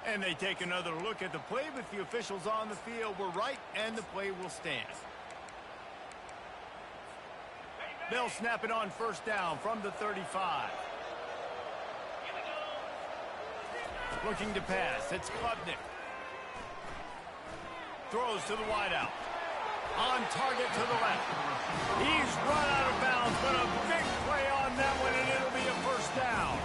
And they take another look at the play, but the officials on the field were right, and the play will stand. They'll snap it on first down from the 35. Looking to pass. It's Klubnik. Throws to the wideout. On target to the left. He's run out of bounds, but a big play on that one, and it'll be a first down.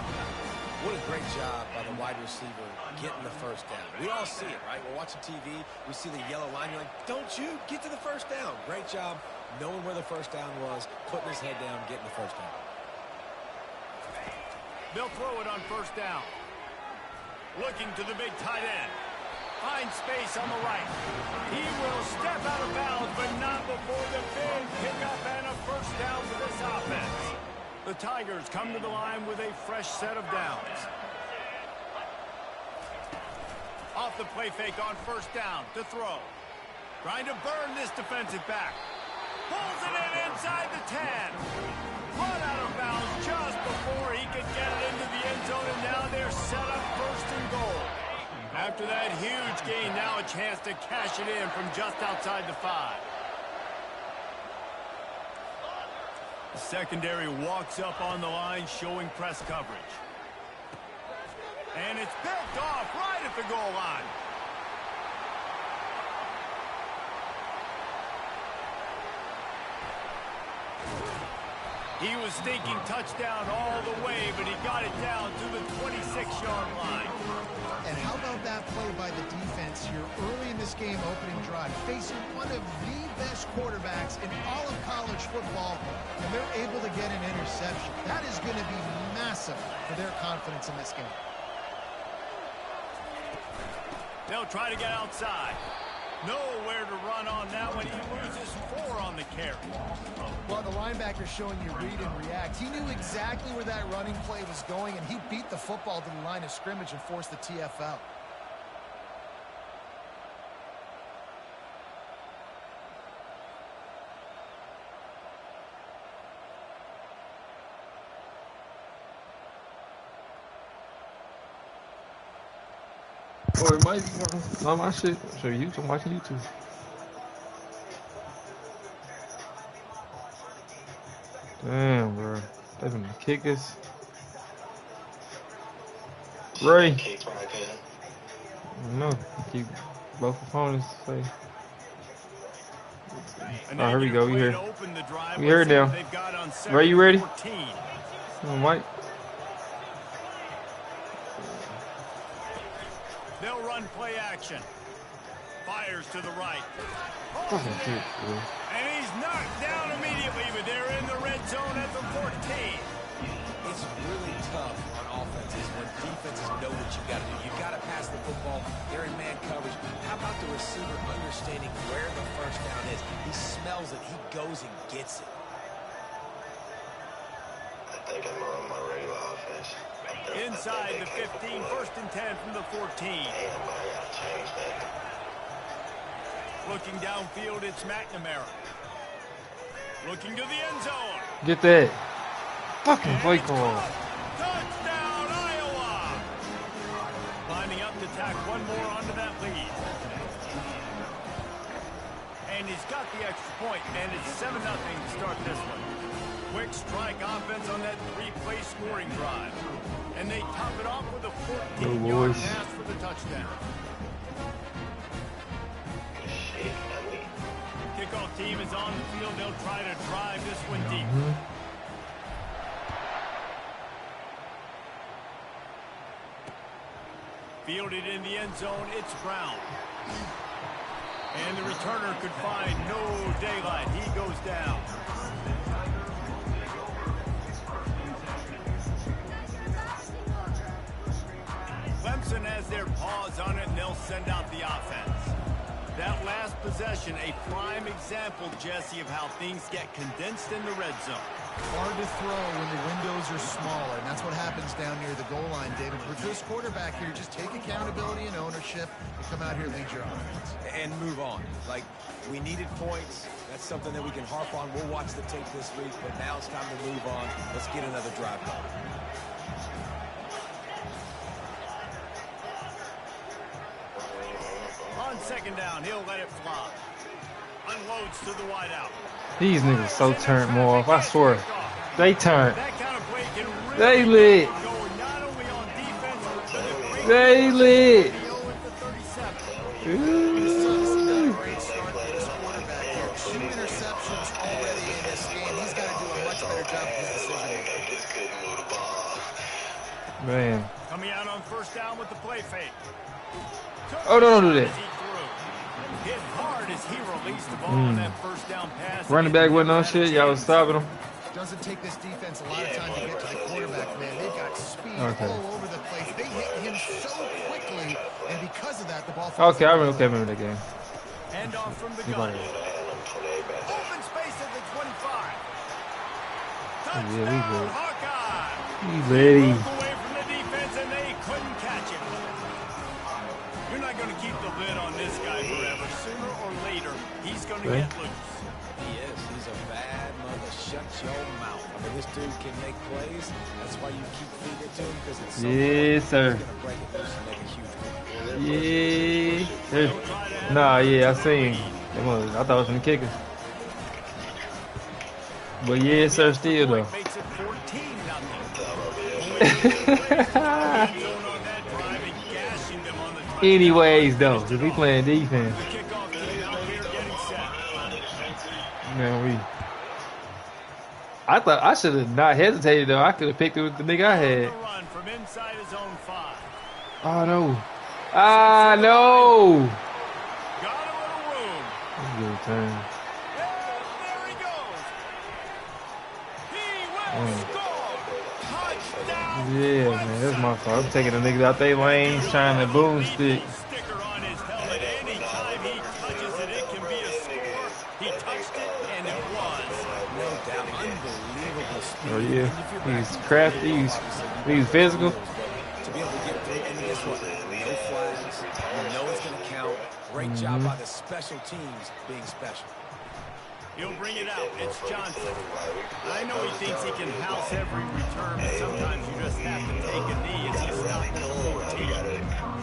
What a great job by the wide receiver getting the first down. We all see it, right? We're watching TV. We see the yellow line. You're like, don't you get to the first down. Great job knowing where the first down was, putting his head down, getting the first down. They'll throw it on first down. Looking to the big tight end. Finds space on the right. He will step out of bounds, but not before the big pickup and a first down for this offense. The Tigers come to the line with a fresh set of downs. Off the play fake on first down to throw. Trying to burn this defensive back. Pulls it in inside the 10. Run out of bounds just before he could get it into the end zone, and now they're set up first and goal. After that huge gain, now a chance to cash it in from just outside the 5. The secondary walks up on the line, showing press coverage. And it's picked off right at the goal line. He was thinking touchdown all the way, but he got it down to the 26-yard line. And how about that play by the defense here early in this game opening drive, facing one of the best quarterbacks in all of college football, and they're able to get an interception. That is going to be massive for their confidence in this game. They'll try to get outside. Nowhere to run on that one. He loses 4 on the carry. Well, the linebacker's showing you read and react. He knew exactly where that running play was going, and he beat the football to the line of scrimmage and forced the TFL. Or it might be on my shit. So I'm watching YouTube. Damn, bro. They're gonna kick us. Ray. No, keep both opponents safe. Oh, here we go. We here. We here now. Ray, you ready? Oh, Mike. They'll run play action. Fires to the right. Oh, and he's knocked down immediately, but they're in the red zone at the 14. It's really tough on offenses when defenses know what you got to do. You got to pass the football. They're in man coverage. How about the receiver understanding where the first down is? He smells it. He goes and gets it. I think I'm on my regular offense. Inside the 15, first and 10 from the 14. Damn, I gotta change that. Looking downfield, it's McNamara. Looking to the end zone. Get that. Fucking play call. Touchdown, Iowa. Lining up to tack one more onto that lead. And he's got the extra point, and it's 7-0 to start this one. Quick strike offense on that 3-play scoring drive. And they top it off with a 14-yard pass for the touchdown. Kickoff team is on the field. They'll try to drive this one deep. Fielded in the end zone, it's Brown. And the returner could find no daylight. He goes down. Clemson has their paws on it, and they'll send out the offense. That last possession, a prime example, Jesse, of how things get condensed in the red zone. Hard to throw when the windows are smaller, and that's what happens down near the goal line, David. For this quarterback here, just take accountability and ownership and come out here and lead your offense. And move on. Like, we needed points. That's something that we can harp on. We'll watch the tape this week, but now it's time to move on. Let's get another drive going. second down, he'll let it fly. Unloads to the wideout. These niggas so turned more off. I swear. They turned. That kind of play can really They lit. get going, not only on defense, but a great They lit. Great start for this quarterback here. 2 interceptions already in this game. He's got to do a much better job of his decision. Just couldn't move the ball. Man. Coming out on first down with the play fake. Oh, no, don't do that. Hit hard as he released the ball on that first down pass. Running back wasn't on shit. Y'all was stopping him. Doesn't take this defense a lot of time to get to the quarterback, man. They've got speed Okay. all over the place. They hit him so quickly, and because of that, the ball. Okay, I remember that game. Hand off from the Keep gun. on it. Open space at the 25. Yeah, we Touchdown, good. Hawkeye. He's ready. Broke away from the defense, and they couldn't catch him. You're not going to keep the lid on this guy forever. Sooner or later, he's going to Okay. get loose. He is. He's a bad mother. Shut your mouth. I mean, this dude can make plays. That's why you keep feeding it to him, because it's so Yes, sir. he's going to break it loose and make a huge play. Yeah. Nah, yeah, I seen. I thought it was from the kicker. But yeah, sir, still though. Makes it 14-0. Anyways, though, if we playing defense, The kickoff team out here getting set. man, I thought I should have not hesitated though. I could have picked it with the nigga I had. Run from inside his own 5. Oh no. Ah no. Got a little room. That's a good return. And there he goes. He will score. Touchdown. Yeah, man, that's my fault. I'm taking the niggas out their lanes, trying to boomstick. Sticker on his helmet. Anytime he touches it, it can be a score. He touched it, and it was. No doubt. Unbelievable speed. Oh yeah, he's crafty. He's physical. To be able to get through, and guess what? No flags. You know it's going to count. Great job by the special teams being special. He'll bring it out. It's Johnson. I know he thinks he can house every return, but sometimes you just have to take a knee as he stopped at 14.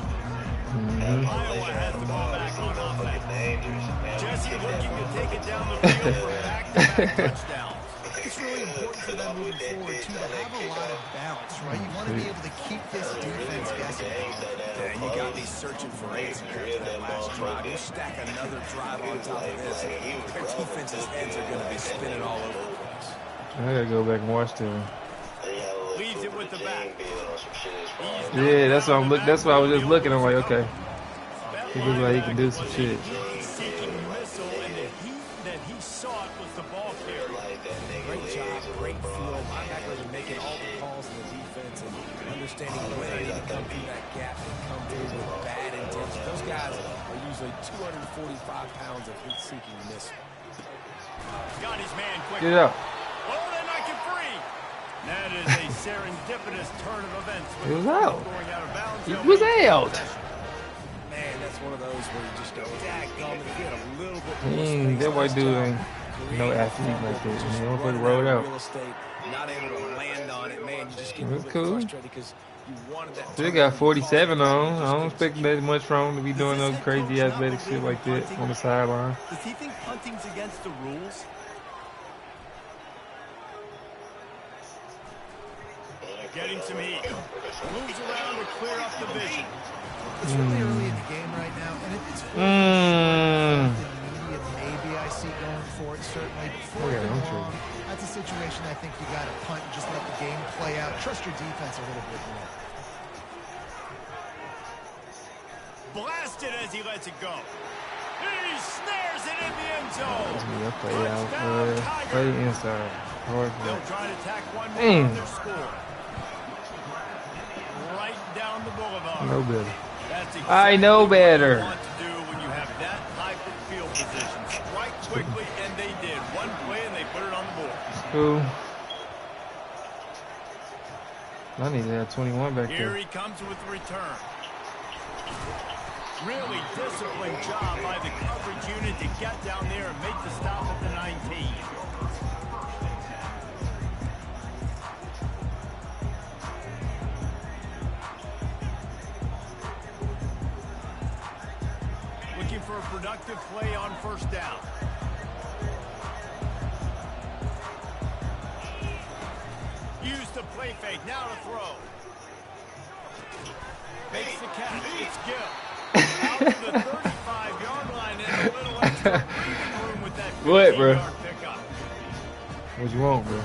Iowa has the ball back on offense. Jesse looking to take it down the field for back-to-back touchdowns. It's really important for them moving forward, too, to have a lot of balance, right? You want to be able to keep this defense guessing. Yeah, and you got me searching for answers after that last drive. You stack another drive on top of this, their defense's heads are going to be spinning all over the place. I gotta go back and watch them. Leaves it with the back. Yeah, that's what I'm look. That's why I was just looking. I'm like, okay, he looks like he can do some shit. Seeking missile, and the heat that he sought was the ball carrier. Great job, great feel. Linebackers are making all the calls in the defense and understanding when they need to come through that gap and come through with bad intention. Those guys are usually 245 pounds of heat-seeking missile. Got his man quick. Get it up. Oh, they knock it free. That is a serendipitous turn of events. He was out. Going out of bounds. He was out. Man, that's one of those where you just go, daggone, if you had a little bit more space That white last dude time, ain't no athlete like that. He don't fucking roll it out. real estate, not able to land on it, man, you just get a That's little bit cool. frustrated because you wanted that. They got 47 on. I don't expect that much from him to be doing no crazy athletic shit like that on the sideline. Does he think punting's against the rules? Getting some heat. Moves around to clear up the vision. It's really early in the game right now, and if it's immediate, maybe I see going for it, certainly. Before Yeah, I'm sure. long, that's a situation I think you got to punt and just let the game play out. Trust your defense a little bit more. Blasted as he lets it go. He snares it in the end zone. Yeah, play out. Play inside. Hard They'll play. try to tack one more Damn. on their score. Right down the boulevard. No better. That's exactly I know what better. you want to do when you have that type of field position. Strike quickly, and they did. One play, and they put it on the board. Cool. I need to have 21 back Here there. he comes with the return. Really disciplined job by the coverage unit to get down there and make the stop at the 19. Looking a productive play on first down. Use the play fake, now to throw. Makes the catch, it's Gill. Out to the 35-yard line and a little extra breathing room with that 15-yard pickup. What you want, bro?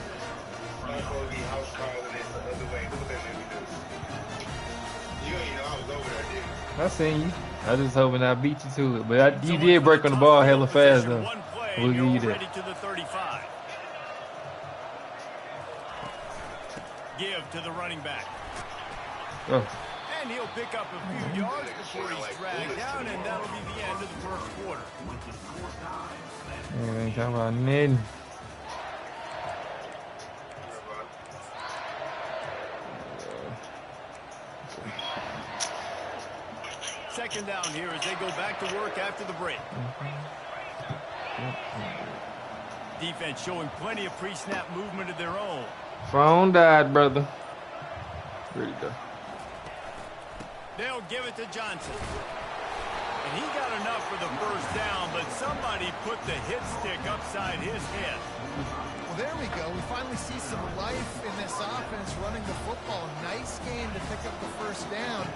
I seen you. I just hoping I beat you to it. But you did break on the ball hella fast, though. We'll give you that. To the 35. Give to the running back. Oh. And he'll pick up a few yards before he's dragged down, and that'll be the end of the first quarter. Yeah, ain't talking about nothing. Second down here as they go back to work after the break. Defense showing plenty of pre-snap movement of their own. Phone died, brother. Ready to go. They'll give it to Johnson. And he got enough for the first down, but somebody put the hit stick upside his head. Well, there we go. We finally see some life in this offense running the football. Nice game to pick up the first down.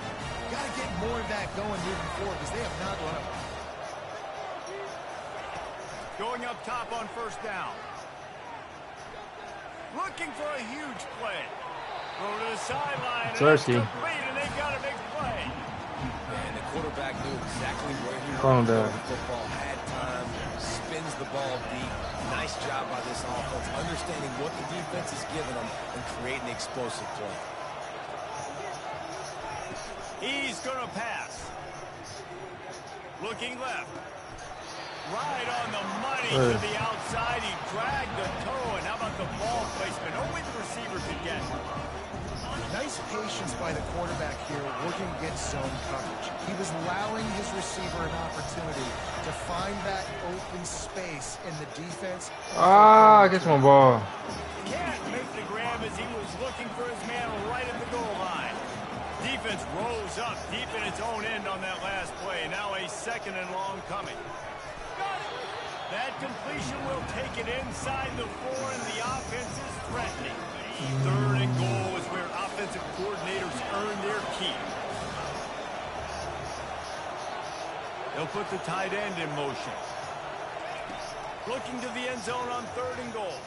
Got to get more of that going moving forward because they have not run it. Going up top on first down. Looking for a huge play. Throw to the sideline. Thirsty. And they've got a big play. And the quarterback knew exactly where he Calm was. down. The football had time, spins the ball deep. Nice job by this offense, understanding what the defense is giving them and creating explosive play. He's going to pass. Looking left. Right on the money to the outside. He dragged the toe. And how about the ball placement? Only the receiver could get. Nice patience by the quarterback here working against zone coverage. He was allowing his receiver an opportunity to find that open space in the defense. Ah, get my ball. Can't make the grab as he was looking for his man right at the goal line. Defense rose up deep in its own end on that last play. Now a second and long coming. That completion will take it inside the 4, and the offense is threatening. Third and goal is where offensive coordinators earn their keep. They'll put the tight end in motion. Looking to the end zone on third and goal.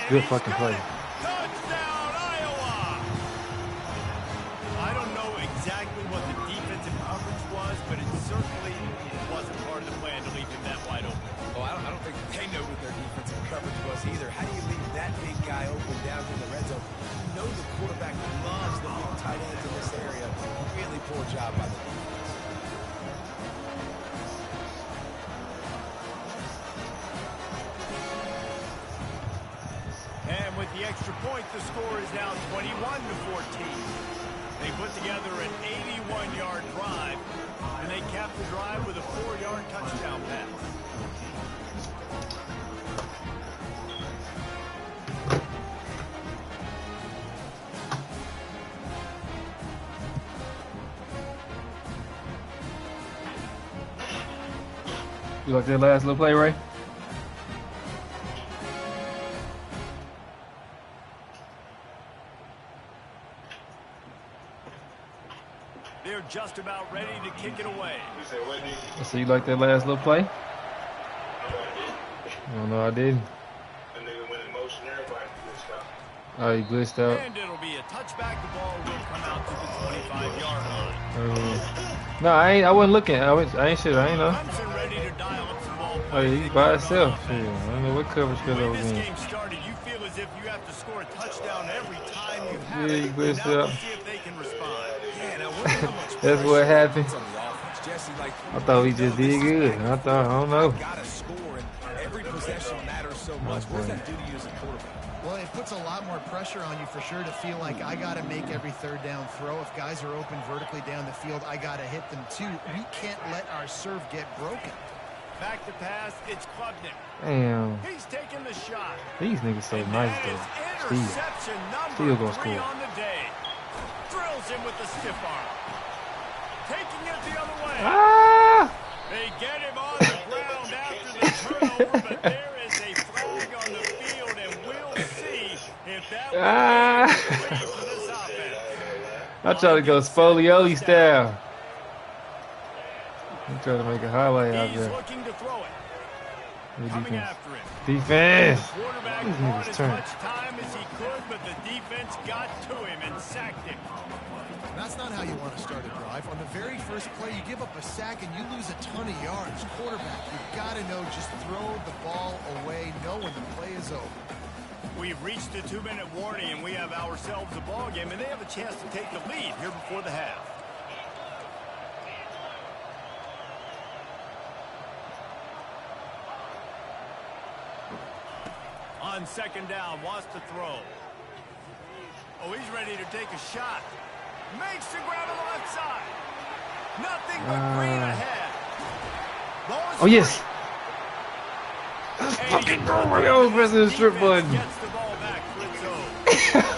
Good fucking play. Touchdown, Iowa! I don't know exactly what the defensive coverage was, but it certainly wasn't part of the plan to leave him that wide open. Oh, I don't think they know what their defensive coverage was either. How do you leave that big guy open down in the red zone? You know the quarterback loves the big tight ends in this area. Really poor job by the defense. And with the extra point, the score is now 21-14. They put together an 81-yard drive, and they capped the drive with a 4-yard touchdown pass. You like that last little play, Ray? They're just about ready to kick it away. So you like that last little play? Oh, no, I didn't. Oh, you glitched out. And it'll be a touchback. The ball will come out to the 25-yard line. No, I wasn't looking. I ain't shit. I ain't know. Clemson ready to dial up some ball. Oh, yeah, he's by himself. Yeah, I don't know what coverage The could way I was this in. game started, you feel as if you have to score a touchdown every time you have Yeah, it. you glitched Now out. we'll see if they can respond. Yeah, now wonder how much That's what happened. on the offense. Jesse, like, I thought we just did good. I don't know. gotta score, and every possession matters so much. What does that do to you as a quarterback? Well, it puts a lot more pressure on you for sure to feel like I got to make every third down throw. If guys are open vertically down the field, I got to hit them too. We can't let our serve get broken. Back to pass, it's Klubnik. Damn. He's taking the shot. These niggas so And nice, that is though. interception Still number gonna 3 score. on the day. Drills him with the stiff arm. Taking it the other way. Ah! They get him on the ground after the turnover, but there is a flag on the field, and we'll see if that will be for this offense. I try to go Spolioli style. I'm trying to make a highlight out He's there. looking to throw it. Good Coming defense. after him. Defense. The quarterback This bought nigga's as turn. much time as he could, but the defense got to him and sacked him. That's not how you want to start a drive. On the very first play, you give up a sack and you lose a ton of yards. Quarterback, you've got to know, just throw the ball away, know when the play is over. We've reached the 2-minute warning, and we have ourselves a ball game, and they have a chance to take the lead here before the half. On second down, wants to throw. Oh, he's ready to take a shot. Makes the grab on the left side. Nothing but green ahead. Ball is Oh, yes. free. Fucking go. I was pressing the strip button. Gets the ball back for its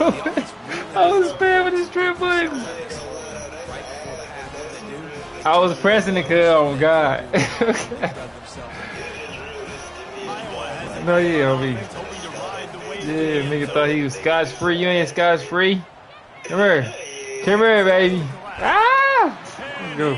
own. I was spamming the strip button. I was pressing it, cuz. Oh, God. No, yeah, I mean. Yeah, nigga thought he was scotch free. You ain't scotch free. Come here. Come here, baby. Ah! Let's go.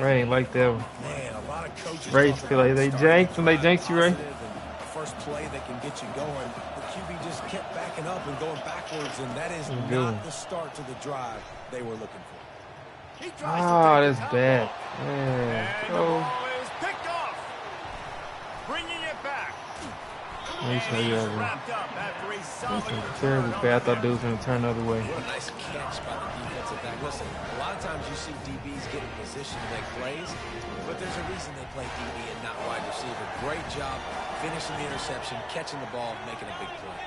Ray ain't like that one. Man, a lot of coaches Ray talk feel about like they starting janked when they janked you, Ray. positive and the first play that can get you going. The QB just kept backing up and going backwards, and that is not the start to the drive they were looking for. Ah, that's bad. Yeah. Oh. Picked off. Bringing it back. Let me show you that one. Wrapped up after a solid That's terrible bad. I thought dude was going to turn the other way. What a nice catch by the defensive back. Listen, a lot of times you see DBs get in position to make plays, but there's a reason they play DB and not wide receiver. Great job finishing the interception, catching the ball, making a big play.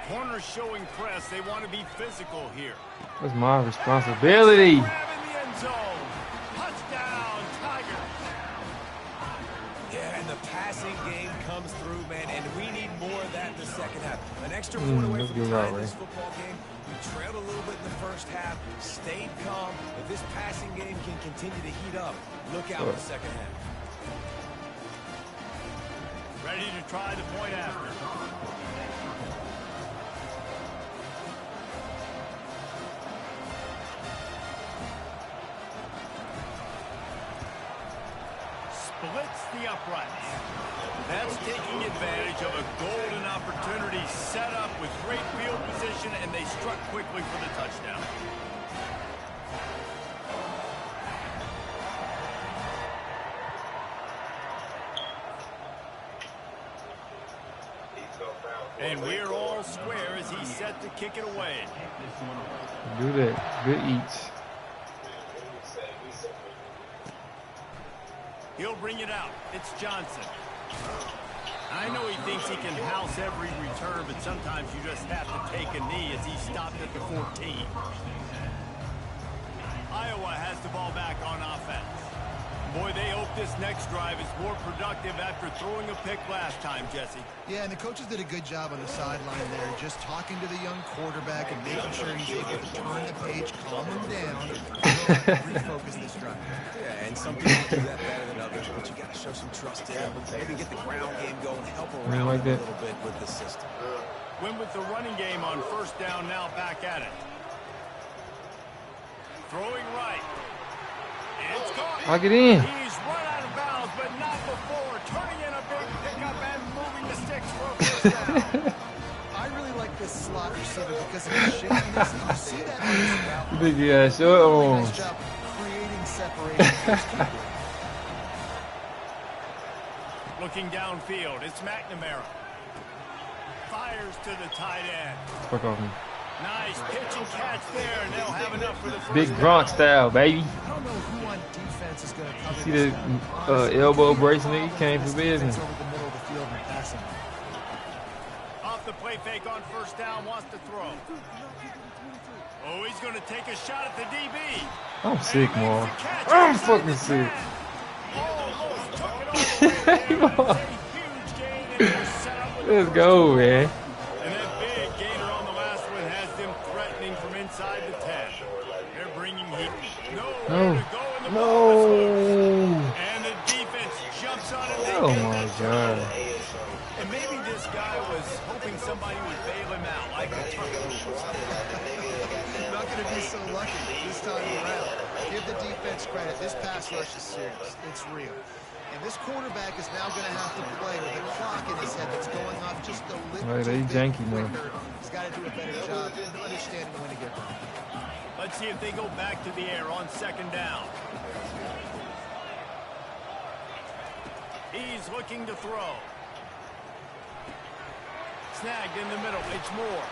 Corners showing press. They want to be physical here. That's my responsibility. Grab in the end zone. Touchdown, Tigers. Yeah, and the passing game comes through, man, and we need more of that in the second half. An extra point away let's from get it tying out, this Ray. football game. We trailed a little bit in the first half, stayed calm. If this passing game can continue to heat up, look out in the second half. Ready to try the point after. Splits the uprights. That's taking advantage of a golden opportunity set up with great field position, and they struck quickly for the touchdown. And we're all square as he's set to kick it away. Do that. Good eats. He'll bring it out. It's Johnson. I know he thinks he can house every return, but sometimes you just have to take a knee as he stopped at the 14. Iowa has the ball back on offense. Boy, they hope this next drive is more productive after throwing a pick last time, Jesse. Yeah, and the coaches did a good job on the sideline there, just talking to the young quarterback and making sure he's able to turn the page, calm him down, and refocus this drive. Yeah, and some people do that better than others, but you got to show some trust in him. Maybe get the ground game going, help around like a that. little bit with the system. Win with the running game on first down, now back at it. Throwing right. It's caught. Lock it in. He's run out of bounds, but not before. Turning in a big pickup and moving the sticks for a first down. I really like this slot receiver because of his shakiness. You see that on his route. Big ass short Really arms. nice job creating separation for his keeper. Looking downfield, it's McNamara. Fires to the tight end. Fuck off me. Nice pitch and catch there, and they'll have enough for the first Big down. Gronk style, baby. I don't know who on defense is going to cover See this the guy. Honestly, elbow it's brace a nigga problem came for for this defense business. over the middle of the field and passing. Off the play fake on first down, wants to throw. Oh, he's going to take a shot at the DB. I'm sick, And he Maul. makes the catch I'm inside fucking the sick. 10. Almost took it all the way there, but it's a huge gain, Let's go, man. And that big gainer on the last one has them threatening from inside the 10. They're bringing heat. Nowhere to go in the ball. And the defense jumps on it. Oh my God. And maybe this guy was hoping somebody would bail him out, like a turtle. Not going to be so lucky this time around. Give the defense credit. This pass rush is serious. It's real. And this quarterback is now going to have to play with a clock in his head that's going off just a little They bit janky now. quicker. He's got to do a better job understanding when to get wrong. Let's see if they go back to the air on second down. He's looking to throw. Snagged in the middle. It's Moore.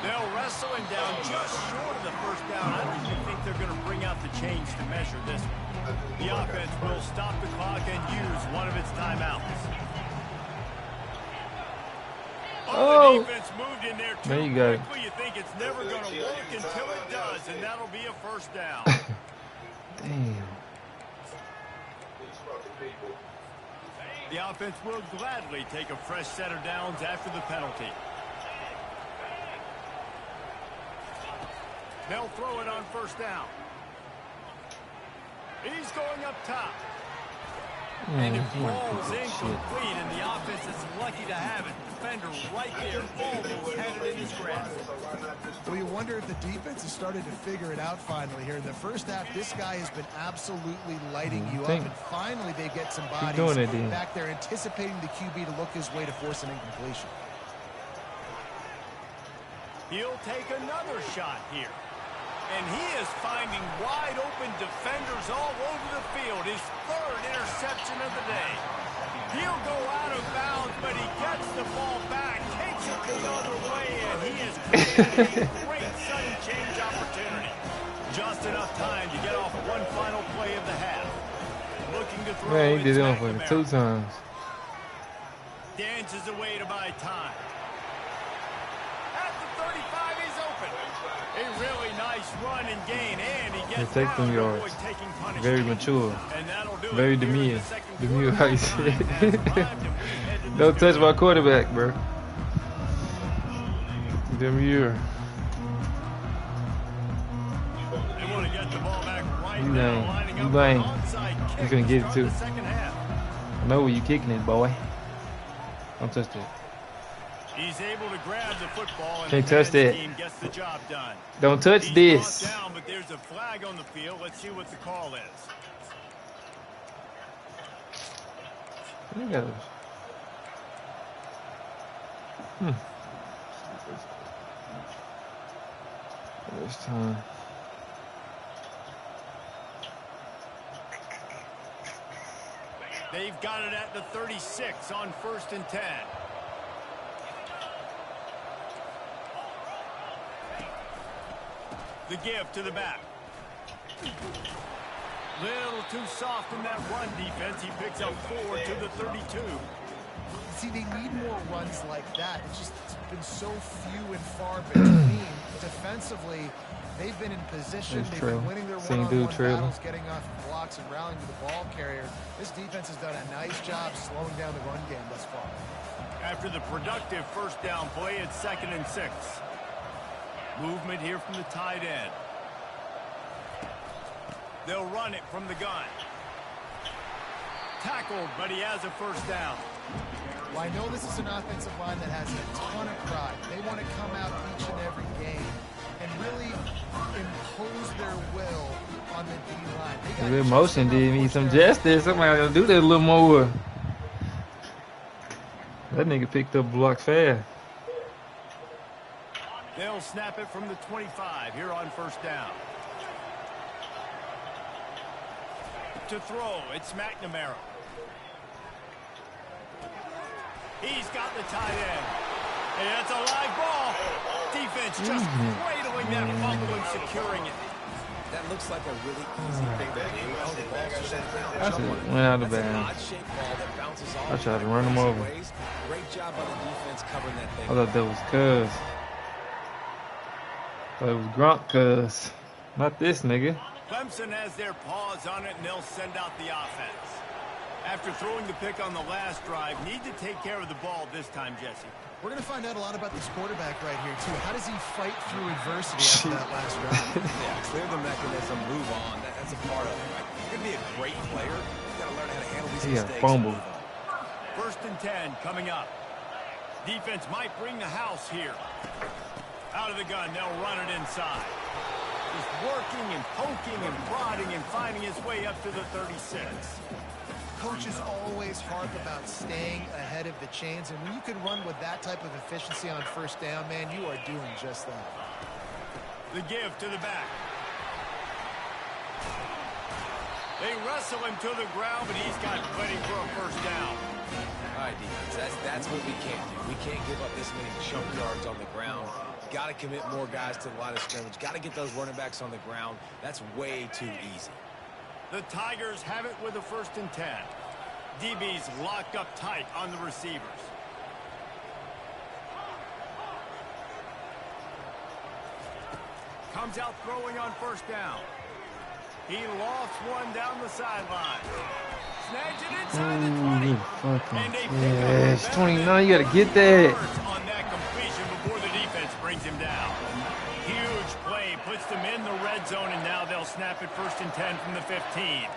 They'll wrestle him down just short of the first down. I don't even think they're going to bring out the chains to measure this one. The offense will stop the clock and use one of its timeouts. Oh. The defense moved in there too There you go. quickly. You think it's never going to work until it does, and that'll be a first down. Damn. The offense will gladly take a fresh set of downs after the penalty. They'll throw it on first down. He's going up top. And it falls incomplete, and the offense is lucky to have it. Defender right there, almost had it in his grasp. Well, you wonder if the defense has started to figure it out finally here. In the first half, this guy has been absolutely lighting you up, and finally they get some bodies back there anticipating the QB to look his way to force an incompletion. He'll take another shot here. And he is finding wide-open defenders all over the field. His third interception of the day. He'll go out of bounds, but he gets the ball back, takes it the other way, and he has created a great sudden change opportunity. Just enough time to get off one final play of the half. Looking to throw. Man, he did it on for 2 times. Dances away to buy time. At the 35, he's open. A really nice run and gain, and he gets Take them yards. Very mature. Very demure. Demure, how you say it. Don't touch my quarterback, bro. Demure. They want to get the ball back right You now, lame. lining You up lame. an onside kick You finna get it to too. start the second half. I know where you kicking it, boy. Don't touch that. He's able to grab the football and Can't the touch that. team gets the job done. Don't touch He's this. brought down, but there's a flag on the field. Let's see what the call is. Look at this. This time. They've got it at the 36 on 1st and 10. The give to the back. Little too soft in that run defense. He picks up 4 to the 32. See, they need more runs like that. It's been so few and far between. Defensively, they've been in position. That's They've true. been winning their Same one-on-one dude trailing. battles, getting off blocks and rallying to the ball carrier. This defense has done a nice job slowing down the run game thus far. After the productive first down play, it's 2nd and 6. Movement here from the tight end. They'll run it from the gun. Tackled, but he has a first down. Well, I know this is an offensive line that has a ton of pride. They want to come out each and every game and really impose their will on the D-line. The motion did me some justice. Somebody gotta do that a little more. That nigga picked up blocks fast. They'll snap it from the 25 here on first down. To throw, it's McNamara. He's got the tight end. And that's a live ball. Defense just cradling that fumble and securing it. That looks like a really easy thing to do. Oh, the ball's just out That's of it. bounds. Went out of That's an bounds. odd-shaped ball that bounces off. I tried to run him over. Ways. Great job by the defense covering that thing. I thought that was Cuz. Thought it was Gronk Cuz. Not this nigga. Clemson has their paws on it, and they'll send out the offense. After throwing the pick on the last drive, need to take care of the ball this time, Jesse. We're going to find out a lot about this quarterback right here, too. How does he fight through adversity after that last drive? Yeah, clear the mechanism, move on. That's a part of it, right? You're going to be a great player. You've got to learn how to handle these mistakes. Fumble. First and 10 coming up. Defense might bring the house here. Out of the gun, they'll run it inside. Just working and poking and prodding and finding his way up to the 36. Coaches always harp about staying ahead of the chains, and when you can run with that type of efficiency on first down, man, you are doing just that. The give to the back. They wrestle him to the ground, but he's got plenty for a first down. All right, defense, that's what we can't do. We can't give up this many chunk yards on the ground. Got to commit more guys to the line of scrimmage. Got to get those running backs on the ground. That's way too easy. The Tigers have it with a first and 10. DB's locked up tight on the receivers. Comes out throwing on first down. He lost one down the sideline. Snags it inside the 20. Yeah, it's 29. You got to get that. On that completion before the defense brings him down. Huge play puts them in the red zone, and now they'll snap it first and 10 from the 15.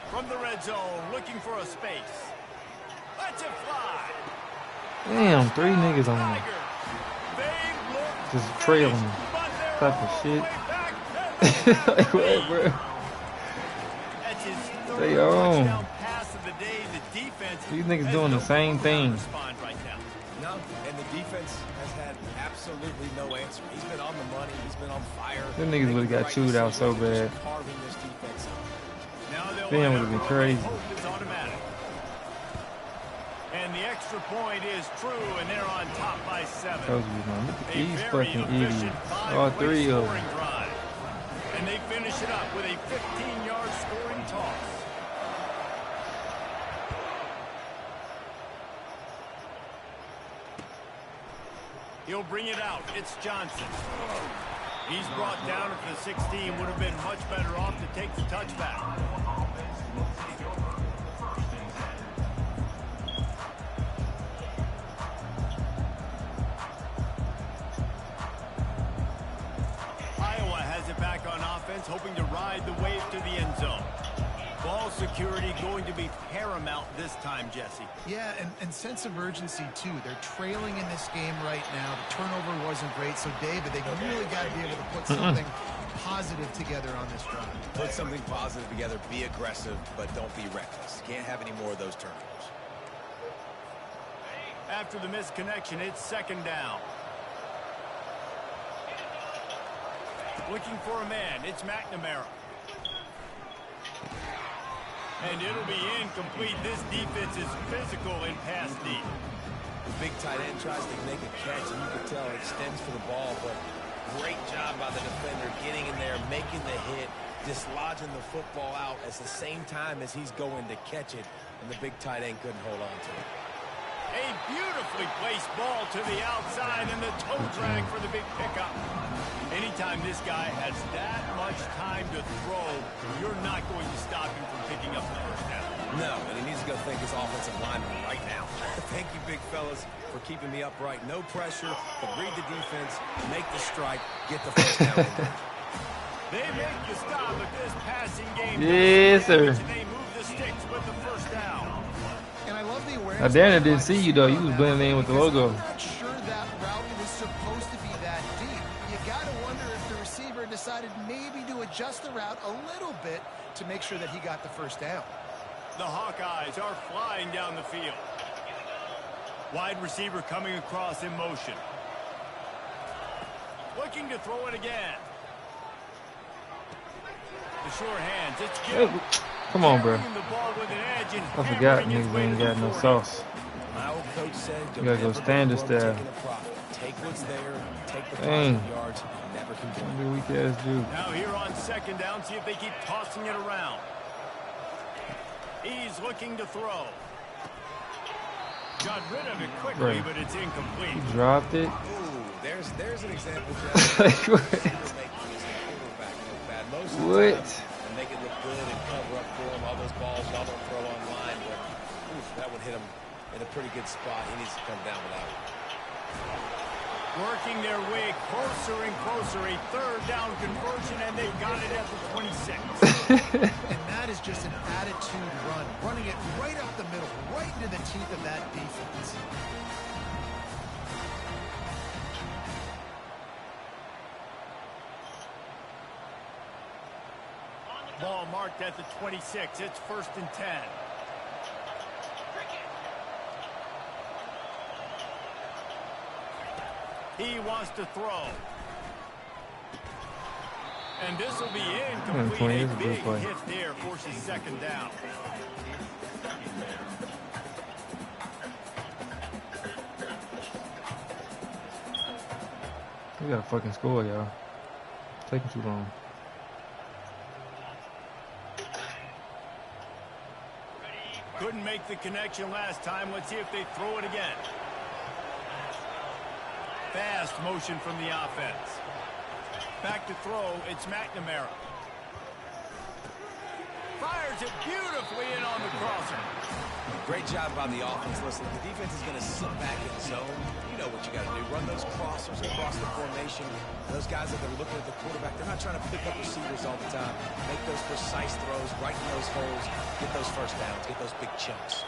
From the red zone, looking for a space. Let's it fly. Damn, 3 niggas on me. Just trailing type of shit. Like what, bro? Stay on. These niggas doing the same thing. No, and the defense has had absolutely no answer. He's been on the money. He's been on fire. Them niggas would have got chewed out so bad. Damn, would have been crazy. And the extra point is true, and they're on top by 7. Look at these fucking idiots. All 3 of them. And they finish it up with a 15-yard scoring toss. He'll bring it out. It's Johnson. He's brought down at the 16. Would have been much better off to take the touchback. Iowa has it back on offense, hoping to ride the wave to the end zone. Ball security going to be paramount this time, Jesse. Yeah, and sense of urgency, too. They're trailing in this game right now. The turnover wasn't great, so, David, they really got to be able to put something positive together on this drive. Put something positive together, be aggressive, but don't be reckless. Can't have any more of those turnovers. After the missed connection, it's second down. Looking for a man. It's McNamara. And it'll be incomplete. This defense is physical in pass deep. The big tight end tries to make a catch, and you can tell it extends for the ball, but great job by the defender getting in there, making the hit, dislodging the football out at the same time as he's going to catch it, and the big tight end couldn't hold on to it. A beautifully placed ball to the outside, and the toe drag for the big pickup. Anytime this guy has that much time to throw, you're not going to stop him from picking up the first down. No, and he needs to go thank his offensive lineman right now. Thank you, big fellas, for keeping me upright. No pressure, but read the defense, make the strike, get the first down. They make you stop at this passing game. Yes, sir. They move the sticks with the first down. And I love the awareness. Now, Daniel didn't see you, though. You was blending in with the logo. I'm not sure that route was supposed to be that deep. You got to wonder if the receiver decided maybe to adjust the route a little bit to make sure that he got the first down. The Hawkeyes are flying down the field. Wide receiver coming across in motion. Looking to throw it again. The sure hands. It's good. Come on, bro. The ball with an edge and I forgot niggas ain't got no sauce. My old coach said, You gotta go standard style. Take what's there, take the Dang. positive yards, never complain. You weak ass dude. Now here on second down, see if they keep tossing it around. He's looking to throw. Got rid of it quickly, Right. but it's incomplete. He dropped it. Ooh, there's an example. Like, what? Most of the What? time, when they get it look good and cover up for him. All those balls y'all don't throw online, but that would hit him in a pretty good spot. He needs to come down with that one. Working their way closer and closer. A third down conversion, and they got it at the 26. And that is just an attitude run. Running it right up the middle, right into the teeth of that defense. Ball marked at the 26. It's 1st and 10. He wants to throw. And this will be incomplete. A big hit there forces 2nd down. We gotta fucking score, y'all. Taking too long. Couldn't make the connection last time. Let's see if they throw it again. Fast motion from the offense. Back to throw, it's McNamara. Fires it beautifully in on the crosser. Great job by the offense. Listen, the defense is going to sit back in zone. You know what you got to do. Run those crossers across the formation. Those guys that are looking at the quarterback, they're not trying to pick up receivers all the time. Make those precise throws, right in those holes, get those first downs, get those big chunks.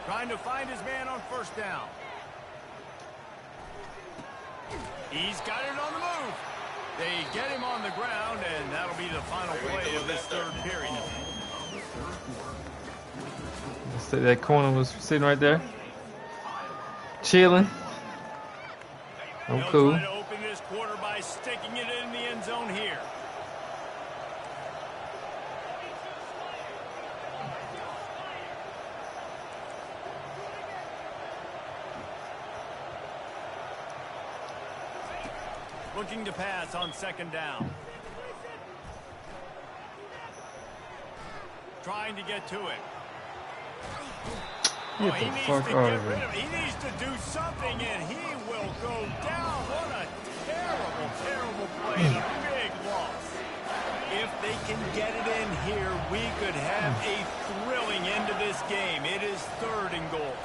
Trying to find his man on 1st down. He's got it on the move. They get him on the ground, and that'll be the final play of this 3rd period. That corner was sitting right there, chilling. I'm cool. They'll try to open this quarter by sticking it in the end zone here. Looking to pass on 2nd down. Trying to get to it. Get the fuck out of here. He needs to do something, and he will go down. What a terrible, terrible play and a big loss. If they can get it in here, we could have a thrilling end to this game. It is 3rd and goal.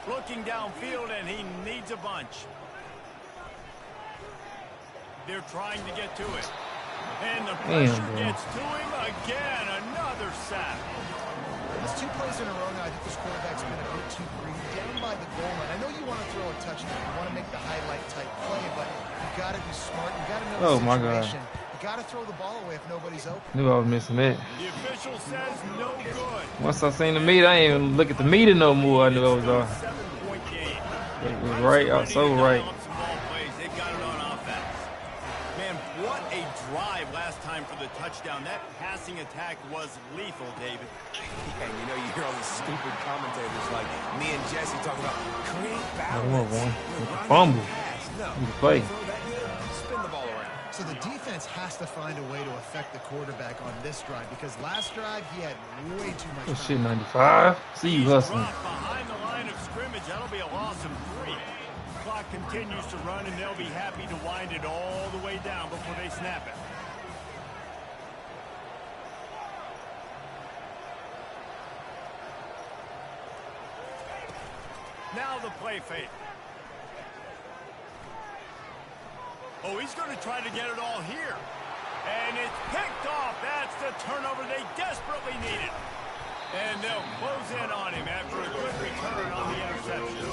Looking downfield, and he needs a bunch. They're trying to get to it. And the pressure gets to him again. Another sack. It's 2 plays in a row now. I think this quarterback's been a bit too greedy. Down by the goal line. I know you want to throw a touchdown. You want to make the highlight type play, but you got to be smart. You got to know the situation. You got to throw the ball away if nobody's open. Knew I was missing that. The official says no good. Once I seen the meter, I ain't even look at the meter no more. I knew I was off. 7-point game. It was right. I was so right. They got it on offense. Man, what a drive last time for the touchdown. That passing attack was lethal, David. And you know, you hear all these stupid commentators like me and Jesse talking about create One. balance. Fumble. No. You can play. Spin the ball around. So the defense has to find a way to affect the quarterback on this drive because last drive he had way too much Oh time. shit, 95. See you hustling. Dropped behind the line of scrimmage. That'll be a loss of 3. Clock continues to run, and they'll be happy to wind it all the way down before they snap it. Now the play fake. Oh, he's going to try to get it all here. And it's picked off. That's the turnover they desperately needed. And they'll close in on him after a good return on the interception.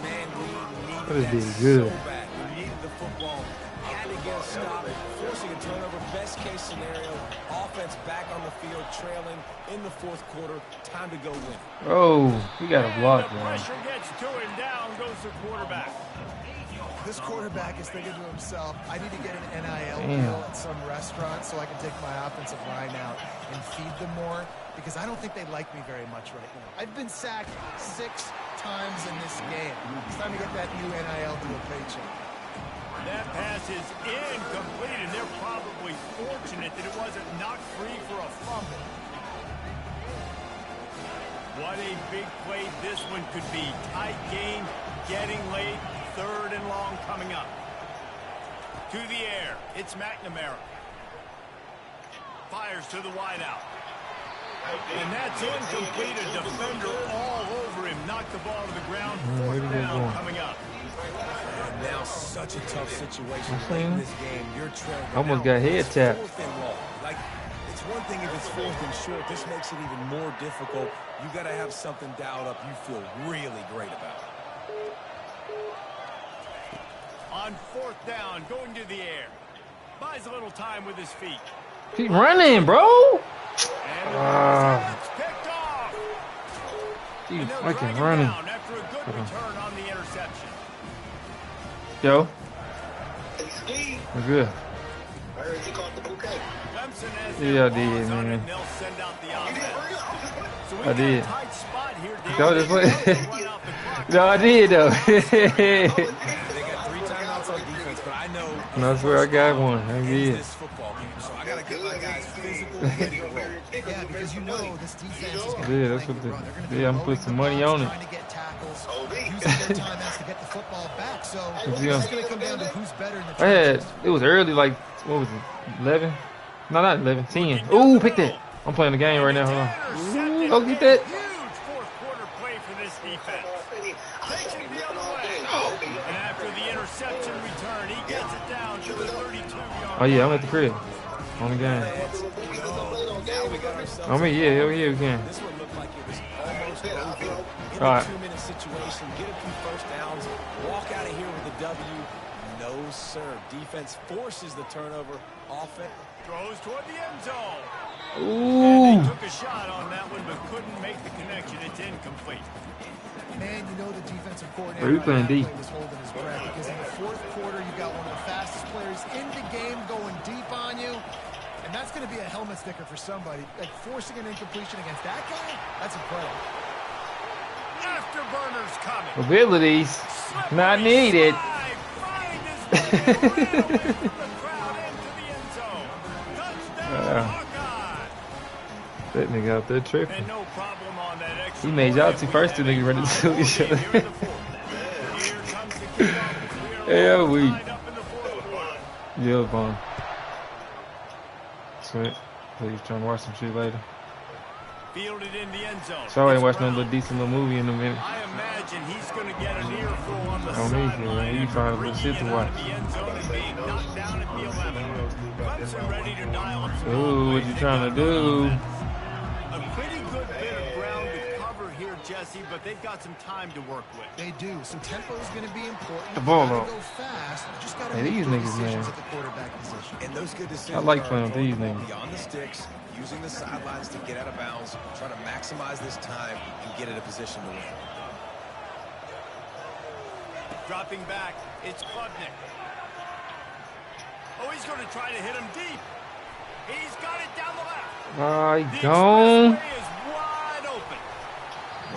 Man, we That need is that good. so bad. We needed the football. Had to get a stop, forcing a turnover. Best case scenario, offense back on the field, trailing in the 4th quarter. Time to go win. Oh, we got a block, The man. pressure gets to him. Down goes the quarterback. This quarterback is thinking to himself, I need to get an NIL Damn. deal at some restaurant so I can take my offensive line out and feed them more because I don't think they like me very much right now. I've been sacked 6 times in this game. It's time to get that new NIL deal paycheck. That pass is incomplete, and they're probably fortunate that it wasn't knocked free for a fumble. What a big play this one could be. Tight game, getting late, 3rd and long coming up. To the air, it's McNamara. Fires to the wideout. And that's incomplete. A defender all over him. Knocked the ball to the ground. Fourth down coming up. And now such a tough situation late in this game. You're trailing. Almost got head tapped. Like, it's one thing if it's fourth and short. This makes it even more difficult. You got to have something dialed up you feel really great about. On fourth down, going to the air. Buys a little time with his feet. Keep running, bro. And picked off. Keep fucking running. After a good return on the interception. Yo. Steve, We're good. I heard you caught the bouquet. Clemson has Yeah, I their did, paws on man. it, and they'll send out the offense. So we I got did. a tight spot here, Dave. Go this way. Run out the clock. No, I did though. They got 3 timeouts on defense, but I know. No, I swear I got one. I did. This football game, so I got to get my guys physical, ready to roll. Yeah, because you know this defense is going to Yeah, that's what the. Yeah, I'm putting some money on it. trying to get tackles, using their timeouts to get the football back. So it's Yeah. going to come down to who's better in the I had. trenches. It was early, like what was it? 11? No, not 11. 10. Ooh, pick that. I'm playing the game right now. Hold on. Ooh, go get that. Huge fourth quarter play for this defense. Takes it the other way. And after the interception return, he gets it down to the 32-yard Oh yeah, I'm at the crib. On the game. Now we got ourselves. I mean, yeah, we can. This one looked like it was almost over. In All a right. 2-minute situation, get a few first downs, walk out of here with a W. No, sir. Defense forces the turnover. Offense. throws toward the end zone. Ooh. They took a shot on that one, but couldn't make the connection. It's incomplete. Man, you know the defensive Bro, coordinator you playing on that D. play was holding his breath because in the fourth quarter, you got one of the fastest players in the game going deep on you. And that's going to be a helmet sticker for somebody. Like forcing an incompletion against that guy, that's incredible. Afterburners coming. Abilities not needed. Find his way away from the crowd into the end zone. Touchdown, Hawkeye. That nigga out there tripping. And no problem on that extra He made y'all point. two We first two have niggas a running to each game other. here in the fourth. Here comes the kickoff. Yeah, we. Tied up in the fourth quarter. Yeah, fun. Sweet. Please trying to watch some shit later. Fielded in the end zone. So I ain't It's watched no Brown. little decent little movie in a minute. I imagine he's going to get an earful on the On me, sideline. man. You trying to bringing shit to it watch. out of the end zone and being knocked down at the 11. Clemson ready to dial up some Ooh, what you trying to do? A pretty good bit of ground to cover here, Jesse, but they've got some time to work with. They do. So tempo is going to be important. The ball You out. gotta go fast. You just got to Hey, make these good niggas, decisions man. at the quarterback position. And those good decisions I like are playing with throwing these the ball niggas. beyond the sticks, using the sidelines to get out of bounds, try to maximize this time and get in a position to win. Dropping back, it's Klubnik. Oh, he's going to try to hit him deep. He's got it down the left. Oh, he The gone. expressway is wide open.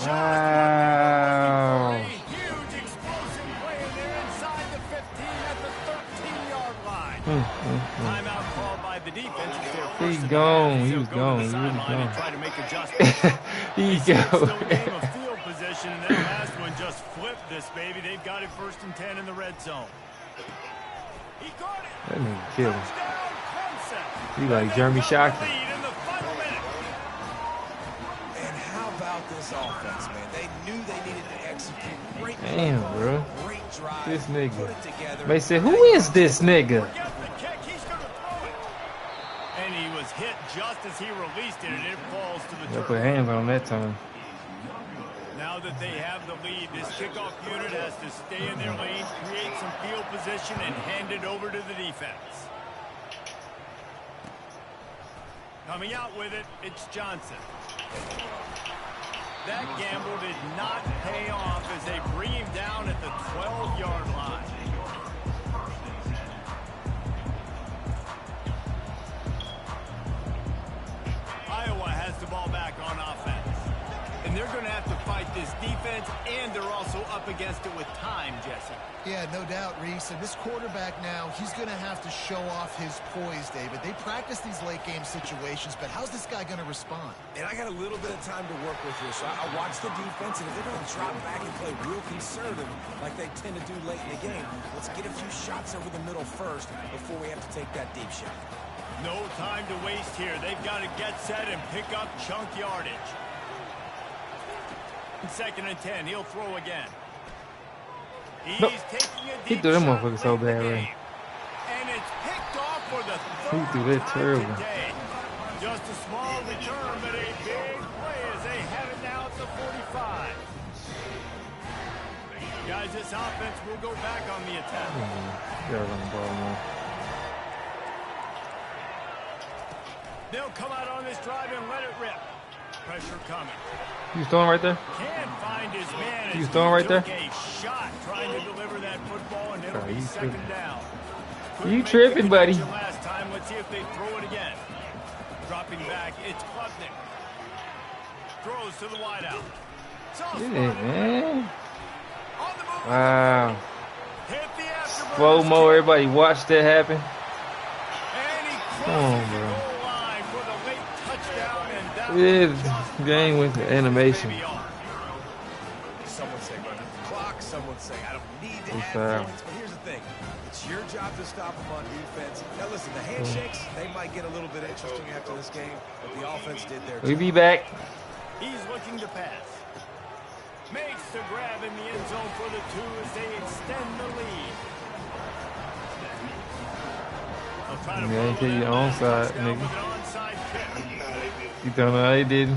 Wow. A huge explosive play, and they're inside the 15 at the 13-yard line. Timeout called by the defense. It's their first He's and gone. 10. He They'll was go to gone. the He really sideline and gone. try to make adjustments. He It's still go. a game of field position, and that last one just flipped this baby. They've got it 1st and 10 in the red zone. He got it. That nigga killed him. Touchdown, Clemson. He like And they Jeremy run the Shockey. lead in the final minute. And how about this offense, man? They knew they needed to execute. Great Damn, play bro. call, great drive. This nigga. Put it together. They said, who is this nigga? Forget the kick. He's going to throw it. And he was hit just as he released it, and it falls to the They turf. put hands on him that time. Now that they have the lead, this kickoff unit has to stay in their lanes, create some field position, and hand it over to the defense. Coming out with it, it's Johnson. That gamble did not pay off as they bring him down at the 12-yard line. Iowa has the ball back on offense. And they're going to have to fight this defense, and they're also up against it with time, Jesse. Yeah, no doubt, Reese. And this quarterback now, he's going to have to show off his poise, David. They practice these late-game situations, but how's this guy going to respond? And I got a little bit of time to work with here, so I watch the defense, and if they're going to drop back and play real conservative like they tend to do late in the game, let's get a few shots over the middle first before we have to take that deep shot. No time to waste here. They've got to get set and pick up chunk yardage. 2nd and 10. He'll throw again. He's taking a deep threw that shot motherfucker so late in the bad, right? game. And it's picked off for the He third threw that time terrible. today. Just a small return, but a big play as they have it now at the 45. Guys, this offense will go back on the attack. Yeah, on the ball more. They'll come out on this drive and let it rip. Pressure coming. You throwing right there? Can't find his man. You as throwing right there? took a shot trying to deliver that football, and it'll Oh, be you 2nd tripping. down. You tripping, buddy. Last time, let's see if they throw it again. Dropping back, it's Klubnik. Throws to the wideout. Get it, man. On the move. Wow. Hit the afterburners. Slow mo, everybody watch that happen. And he Come on, crosses the bro. goal line for the late touchdown, and that Yeah, was just game with the animation. baby arm. Some would say run the clock, some would say I don't need to It's, add points, but here's the thing. It's your job to stop them on defense. Now listen, the handshakes, they might get a little bit interesting after this game, but the offense did their We job. be back. He's looking to pass. Makes the grab in the end zone for the 2 as they extend the lead. They'll try to Yeah, blow he said that you're last onside, touchdown nigga. with an onside kick. You don't know how they did.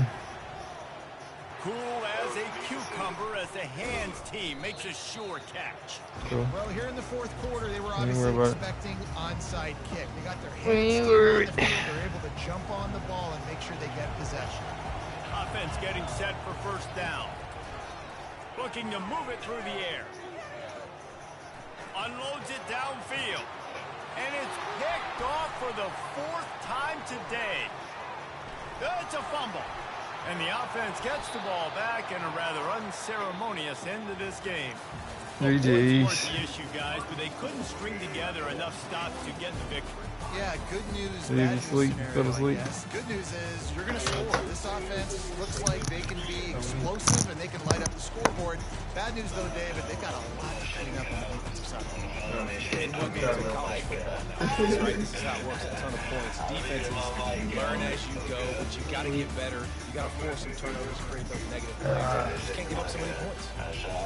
Cool as a cucumber as the hands team makes a sure catch. Cool. Well, here in the 4th quarter, they were Don't obviously worry about it. expecting onside kick. They got their Don't hands worry. on the field. They're able to jump on the ball and make sure they get possession. Offense getting set for 1st down. Looking to move it through the air. Unloads it downfield. And it's picked off for the 4th time today. It's a fumble. And the offense gets the ball back in a rather unceremonious end to this game. Points GG's. weren't the issue, guys, but they couldn't string together enough stops to get the victory. Yeah, good news, Did he bad news sleep? scenario, Fell I asleep? guess. Good news is you're going to score. This offense looks like they can be explosive and they can light up the scoreboard. Bad news, though, David, they've got a lot to clean up on the defensive side. And what games in college football now? That's right, this is how it works, a ton of points. Defenses learn as you go, but you got to get better. You got to force some turnovers, create those negative plays. You just can't give up so many points.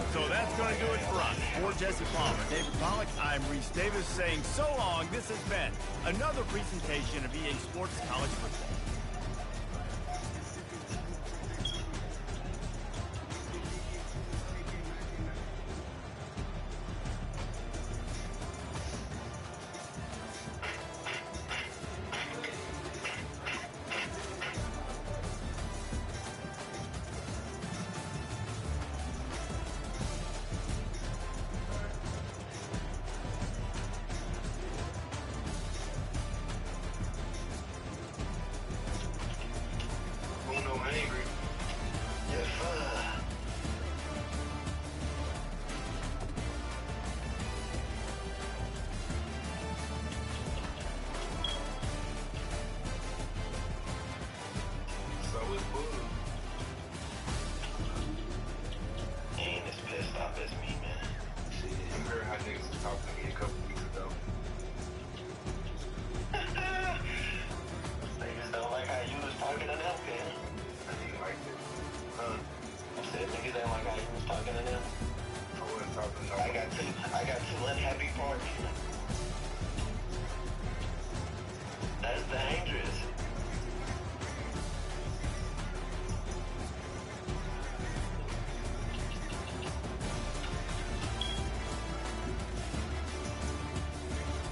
So that's going to do it for us. For Jesse Palmer, David Pollack, I'm Reese Davis saying so long. This has been another presentation of EA Sports College Football. Uno angry. Yes, sir. So it's Boo. He ain't as pissed off as me, man. See, you heard how niggas was talking to me a couple weeks ago. Niggas don't like how you was talking to them, man. I didn't like it. Huh? I said niggas don't like how you was talking to them. I wasn't talking to nobody. I got two unhappy parties. That's dangerous.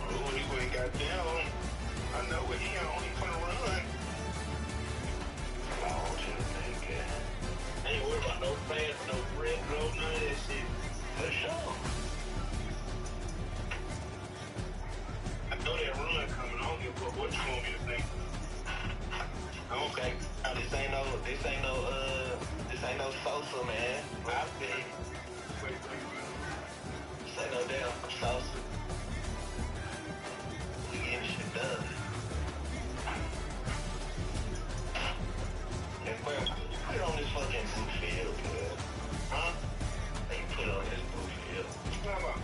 Oh, he went got down. I know what he on. He finna run. Oh, shit, nigga. I ain't worried about no fast, no red road, none of that shit. For sure. I know that run coming. I don't give a fuck what you want me to think. Okay. This ain't no Sosa, man. I think. Say no damn Sosa. We getting shit done. And put it on this fucking blue field, man. Huh? They put it on this blue field. What you talking about?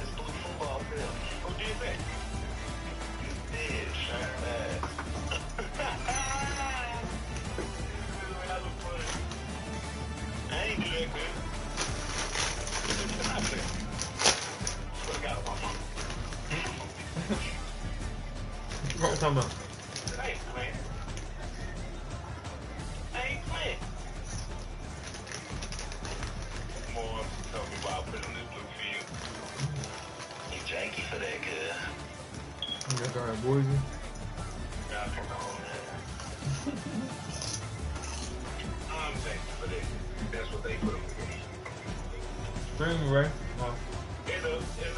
This blue football field. Who did that? You did, sure, man. I ain't do that good. I forgot about my What you talking about? I ain't playing. I ain't playing. More tell me why I put on this blue field. You janky for that, good. You got that boys. Nah, come on, man. I'm janky for that. That's what they put on the game. Stream, right? It's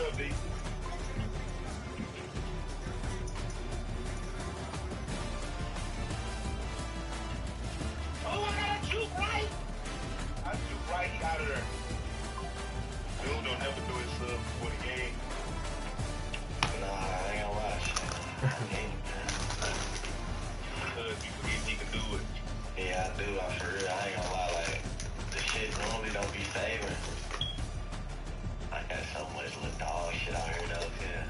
up, D. Oh, I got a juke right. I juke right, he out of there. Dude don't ever do his sub before the game. Nah, I ain't gonna watch. Because you forget he can do it. Yeah, I do. I for real. I ain't gonna lie. Like, the shit normally don't be favoring. I got so much little dog shit out here though, yeah.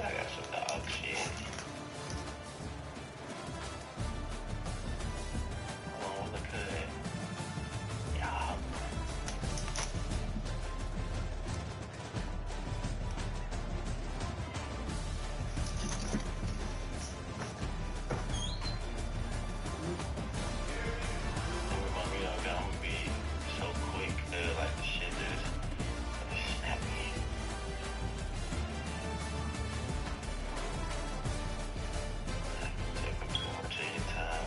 I got some dog shit. Oh, look at it. Yeah. Remind me of I'm gonna be so quick, like the shit is snappy. Take your time.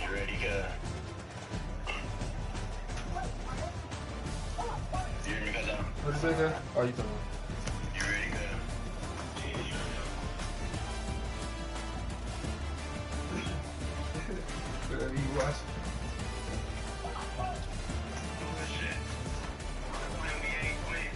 You ready, cuz? You hear me, cuz? What'd you say, guy? Oh, you talking You ready, cuz? about? You watch? Shit. When we ain't playing.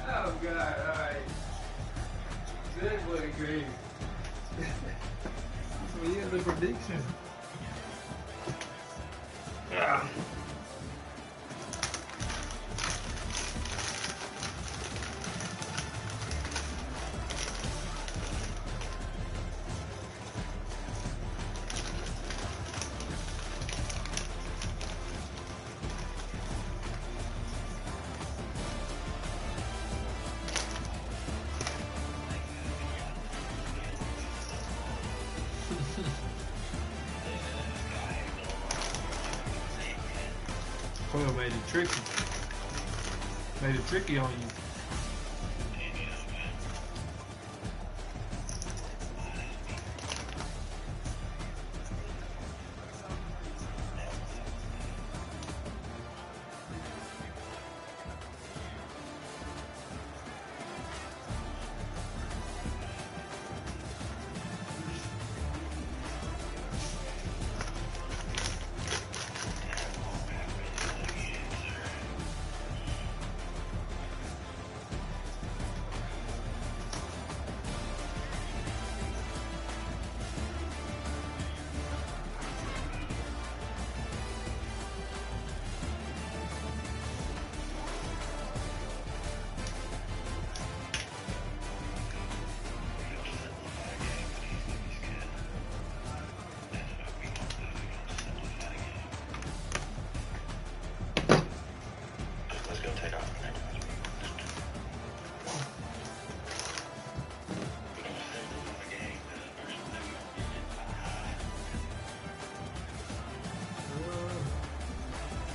Oh God! All right. That boy great. So he had the prediction. Yeah. Coil made it tricky. Made it tricky on you.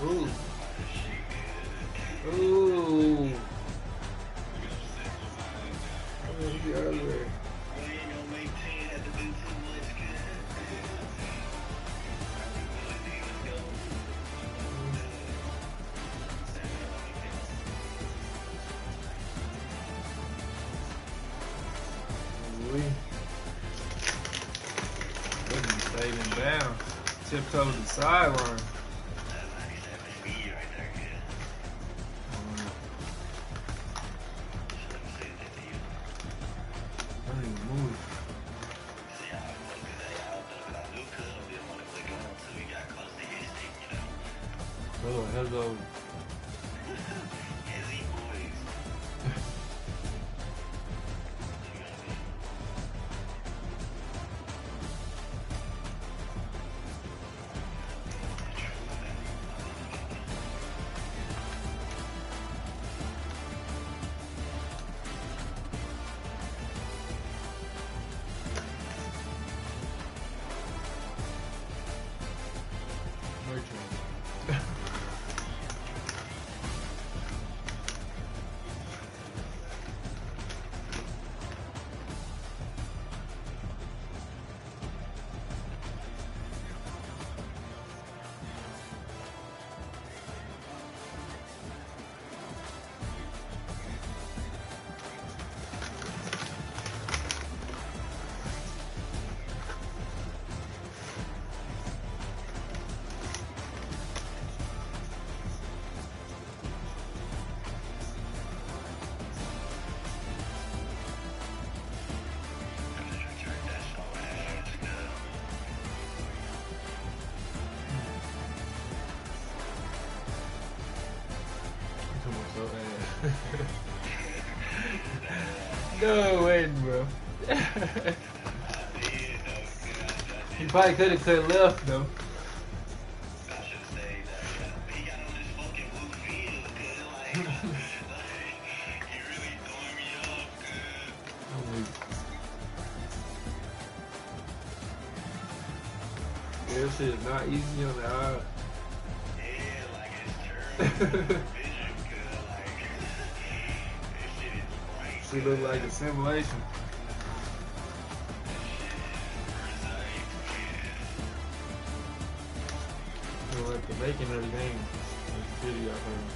Ooh. Ooh. He earlier. Saving down. Tiptoe to the sideline. Oh, hello. No way, bro. He probably could have left though. This shit is not easy on the eye. She look like a simulation. Look like the making of the game. This video I heard.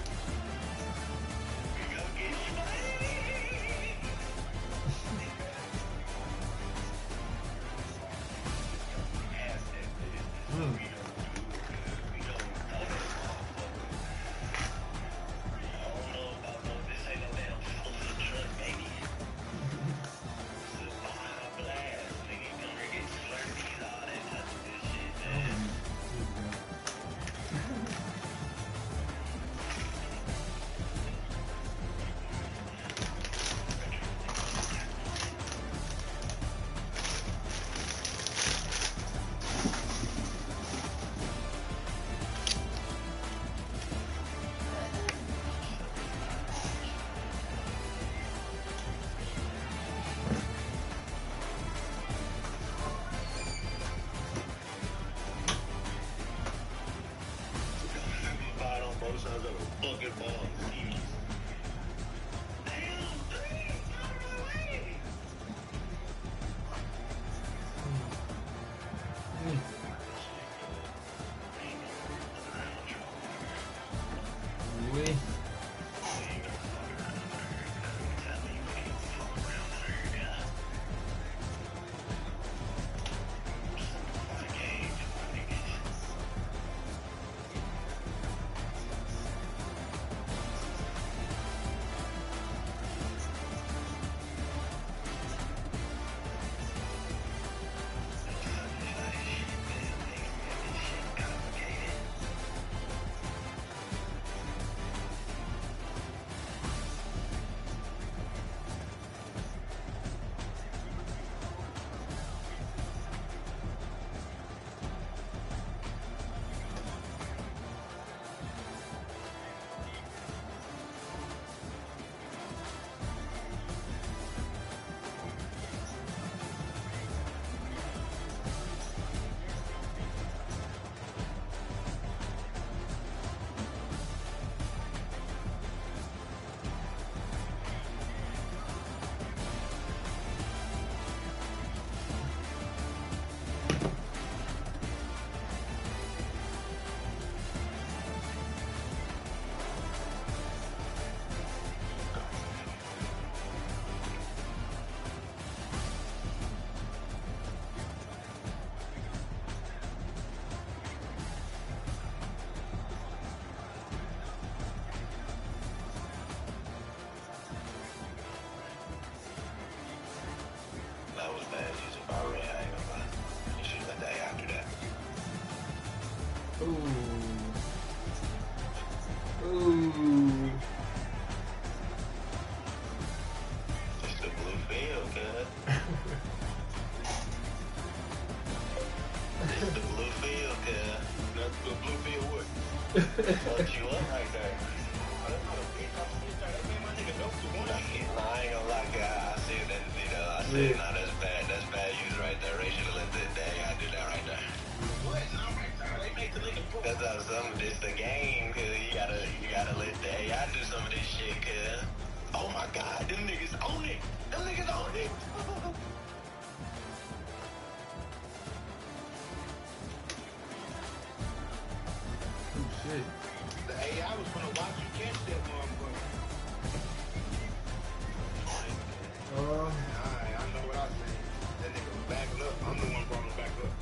Fucked you up right there. Nah, I ain't gonna lie, I said that, you know, I said, nah, that's bad use right there. They should have let that day. I did that right there. That's how some of this the game, cause you gotta let the AI do some of this shit, cause oh my god, them niggas own it. Them niggas own it. Oh shit. The AI was gonna watch you catch that motherfucker. Alright, I know what I said. That nigga was backing up. I'm the one brought him back up.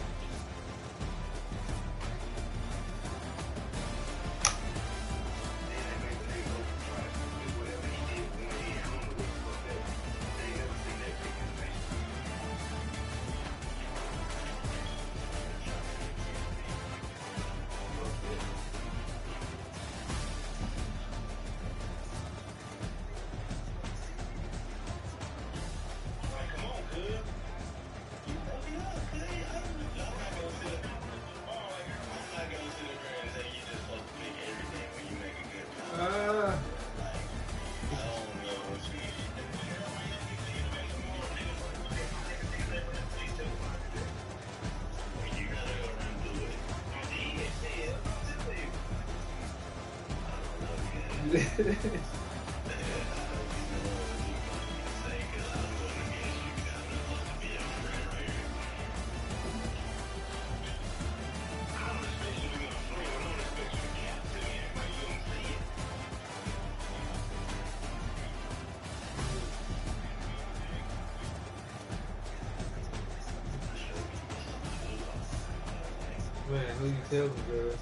Man, who you tell me, girl?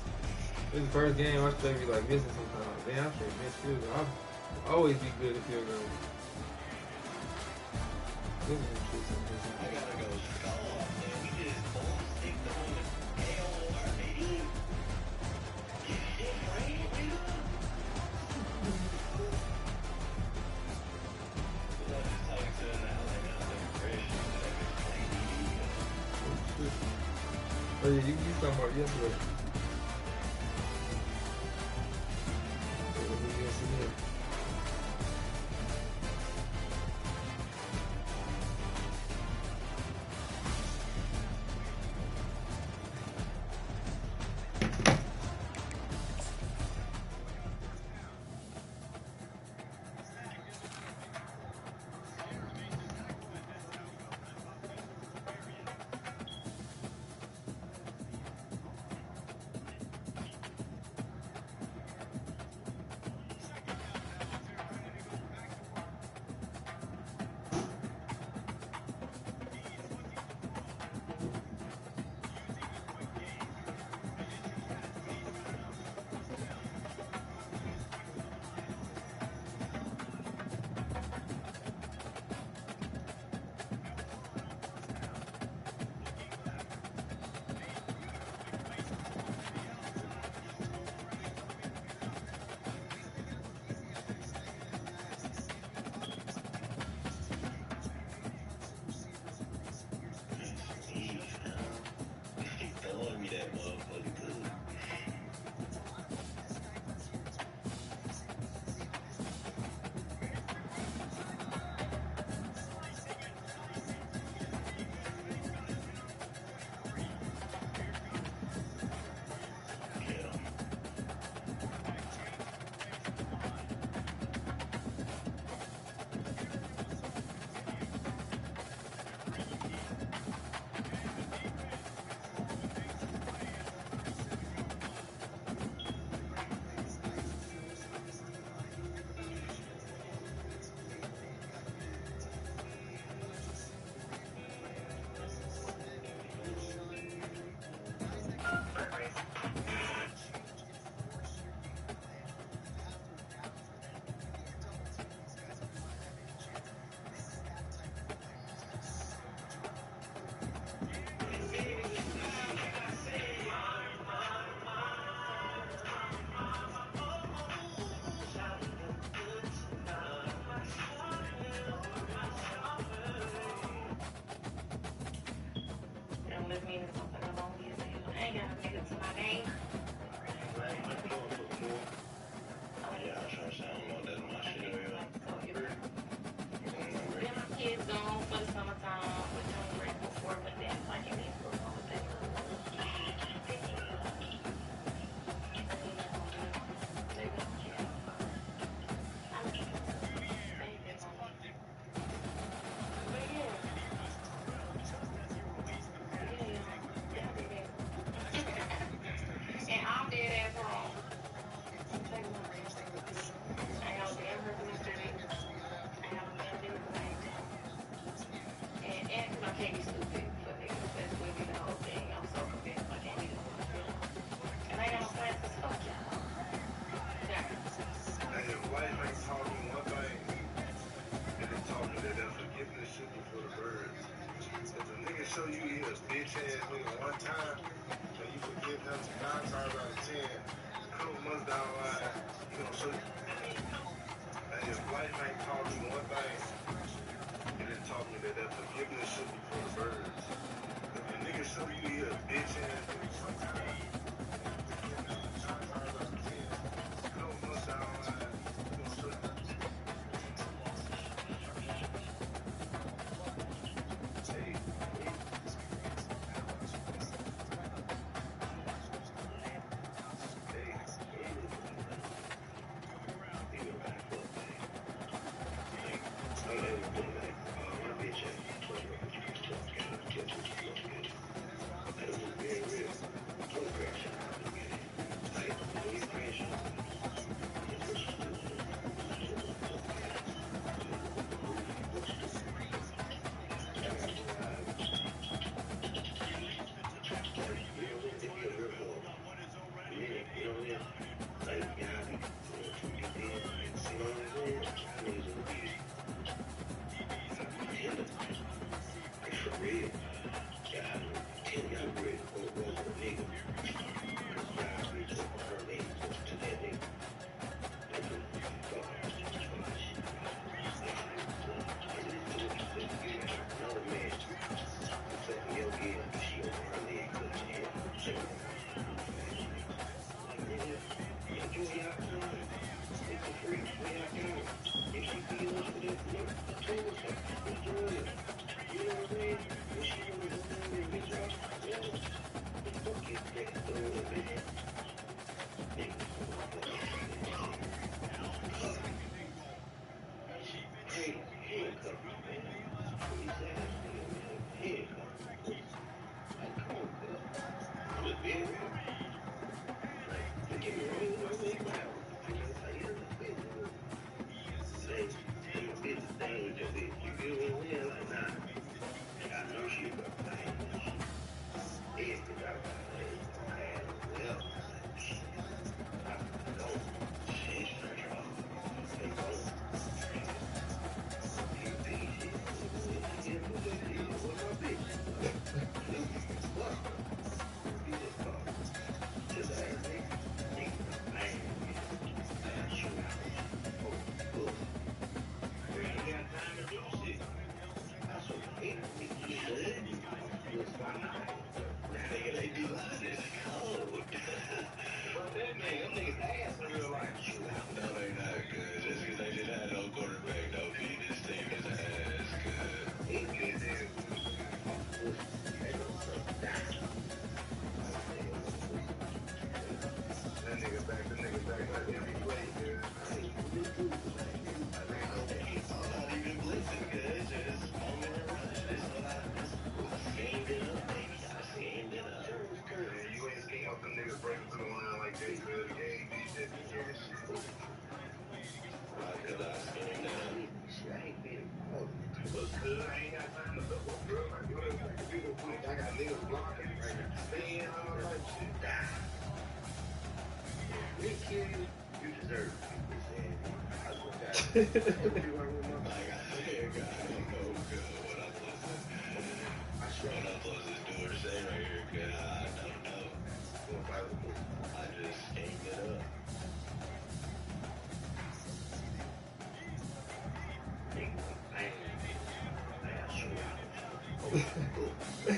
This is the first game I straight be like missing sometimes. Damn, I straight miss field goal. I'll always be good at field goal. This is some shit I'm missing. I gotta go skull off, man. We just both stick the moment. AORAD. Get shit right, nigga. I just talking to her now, like, I'm like, fresh. Oh yeah, you talking about yesterday. giving a shit before the birds. And niggas show you he a bitch ass nigga sometimes.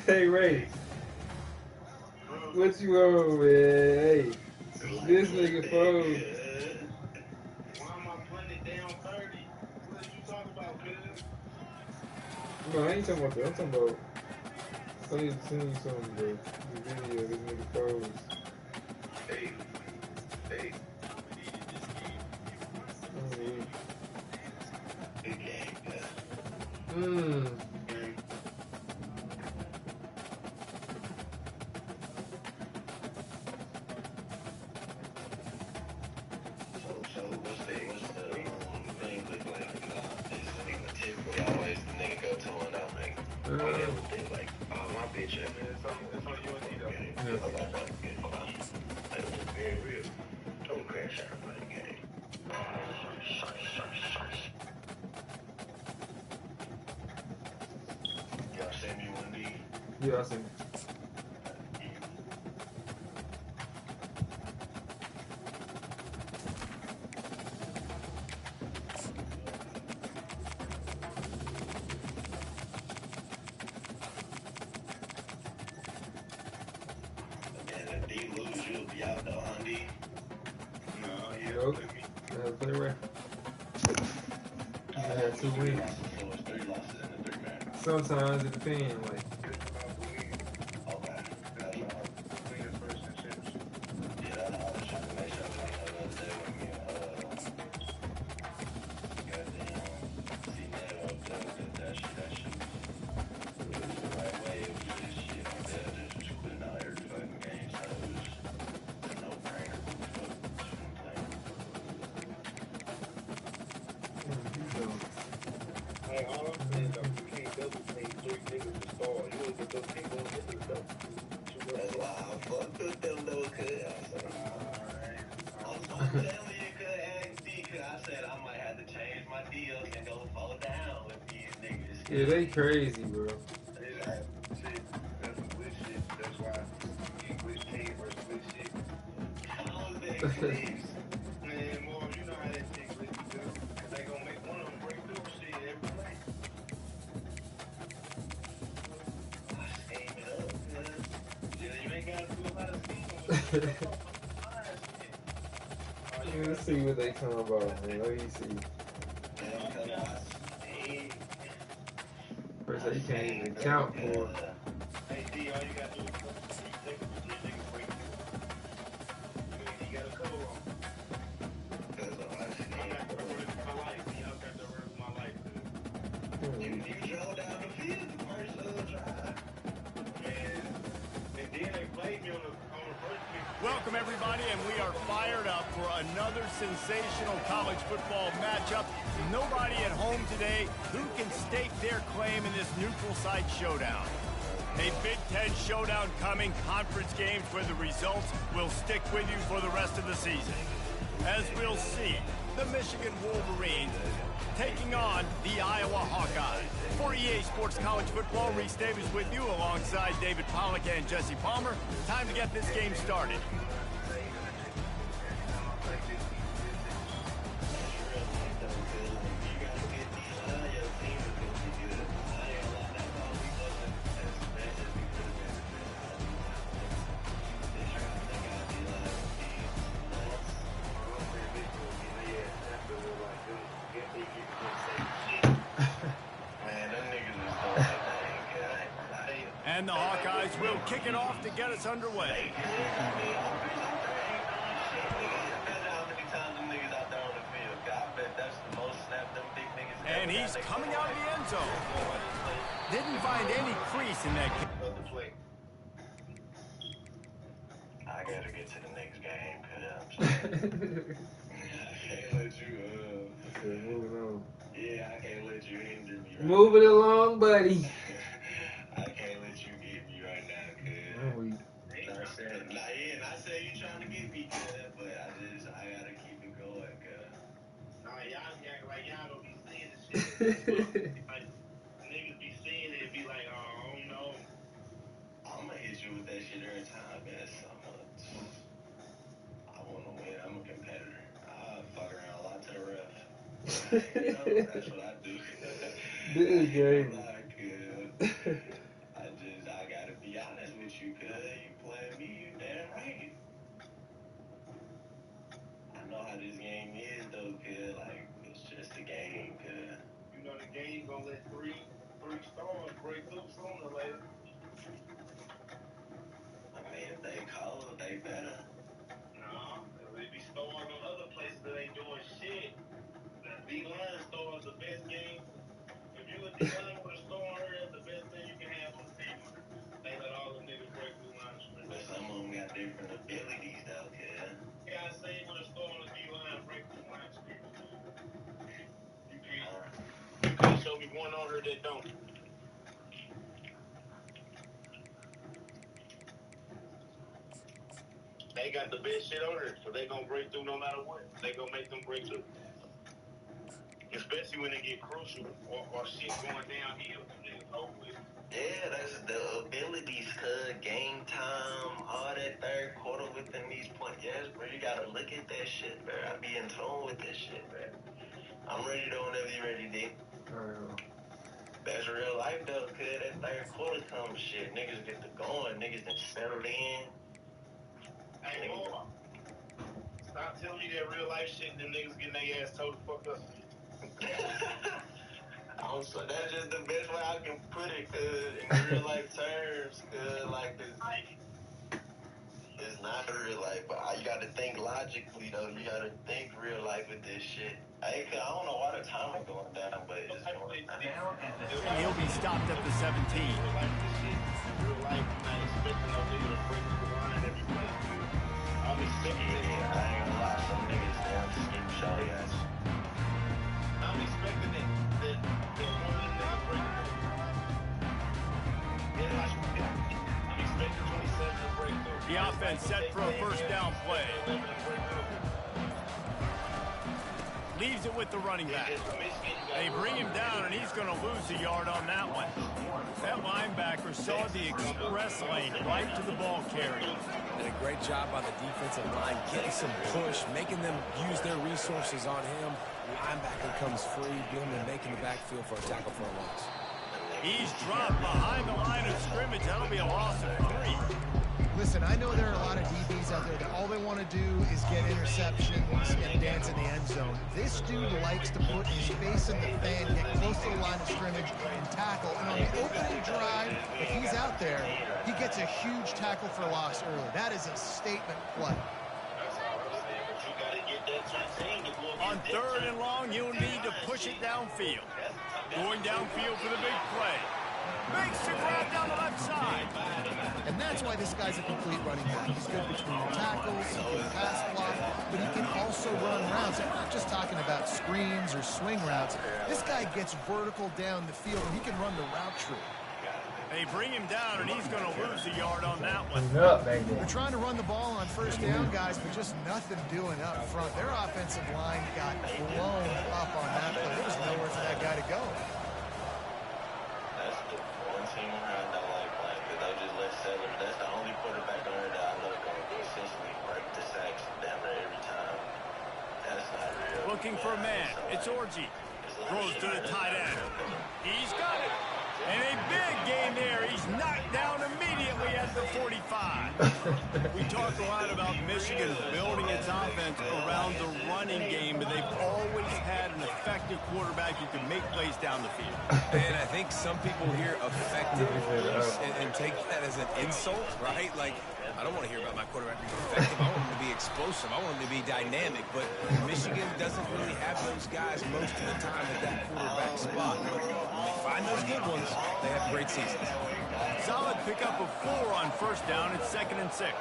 Hey Ray, what you on, man? Hey, this nigga froze. Why am I putting it down 30? What you talking about, cuz? No, I ain't talking about that. I'm talking about. I need to send you something, bro. The video, this nigga froze. Hey, hey. Mmm. Yeah, I seen. Y'all know Andy? No, he hasn't Nope. played me. Play right. You had 2 wins. So it's 3 losses in the 3 matches. Sometimes it depends. Like, Okay. That's all. Yeah, that's all I was trying to make sure we know the other day when me goddamn C-Net up there with that shit was the right way. It was just shit on there, just quitting out every fucking game, so it was a no-brainer. Hey, all I'm saying though, you can't double team 3 niggas to start. You ain't get those people on this nigga though. That's why I fucked with them though, cuz I said, alright. I'm telling you, cuz ask D, cuz I said I might have to change my deals and go fall down with these niggas. yeah, they crazy, bro. That's some glitch shit. That's why you glitch team versus glitch shit. How is that glitch? Man, more you know how that shit glitch you do. Cause they gonna make one of them break through shit every play. I scheme it up, cuz. You ain't gotta do a lot of scheming with it. Let's see what they talking about, man. Let me see. First, you can't even count for. Hey, D, all you gotta do is take the 3 niggas break through. You gotta cover them. I got the rest of my life. Y'all got the rest of my life, dude. You drove down the field the first drive. Man, and then they played me on the first pick. Welcome, everybody, and we are fired up for another sensational college football matchup. Nobody at home today who can stake their claim in this neutral site showdown. A Big Ten showdown coming, conference games where the results will stick with you for the rest of the season. As we'll see, the Michigan Wolverines taking on the Iowa Hawkeyes. For EA Sports College Football, Reese Davis with you alongside David Pollack and Jesse Palmer. Time to get this game started. And the Hawkeyes will kick it off to get us underway. And he's coming out of the end zone. Didn't find any crease in that kick. I gotta get to the next game, cuz I can't let you, Moving on. yeah, I can't let you hinder me right Move it along, buddy. I can't let you get me right now, cuz. I said you trying to get me, cuz, but I gotta keep it going, cuz. Nah, y'all act like y'all don't be seeing this shit. Like, niggas be seeing it and be like, oh, I don't know. I'ma hit you with that shit every time, man. I wanna win. I'm a competitor. I fuck around a lot to the ref. You know, that's what I do. This is crazy. I gotta be honest with you, cuz you playing me, you damn right. I know how this game is, though, cuz, like, it's just a game, cuz. You know the game gonna let three stars break through sooner or later. I mean, if they cold, they better. Nah, they be stars on other places that ain't doing shit. D-line stars the best game. If you a D-line with a star on her, that's the best thing you can have on the team. They let all the niggas break through line of scrimmage. But some of them got different abilities, though, kid. Yeah, I say with a star on the D-line, break through line of scrimmage. You can't show me one on her that don't. They got the best shit on her, so they gonna break through no matter what. They gonna make them break through. Especially when they get crucial or shit going downhill. Yeah, that's the abilities, cuz. Game time, all that third quarter within these points. Yes, bro, you gotta look at that shit, bro. I be in tune with this shit, bro. I'm ready though whenever you ready, D. Alright, That's real life, though, cuz. That third quarter comes shit. Niggas get to going. Niggas that settled in. Hey, boy. Stop telling me that real life shit, them niggas getting their ass told the fuck up. So that's just the best way I can put it, cause in real life terms, like it's not real life, but you gotta think logically though. You gotta think real life with this shit. I don't know why the time is going down, but it's going down. And he'll be stopped at the 17. Real life, I'm not expecting no nigga to break the line every play. I'm expecting it. I ain't gonna lie, some niggas down to skip shot ass. I'm expecting it. That one of them niggas break the I'm expecting 27 to break through. The offense set for a first down play. Leaves it with the running back. They bring him down, and he's going to lose a yard on that one. That linebacker saw the express lane right to the ball carrier. Did a great job on the defensive line, getting some push, making them use their resources on him. Linebacker comes free, boom, and making the backfield for a tackle for a loss. He's dropped behind the line of scrimmage. That'll be a loss of 3. Listen, I know there are a lot of DBs out there that all they want to do is get interceptions and dance in the end zone. This dude likes to put his face in the fan, get close to the line of scrimmage, and tackle. And on the opening drive, if he's out there, he gets a huge tackle for loss early. That is a statement play. On 3rd and long, you'll need to push it downfield. Going downfield for the big play. Makes the grab down the left side. And that's why this guy's a complete running back. He's good between the tackles, he can pass block, but he can also run routes. And we're not just talking about screens or swing routes. This guy gets vertical down the field, and he can run the route tree. They bring him down, and he's going to lose a yard on that one. They're trying to run the ball on first down, guys, but just nothing doing up front. Their offensive line got blown up on that play. There was nowhere for that guy to go. That's the one team around that like playing, because they just let Sellers. That's the only quarterback on there that I know going to essentially break the sacks down there every time. That's not real. Looking for a man. It's Orgy. Throws to the tight end. He's got it. And a big game there. He's knocked down immediately at the 45. We talk a lot about Michigan building its offense around the running game, but they've always had an effective quarterback who can make plays down the field. And I think some people hear effective and take that as an insult, right? Like, I don't want to hear about my quarterback being effective. I want him to be explosive. I want him to be dynamic. But Michigan doesn't really have those guys most of the time at that quarterback spot. But when they find those good ones, they have great seasons. Solid pickup of 4 on first down. It's 2nd and 6.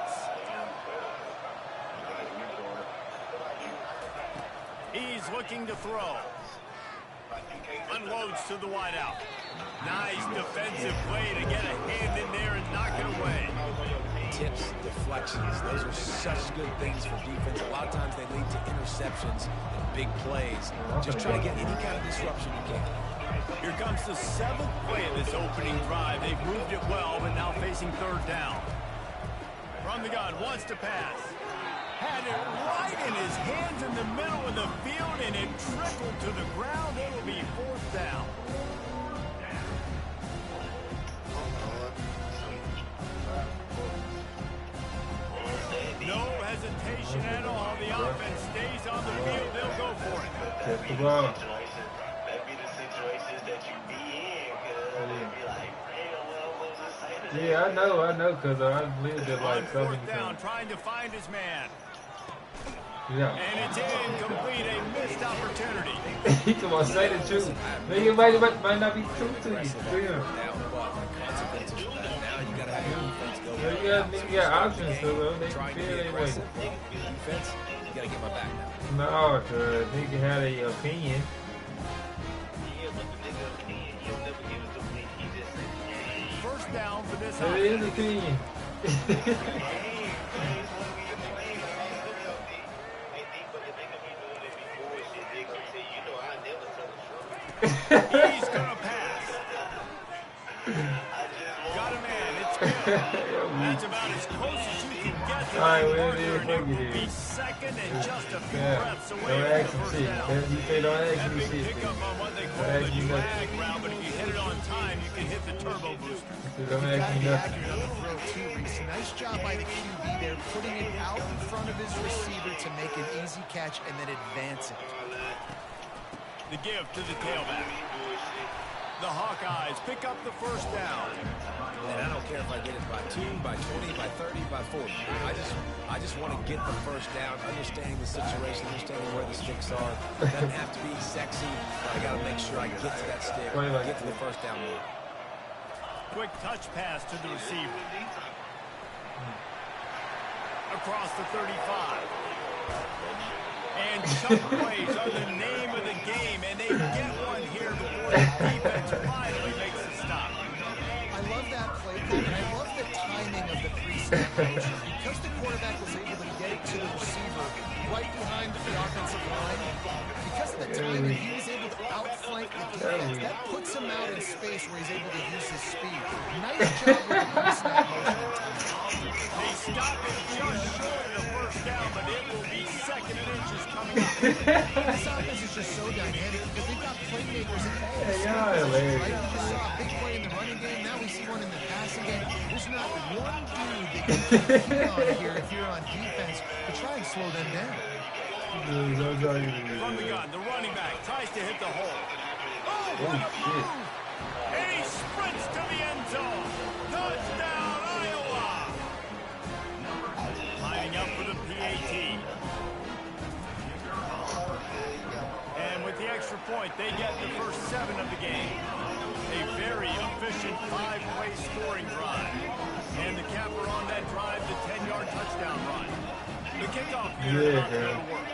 He's looking to throw. Unloads to the wideout. Nice defensive play to get a hand in there and knock it away. Tips, deflections, those are such good things for defense. A lot of times they lead to interceptions and big plays. Just try to get any kind of disruption you can. Here comes the 7th play of this opening drive. They've moved it well, but now facing 3rd down. From the gun, wants to pass. Had it right in his hands in the middle of the field, and it trickled to the ground. It'll be 4th down. No hesitation at all. The offense stays on the field. They'll go for it. That'd be the situations that you be in, because they'd be like, Yeah, I know, because I lived it like so many 4th down, times. trying to find his man. Yeah. And it's incomplete, a missed opportunity. He come on, say the truth. Nigga might not be true to you. Now, but the consequences of that, now you got to have your defense go. You got options, so they Trying to feel be they way. aggressive. Defense, you got to get my back now. No, cause nigga had a opinion. First down for this That is offense. opinion. He's going to pass. Got a man. It's good. That's about as close as you can get to Alright, that well, marker, yeah, and fuck it will it be is. second and just a few Yeah. reps away Don't from ask the me first shit. down. You say don't ask That me big shit. pickup on what they Don't call ask the me nothing. drag route, but if you hit it on time, you can hit the turbo booster. So don't You've ask got to me be nothing. accurate on the throw, too, Reese. Nice job by the QB there, putting it out in front of his receiver to make an easy catch and then advance it. The give to the tailback. The Hawkeyes pick up the first down. And I don't care if I get it by 2, by 20, by 30, by 40. I just want to get the first down, understanding the situation, understanding where the sticks are. It doesn't have to be sexy, but I got to make sure I get to that stick, get to the first down move. Quick touch pass to the receiver. Across the 35. And chunk plays are the name of the game, and they get one here before the defense finally makes a stop. I love that play, and I love the timing of the three-step motion. Because the quarterback was able to get it to the receiver right behind the offensive line, because of the timing, he was able to outflank the defense. That puts him out in space where he's able to use his speed. Nice job with the three-snap motion and timing. They stop it just short of the first down, but it will be second and inches coming up. This offense is just so dynamic because they've got playmakers in all the hilarious. right? We just saw a big play in the running game. Now we see one in the passing game. There's not one dude that you can key on here if you're on defense to try and slow them down. From the gun, the running back tries to hit the hole. Oh, what a move! And he sprints to the end zone. Touchdown, Iowa! Lining up for the PAT. And with the extra point, they get the first 7 of the game. A very efficient 5-play scoring drive. And the capper on that drive, the 10-yard touchdown run. The kickoff here about to go to work.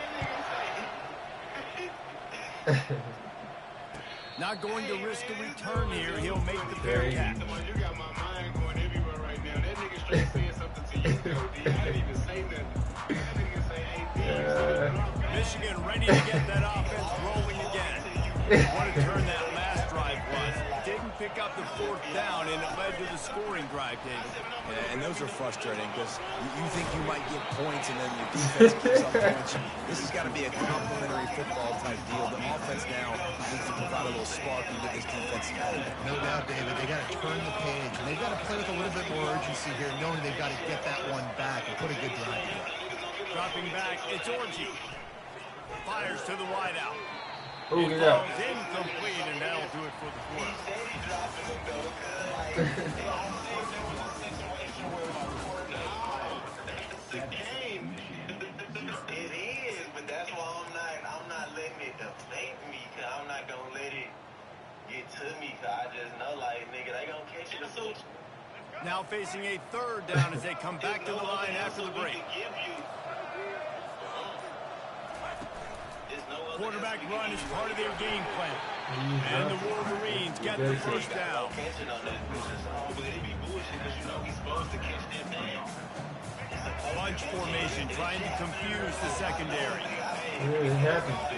Not going to risk a return here. He'll make the fair catch. You got my mind going everywhere right now. That nigga straight saying something to you, Cody. I didn't even say nothing. That nigga say, hey, Michigan ready to get that offense rolling again. What a turn that last drive was. Didn't pick up the 4th down, and it led to the scoring drive, David. Yeah, and those are frustrating because you think you might get points and then your defense keeps up points. This has got to be a complimentary football type deal. The offense now needs to provide a little spark and get this defense going. No doubt, David. They got to turn the page, and they've got to play with a little bit more urgency here, knowing they've got to get that one back and put a good drive together. Dropping back, it's Orji. Fires to the wideout. Oh, get out. Incomplete, and that'll do it for the quarter. the game. It is, but that's why I'm not letting it deflate me, because I'm not going to let it get to me, because I just know, like, nigga, they going to catch it or something. Now facing a 3rd down as they come back to the line after the break. Quarterback run is part of their game plan. And the Wolverines get the first down. Bunch formation trying to confuse the secondary. Really happens to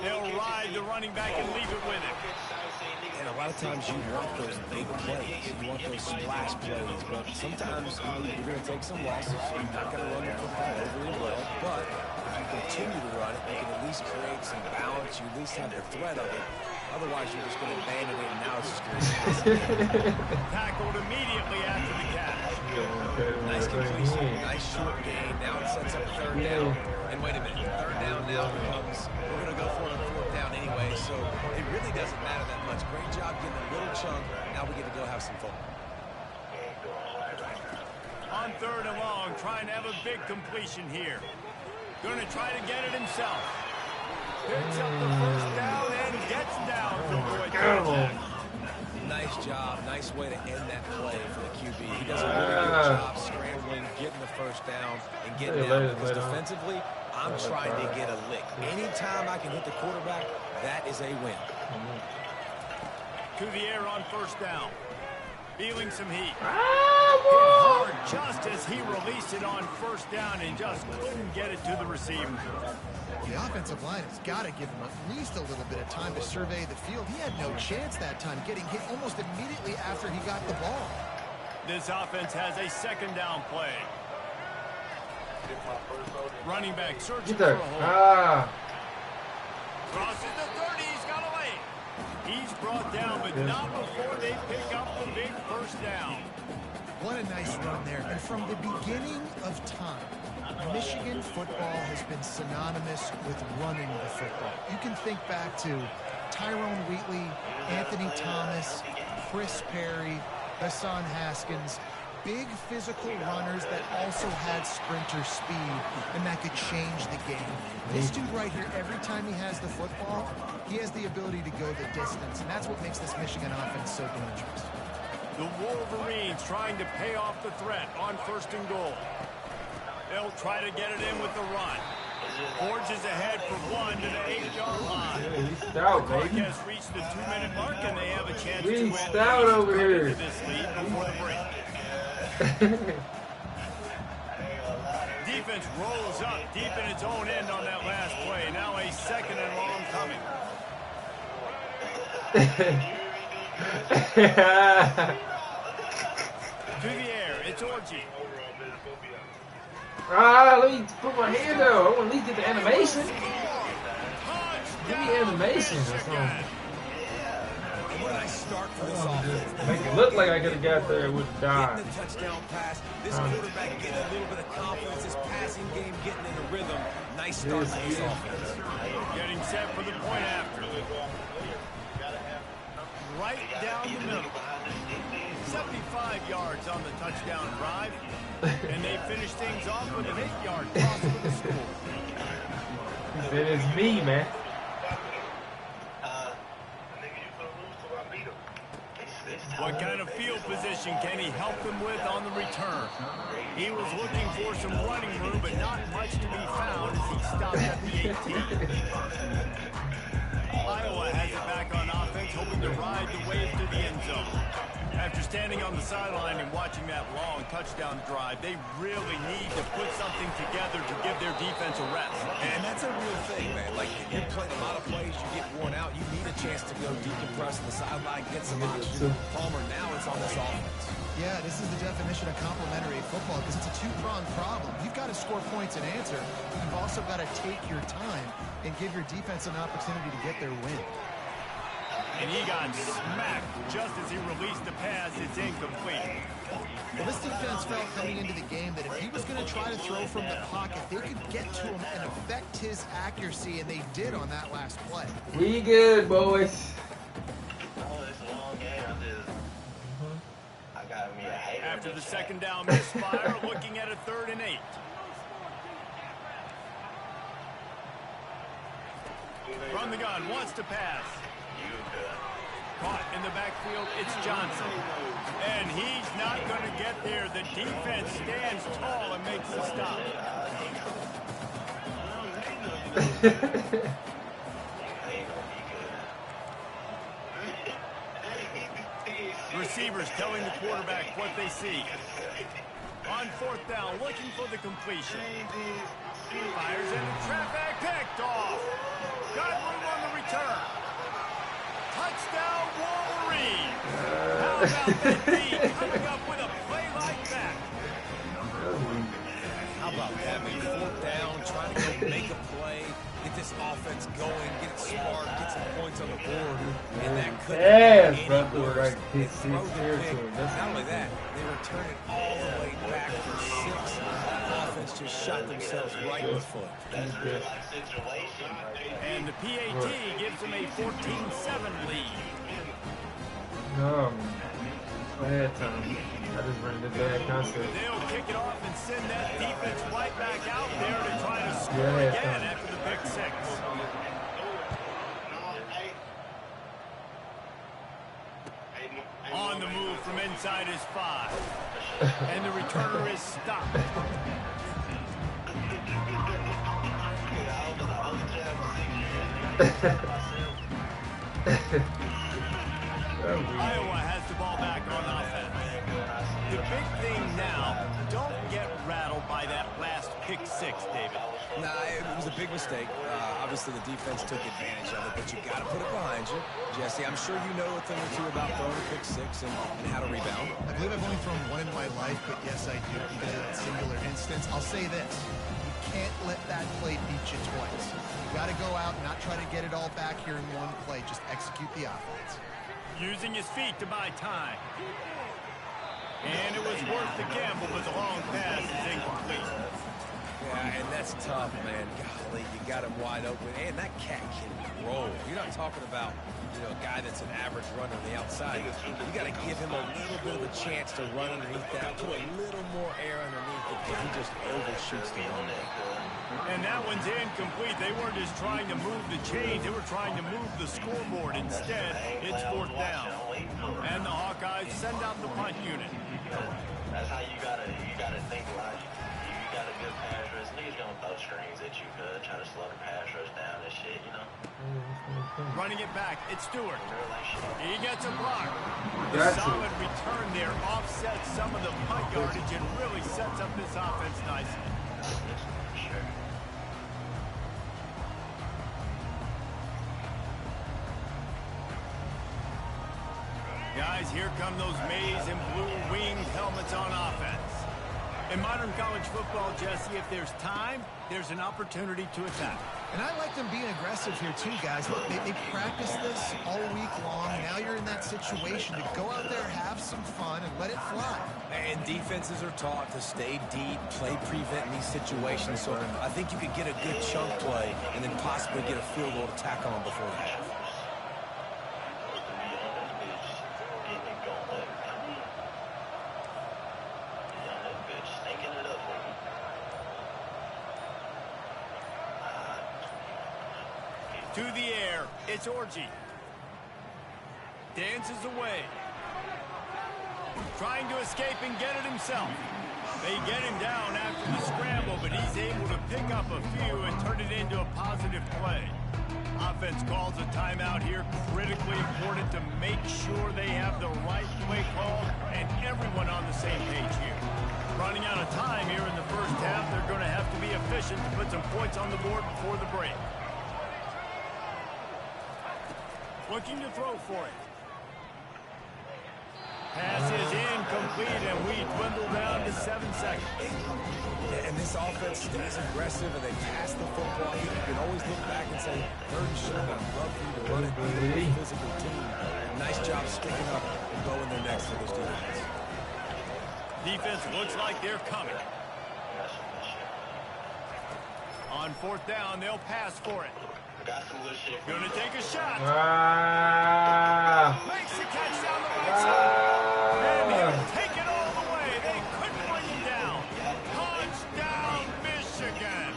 They'll ride the running back and leave it with him. And a lot of times you want those big plays. You want those splash plays. But sometimes you're going to take some losses. You're not going to run the football overly well. But if you continue to run it, you can at least create some balance. You at least have the threat of it. Otherwise, you're just going to abandon it, and now it's just going to Tackled immediately after the catch. Nice completion, nice short gain. Now it sets up 3rd down. And wait a minute, 3rd down now becomes, we're going to go for it on 4th down anyway, so it really doesn't matter that much. Great job getting a little chunk. Now we get to go have some fun. On 3rd and long, trying to have a big completion here. Going to try to get it himself. Picks up the first down and gets down from Boyd. Nice job. Nice way to end that play for the QB. He does a really good job scrambling, getting the first down, and getting down. Because defensively, I'm trying to get a lick. Anytime I can hit the quarterback, that is a win. To the air on 1st down. Feeling some heat. Hit hard just as he released it on 1st down and just couldn't get it to the receiver. The offensive line has got to give him at least a little bit of time to survey the field. He had no chance that time, getting hit almost immediately after he got the ball. This offense has a second down play. Running back searching for a hole. Ah. Crosses the 30. He's got away. He's brought down, but not before they pick up the big first down. What a nice run there. And from the beginning of time, Michigan football has been synonymous with running the football. You can think back to Tyrone Wheatley, Anthony Thomas, Chris Perry, Hassan Haskins. Big physical runners that also had sprinter speed and that could change the game. This dude right here, every time he has the football, he has the ability to go the distance, and that's what makes this Michigan offense so dangerous. The Wolverines trying to pay off the threat on 1st and goal. They'll try to get it in with the run. Forges ahead for 1 to the 8-yard line. Yeah, he's stout, The baby. has reached the 2-minute mark, and they have a chance to He's at stout least over cut here. into this lead before the break. Defense rolls up deep in its own end on that last play. Now a 2nd and long coming. To the air, it's Orji. Let me put my hand out. I want to at least get the animation. Give me animation or something. What a nice start for this offense. Make it look like I could have got there and would have died. Getting the touchdown pass. This quarterback getting a little bit of confidence. His passing game getting in a rhythm. Nice start for this offense. Getting set for the point after. Right down the middle. 75 yards on the touchdown drive. And they finish things off with an 8-yard toss for the score. It is me, man. What kind of field position can he help them with on the return? He was looking for some running room, but not much to be found as he stopped at the 18. Iowa has it back on offense, hoping to ride the wave to the end zone. After standing on the sideline and watching that long touchdown drive, they really need to put something together to give their defense a rest. And that's a real thing, man. Like, you play a lot of plays, you get worn out, you need a chance to go decompress on the sideline, get some oxygen. Palmer, now it's on this offense. Yeah, this is the definition of complementary football because it's a two-pronged problem. You've got to score points and answer, but you've also got to take your time and give your defense an opportunity to get their win. And he got smacked just as he released the pass. It's incomplete. Well, this defense felt coming into the game that if he was going to try to throw from the pocket, they could get to him and affect his accuracy, and they did on that last play. We good, boys. After the second down misfire, looking at a 3rd and 8. From the gun, wants to pass. Caught in the backfield, it's Johnson. And he's not going to get there. The defense stands tall and makes the stop. Receivers telling the quarterback what they see. On 4th down, looking for the completion. Fires into traffic, picked off. Got room on the return. Touchdown, Wolverine. How about that D coming up with a play like that? How about that? 4th down, trying to go make a play, get this offense going, get it sparked, get some points on the board. And that couldn't be any worse. They throw the pick. Not only that, they return it all the way back for 6. The offense just shot themselves right in the foot. And the PAT gives them a 14-7 lead. Bad time. I just ran the bad concept. They'll kick it off and send that defense right back out there to try to score again after the pick 6. On the move from inside his 5. And the returner is stopped. Iowa has the ball back on offense. The big thing now, don't get rattled by that last pick 6, David. Nah, it was a big mistake. Obviously, the defense took advantage of it, but you got to put it behind you. Jesse, I'm sure you know a thing or two about throwing a pick six and how to rebound. I believe I've only thrown one in my life, but yes, I do. Even in that singular instance, I'll say this. You can't let that play beat you twice. You got to go out and not try to get it all back here in one play. Just execute the offense. Using his feet to buy time. And it was worth the gamble, but the long pass is incomplete. Yeah, and that's tough, man. Golly, you got him wide open. And that cat can roll. You're not talking about, a guy that's an average runner on the outside. You got to give him a little bit of a chance to run underneath that, put a little more air underneath it, but he just overshoots the run. And that one's incomplete. They weren't just trying to move the chains. They were trying to move the scoreboard. Instead, it's fourth down. And the Hawkeyes send out the punt unit. That's how you gotta think like you got a good pass rush. Niggas gonna throw screens at you, try to slow the pass rush down and shit, Running it back, it's Stewart. He gets a block. The That's solid return there offsets some of the punt yardage and really sets up this offense nicely. Sure. Guys, here come those maize and blue winged helmets on offense. In modern college football, Jesse, if there's time, there's an opportunity to attack. And I like them being aggressive here too, guys. Look, they practice this all week long. Now you're in that situation to go out there, have some fun, and let it fly. And defenses are taught to stay deep, play prevent in these situations. So I think you could get a good chunk play and then possibly get a field goal to tack on before the half. To the air, it's Orgy. Dances away. Trying to escape and get it himself. They get him down after the scramble, but he's able to pick up a few and turn it into a positive play. Offense calls a timeout here, critically important to make sure they have the right play call and everyone on the same page here. Running out of time here in the first half, they're going to have to be efficient to put some points on the board before the break. Looking to throw for it. Pass is incomplete, and we dwindle down to 7 seconds. And this offense stays aggressive, and they pass the football. You can always look back and say, third and short, I'd love for you to run it. Be a physical team. Nice job sticking up and going their necks for this defense. Defense looks like they're coming. On fourth down, they'll pass for it. Gonna take a shot. Makes the catch down the right side. And he'll take it all the way. They couldn't bring him down. Touchdown, Michigan.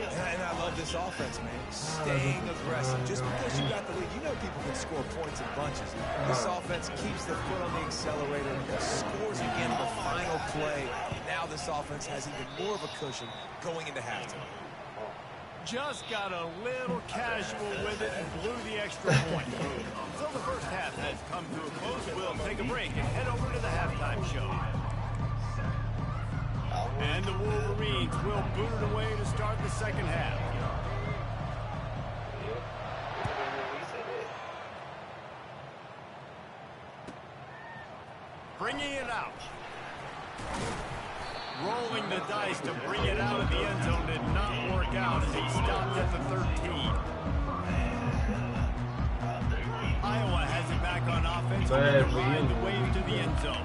And I love this offense, man. Staying aggressive. Just because you got the lead, you know people can score points in bunches. This offense keeps the foot on the accelerator, scores again the final play. Now this offense has even more of a cushion going into halftime. Just got a little casual with it and blew the extra point. So the first half has come to a close. We'll take a break and head over to the halftime show. And the Wolverines will boot it away to start the second half. Bringing it out. Rolling the dice to bring it out of the end zone did not work out as he stopped at the 13. Iowa has it back on offense to ride the wave to the end zone.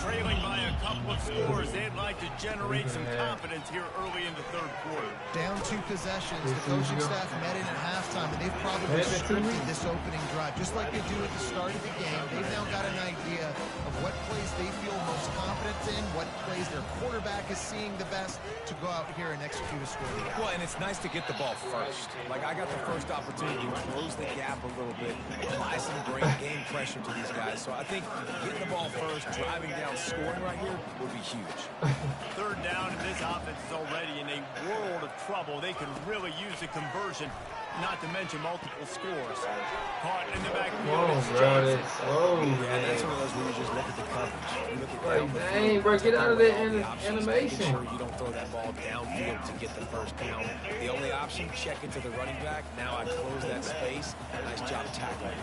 Trailing by a couple of scores, they'd like to generate some confidence here early in the third quarter. Down 2 possessions, the coaching staff met in at halftime, and they've probably scripted this opening drive. Just like they do at the start of the game, they've now got an idea of what plays they feel most confident in, what plays their quarterback is seeing the best to go out here and execute a score. Well, and it's nice to get the ball first. Like, I got the first opportunity to close the gap a little bit, apply some great game pressure to these guys. So I think getting the ball first, driving down, scoring right here would be huge. Third down, and this offense is already in a world of trouble. They could really use a conversion. not to mention multiple scores. Caught in the backfield. Whoa, bro, that's slow. Yeah, that's one of those where you just look at the coverage. You look at down the Dang, field, bro, get out of that all the options, animation. making sure you don't throw that ball downfield to get the first down. The only option, check it to the running back. Now I close that space. Nice job tackling.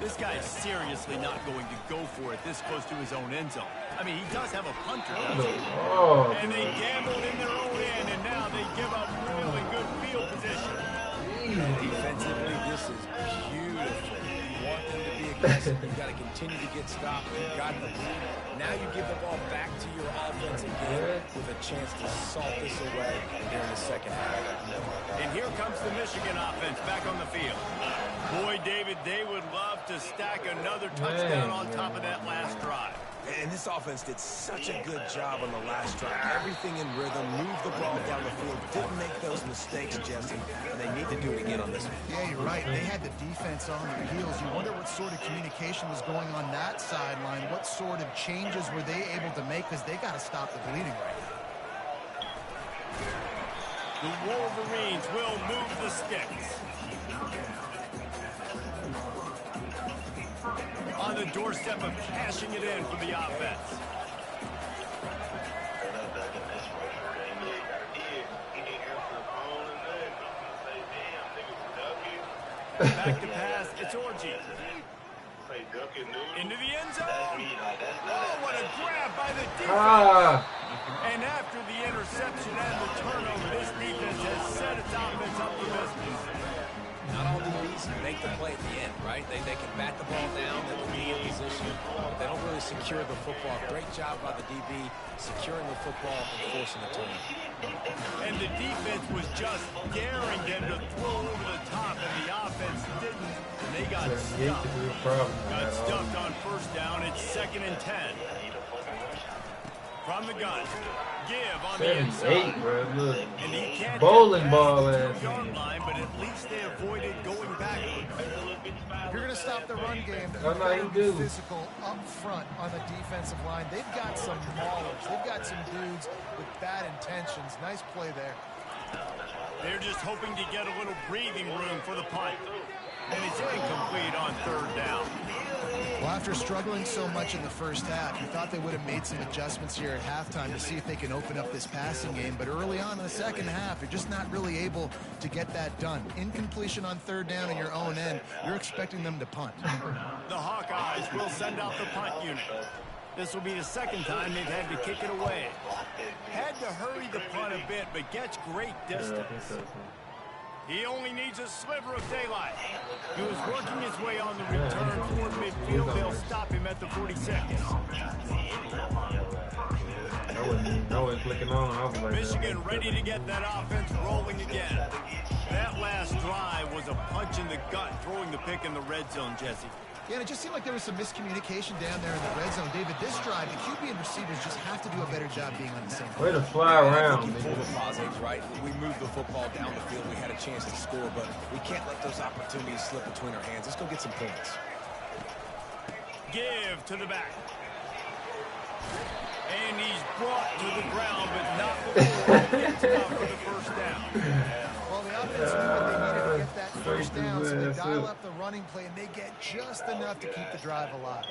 This guy is seriously not going to go for it this close to his own end zone. I mean, he does have a punter, doesn't he? Oh, And they gambled in their own end, and now they give up really good field position. Defensively, this is beautiful. You want them to be aggressive. You got to continue to get stopped. You got the lead. Now you give the ball back to your offense again with a chance to salt this away during the second half. And here comes the Michigan offense back on the field. Boy, David, they would love to stack another touchdown on top of that last drive. And this offense did such a good job on the last drive. Everything in rhythm, moved the ball down the field, didn't make those mistakes, Jesse, and they need to do it again on this one. Yeah, you're right. They had the defense on their heels. You wonder what sort of communication was going on that sideline. What sort of changes were they able to make, because they got to stop the bleeding right now. The Wolverines will move the sticks. On the doorstep of cashing it in for the offense. Back to pass, it's Orgy. Into the end zone. Oh, what a grab by the defense. And after the interception and the turnover, this defense has set its offense up for business. Not all DBs make the play at the end, right? They can bat the ball down, they will be in position, but they don't really secure the football. Great job by the DB securing the football and forcing the turnover. And the defense was just daring them to throw over the top, and the offense didn't. And they got stuffed. Got stuffed on first down. It's 2nd and 10. From the gun. Give on the inside. Bro, look. And he can't Bowling ball at the line, but at least they avoided going backwards. If you're going to stop the run game, Oh, no, he do. physical up front on the defensive line. They've got some maulers. They've got some dudes with bad intentions. Nice play there. They're just hoping to get a little breathing room for the punt. And it's incomplete on 3rd down. Well, after struggling so much in the first half, you thought they would have made some adjustments here at halftime to see if they can open up this passing game. But early on in the second half, you're just not really able to get that done. Incompletion on 3rd down in your own end, you're expecting them to punt. The Hawkeyes will send out the punt unit. This will be the 2nd time they've had to kick it away. Had to hurry the punt a bit, but gets great distance. He only needs a sliver of daylight. He was working his way on the return toward midfield. They'll stop him at the 46. I wasn't clicking on. I was like, Michigan ready to get that offense rolling again. That last drive was a punch in the gut, throwing the pick in the red zone, Jesse. Yeah, and it just seemed like there was some miscommunication down there in the red zone. David, this drive, the QB and receivers just have to do a better job being on the same way to fly around. You pull the positives, right? We moved the football down the field. We had a chance to score, but we can't let those opportunities slip between our hands. Let's go get some points. Give to the back. And he's brought to the ground, but not before he gets out for the first down. Well, the offense knew what they needed to get that first down, so they dial up the running play, and they get just enough to keep the drive alive.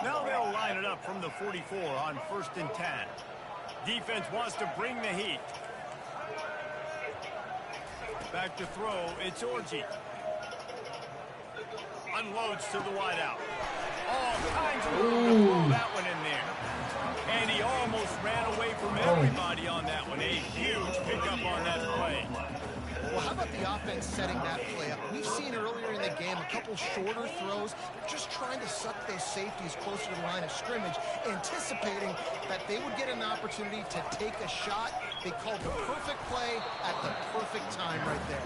Now they'll line it up from the 44 on 1st and 10. Defense wants to bring the heat. Back to throw, it's Orgy. Unloads to the wideout. All kinds of room to throw that one in there. And he almost ran away from everybody on that one. A huge pickup on that play. Well, how about the offense setting that play up? We've seen earlier in the game a couple shorter throws, just trying to suck those safeties closer to the line of scrimmage, anticipating that they would get an opportunity to take a shot. They called the perfect play at the perfect time right there.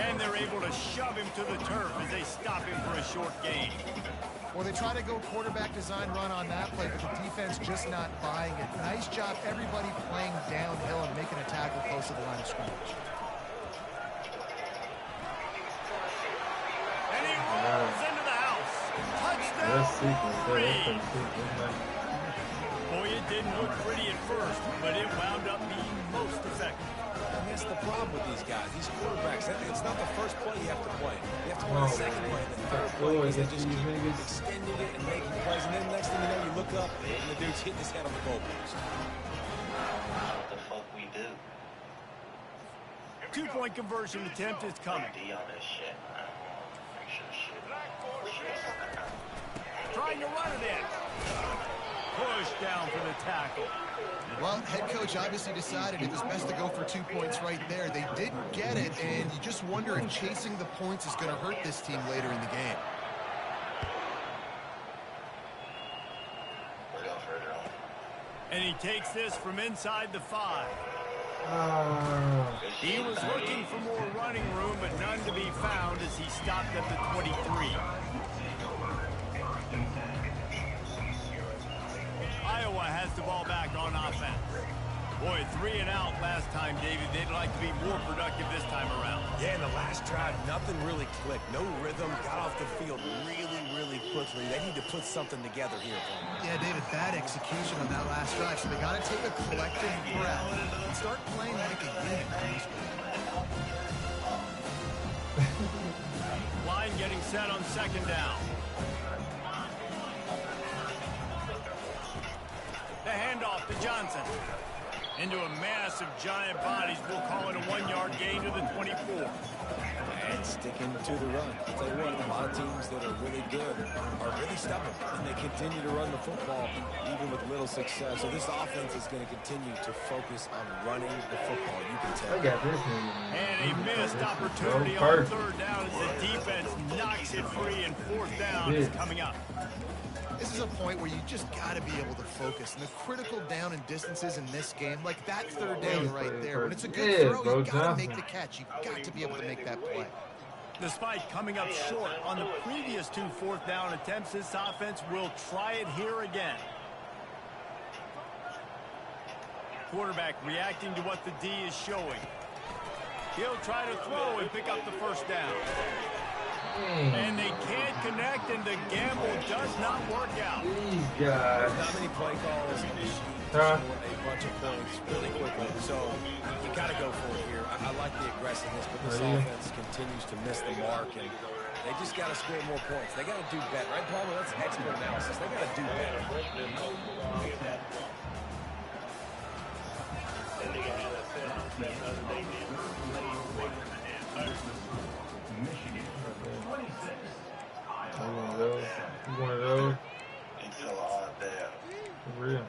And they're able to shove him to the turf as they stop him for a short gain. Well, they try to go quarterback design run on that play, but the defense just not buying it. Nice job, everybody playing downhill and making a tackle close to the line of scrimmage. And he rolls into the house. Touchdown. Boy, it didn't look pretty at first, but it wound up being most that's the problem with these guys, these quarterbacks. It's not the first play you have to play. You have to play the second play, the third play, because they just keep extending it and making plays. And then next thing you know, you look up and the dude's hitting his head on the goalpost. What the fuck we do? 2-point conversion attempt is coming. D on this shit, man. Make sure shit. Trying to run it in. Push down for the tackle. Well, head coach obviously decided it was best to go for 2 points right there. They didn't get it, and you just wonder if chasing the points is going to hurt this team later in the game. We're going further on. And he takes this from inside the 5. He was looking for more running room, but none to be found as he stopped at the 23. Iowa has the ball back on offense. Boy, 3 and out last time, David. They'd like to be more productive this time around. Yeah, in the last drive, nothing really clicked. No rhythm. Got off the field really, really quickly. They need to put something together here. Yeah, David, bad execution on that last drive. So they got to take a collective breath and start playing like a unit. Line getting set on second down. The handoff to Johnson. Into a mass of giant bodies. We'll call it a 1-yard gain to the 24. And sticking to the run. I'll tell you what, a lot of teams that are really good are really stubborn. And they continue to run the football even with little success. So this offense is going to continue to focus on running the football. You can tell. I got this one. And a missed opportunity on third down as the defense knocks it free, and fourth down is coming up. This is a point where you just got to be able to focus. And the critical down and distances in this game, like that third down right there, when it's a good throw, you got to make the catch. You got to be able to make that play. Despite coming up short on the previous 2 fourth down attempts, this offense will try it here again. Quarterback reacting to what the D is showing. He'll try to throw and pick up the first down. And they can't connect, and the gamble does not work out. These guys. Not many play calls. Score a bunch of points really quickly. So you got to go for it here. I like the aggressiveness, but this offense continues to miss the mark, and they just got to score more points. They got to do better, right, Paul? That's expert analysis. They got to do better. One of those. For real.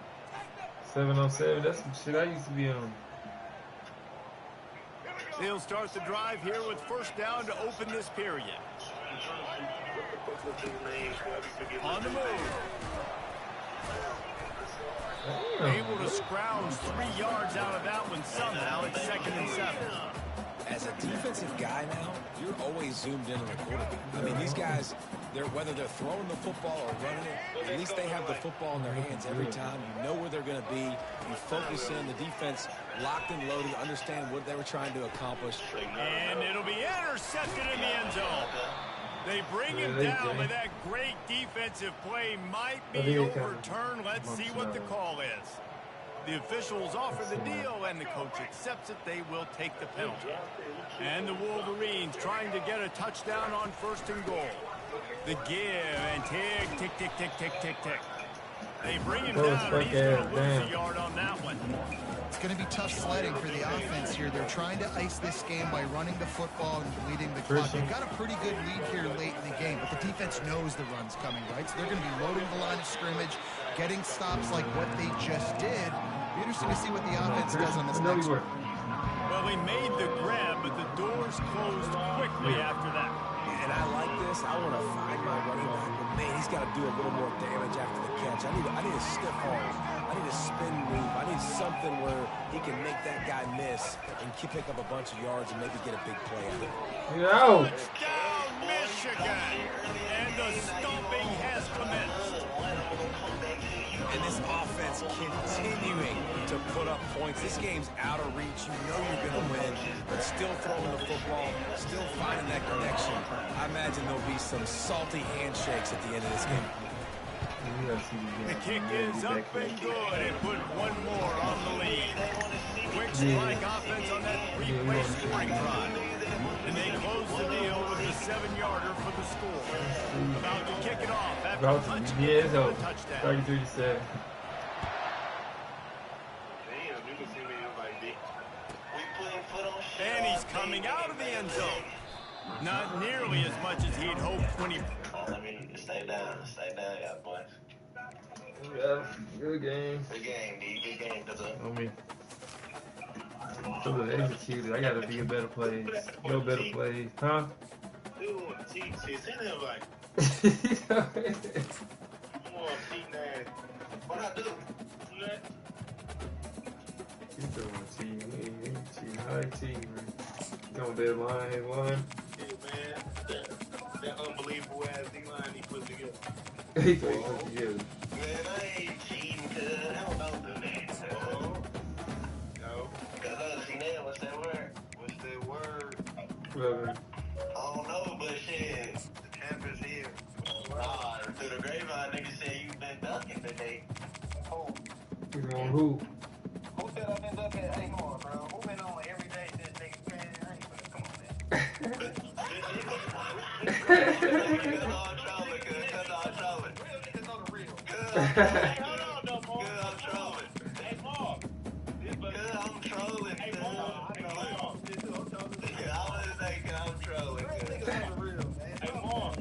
707. That's some shit I used to be on. They'll start the drive here with first down to open this period. On the move. Able to scrounge 3 yards out of that one somehow. It's 2nd and 7. As a defensive guy now, you're always zoomed in on the quarterback. I mean, these guys, whether they're throwing the football or running it, at least they have the football in their hands every time. You know where they're going to be. You focus in. The defense locked and loaded, understand what they were trying to accomplish. And it'll be intercepted in the end zone. They bring him down, but that great defensive play might be overturned. Let's see what the call is. The officials offer the deal, and the coach accepts it. They will take the penalty. And the Wolverines trying to get a touchdown on 1st and goal. The give, and tick, tick, tick, tick, tick, tick, tick. They bring him down, and he's going to lose a yard on that one. It's going to be tough sledding for the offense here. They're trying to ice this game by running the football and bleeding the clock. They've got a pretty good lead here late in the game, but the defense knows the run's coming, right? So they're going to be loading the line of scrimmage, getting stops like what they just did. Be interesting to see what the offense does on this next one. Well, he made the grab, but the doors closed quickly after that. And I like this. I want to find my running back, but man, he's got to do a little more damage after the catch. I need a stiff arm. I need a spin move. I need something where he can make that guy miss and pick up a bunch of yards and maybe get a big play out of it. Yo! Touchdown, Michigan! And the stomping has commenced. And this offense continuing to put up points. This game's out of reach. You know you're going to win, but still throwing the football, still finding that connection. I imagine there'll be some salty handshakes at the end of this game. The kick is up and good, and put one more on the lead. Quick strike offense on that 3-point scoring drive. And they close the deal with a 7-yarder for the score. About to kick it off after punching it for the touchdown. 33-7. And he's coming out of the end zone. Not nearly as much as he'd hoped when he... Let me stay down, y'all boys. Yeah, good game. Good game, D. Good game, I mean, to execute, I gotta be a better plays. No better plays, huh? Dude, cheat shit. Send him like, come on, cheating ass. What I do? You doing cheating? You ain't cheating. How you cheating, man? You on that line? Yeah, man. That unbelievable ass D-line he put together. He put together. Man, I ain't cheating, cuz. I don't know the name. No. Cuz, Chanel, what's that word? What's that word? Well, man. I don't know, but shit. The campus here. Nah, through the grapevine, nigga said you been ducking today. Oh. You on who? Who said I've been ducking? Hey, come on, bro. Who been on every day since nigga came? Come on, man. Cuz I'm trolling, cuz. Real niggas know the real. Hey, hold on, though, Mark. Cuz I'm trolling. Hey, Mark. Cuz I'm trolling, Hey, cuz. Mark. I know, Mark. I'm trolling. I wanna say cuz I'm trolling, Real cuz. niggas know the real, man. Hey, Mark.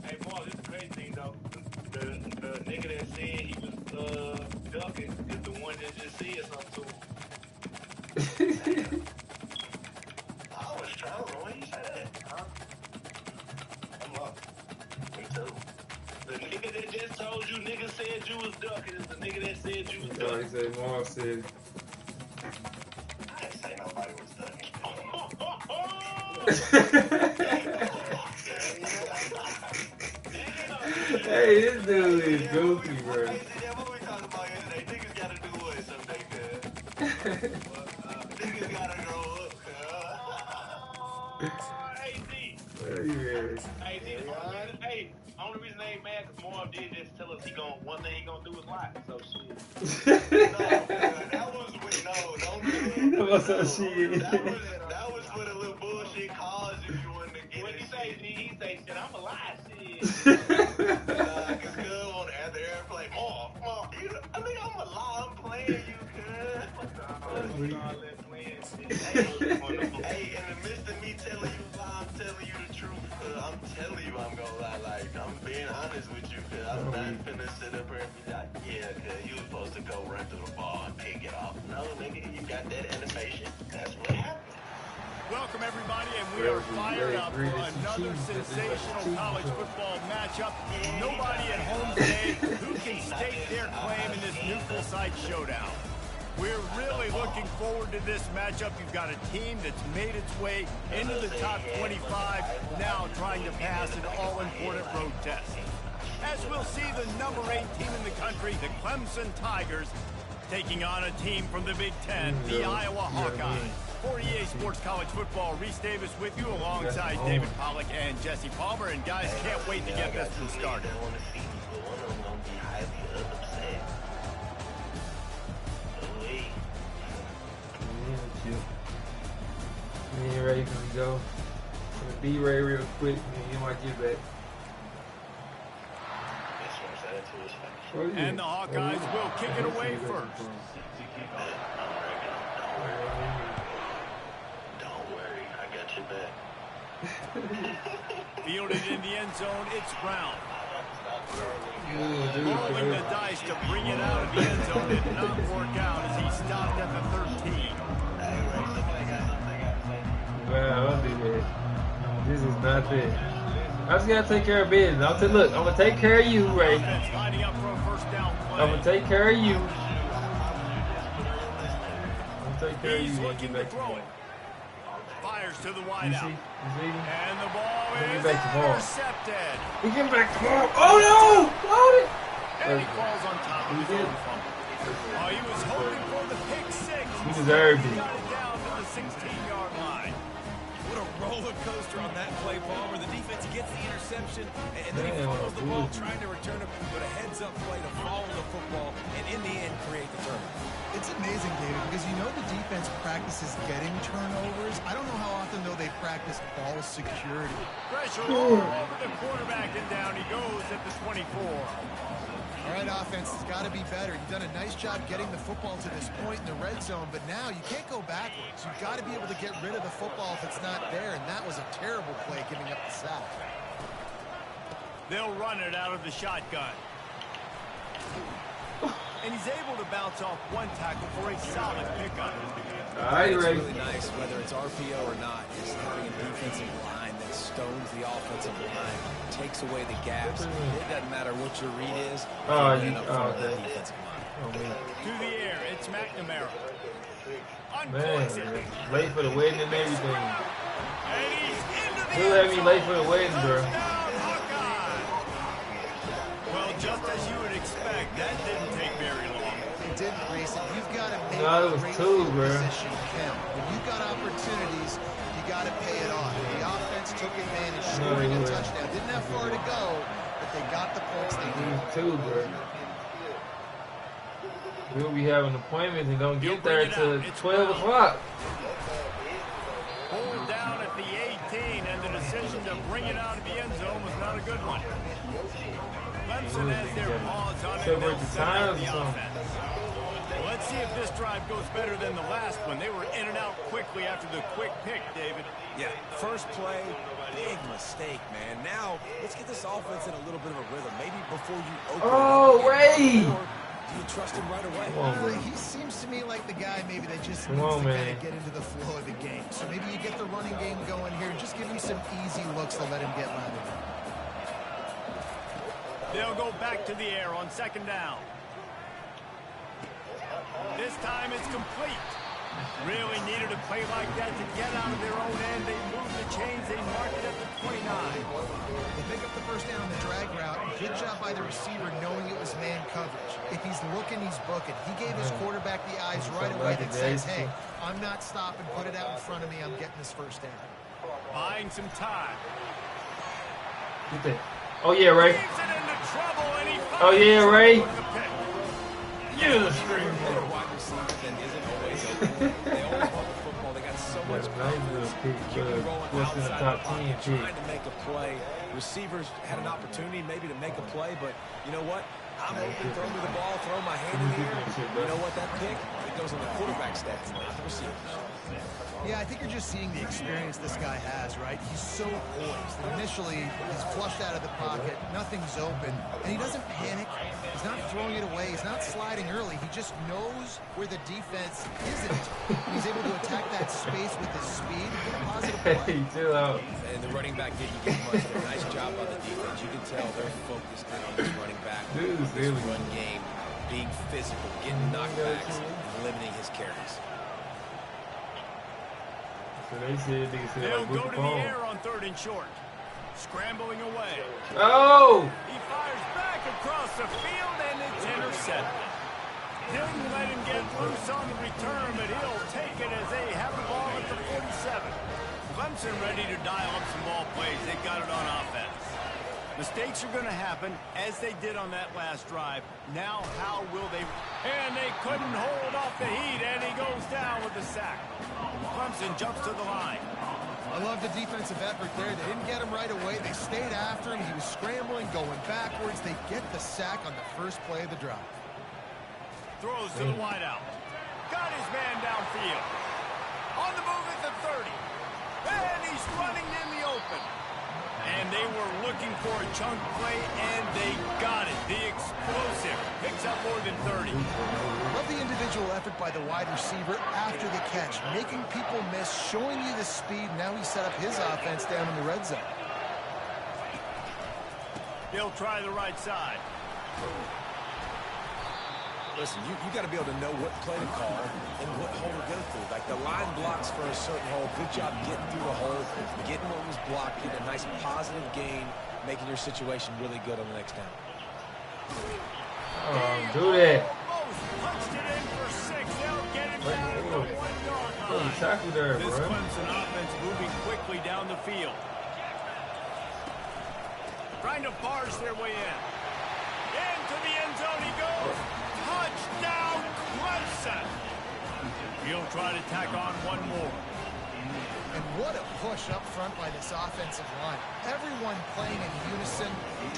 Hey, Mark, this is the crazy thing, though. The nigga that said he was ducking is the one that just said something to him. I was trolling. When you say that? Huh? I'm up. Me too. The nigga that just told you nigga said you was ducking is the nigga that said you was No, he ducking. said Marv said. I didn't say nobody was ducking. Hey, this dude is goofy, bro. What we talking about yesterday? Niggas gotta do what someday, cuz? Niggas gotta grow up, cuz. Hey, D. What are you ready? Hey, D. Only reason they ain't mad because Marv did just tell us one thing he gonna do is lie. So shit. That was with don't What's up, shit? That was for the little bullshit cause if you wanted to get What it. he say, D? He say, shit, I'm a lie, shit. Cause cuz on the airplane, Marv, I mean, I'm a lie, I'm playing you, cuz. Hey, in the midst of me telling you a lie, I'm telling you the truth, cuz. I'm telling you I'm gonna lie, like, I'm being honest with you, cuz. I'm not finna sit up here and be like, yeah, cuz, you was supposed to go run through the ball and pick it off. No, nigga, you got that animation. That's what happened. Welcome, everybody, and we are fired up for another sensational college football matchup. Nobody at home today who can stake their claim in this neutral site showdown. We're really looking forward to this matchup. You've got a team that's made its way into the top 25, now trying to pass an all-important road test. As we'll see the number 8 team in the country, the Clemson Tigers, taking on a team from the Big Ten, the Iowa Hawkeyes. For EA Sports College Football, Reese Davis with you alongside David Pollack and Jesse Palmer. And guys, can't wait to get this one started. You ain't ready for me to go. I'm gonna be ready real quick, and you might get back. And the Hawkeyes will kick it away first. Don't worry, I got your back. Fielded in the end zone, it's Brown. Dude, Rolling the dice to bring it out of the end zone did not work out as he stopped at the 13. Wow, I'll do that. This is not it. I just gotta take care of business. Look, I'm gonna take care of you, Ray. Lining up for a first down play. I'm gonna take care of you. I'm gonna take care of you. He's When you looking get to back throw tomorrow. it. Fires to the You wideout. see? You see? And the ball When you is back tomorrow. intercepted. We get back tomorrow. Oh no! Hold it! And he falls on top of his did. own fumble. Oh, he was hoping for the pick six. He deserved it. Got it down to the 16-yard line. What a roller coaster on that play, Palmer. The defense gets the interception, and then he Damn, fumbles the ball dude. trying to return it, but a heads-up play to follow the football, and in the end, create the turnover. It It's amazing, David, because you know the defense practices getting turnovers. I don't know how often, though, they practice ball security. Pressure all over the quarterback, and down he goes at the 24. All right, offense has got to be better. You've done a nice job getting the football to this point in the red zone, but now you can't go backwards. You've got to be able to get rid of the football if it's not there, and that was a terrible play giving up the sack. They'll run it out of the shotgun. And he's able to bounce off one tackle for a solid pickup. All right, It's Ray. really nice, whether it's RPO or not, is having a defensive line that stones the offensive line, takes away the gaps. It doesn't matter what your read is. Oh, you you- end up oh, throwing that okay. defensive line. Oh, man. To the air, it's McNamara. Man, Uncorks it. late for the wedding and everything. And he's into the You let me late for the wedding, bro. Touchdown, Hawkeye. Well, just as you would expect, that didn't take very long. They didn't race it. You've got to make No, it was great two, field bro. position count. When you've got opportunities, you got to pay it off. The offense took advantage, scoring a touchdown. Didn't have far to go, but they got the points they needed. These two, bro. We'll be having appointments and don't You'll get there bring it till out. It's 12 Brown. o'clock. Pulled down at the 18, and the decision to bring it out of the end zone was not a good one. Clemson has their paws on it. Separate They'll the set up times the or something. offense. Well, let's see if this drive goes better than the last one. They were in and out quickly after the quick pick, David. Yeah, first play, big mistake, man. Now, let's get this offense in a little bit of a rhythm. Maybe before you open Oh, it up Ray! again, or do you trust him right away? Come on, bro. He seems to me like the guy maybe that just Come needs on, to kind man. of get into the flow of the game. So maybe you get the running game going here and just give him some easy looks to let him get landed. They'll go back to the air on second down. This time it's complete. Really needed a play like that to get out of their own end. They moved the chains. They marked it at the 29. They pick up the first down on the drag route. Good job by the receiver knowing it was man coverage. If he's looking, he's booking. He gave his quarterback the eyes right away that says, hey, I'm not stopping. Put it out in front of me. I'm getting this first down. Buying some time. Get that. Oh, yeah, Ray. Leaves it into trouble, and he Oh, yeah, Ray. with the pick. You the screen. Better wide receiver than isn't always open. They always want the football. They got so much confidence. Keep it rolling What's in the outside top the pocket, 10 pick? trying to make a play. Receivers had an opportunity maybe to make a play, but you know what? I'm open, throw me the ball, throw my hand in the air. You know what? That pick, it goes on the quarterback stats, not the receivers. Yeah, I think you're just seeing the experience this guy has, right? He's so poised. Initially, he's flushed out of the pocket, nothing's open, and he doesn't panic. He's not throwing it away. He's not sliding early. He just knows where the defense isn't. He's able to attack that space with his speed. Positive play. Hey, chill out. And the running back didn't get much there. Nice job on the defense. You can tell they're focused in on this running back. Dude, This really. run game, being physical, getting knockbacks, and limiting his carries. So they said, They'll like, go what's to the the phone? air on third and short. Scrambling away. Oh! He fires back across the field, and it's intercepted. Didn't let him get loose on the return, but he'll take it as they have the ball at the 47. Clemson ready to dial up some ball plays. They got it on offense. Mistakes are going to happen, as they did on that last drive. Now, how will they? And they couldn't hold off the heat, and he goes down with the sack. Clemson jumps to the line. I love the defensive effort there. They didn't get him right away. They stayed after him. He was scrambling, going backwards. They get the sack on the first play of the drive. Throws to the wideout. Got his man downfield. On the move at the 30. And he's running in the open. And they were looking for a chunk play, and they got it. The explosive picks up more than 30. Love the individual effort by the wide receiver after the catch, making people miss, showing you the speed. Now he set up his offense down in the red zone. He'll try the right side. Listen, you got to be able to know what play to call and what hole to go through. Like the line blocks for a certain hole. Good job getting through the hole, getting what was blocked, getting a nice positive gain, making your situation really good on the next down. Do that. Almost punched it in for 6. They'll get him down at the 1-yard Oh, line. tackle there, This bro. Clemson offense moving quickly down the field. Trying to barge their way in. Into the end zone he goes. Touchdown, Johnson. He'll try to tack on one more. And what a push up front by this offensive line. Everyone playing in unison,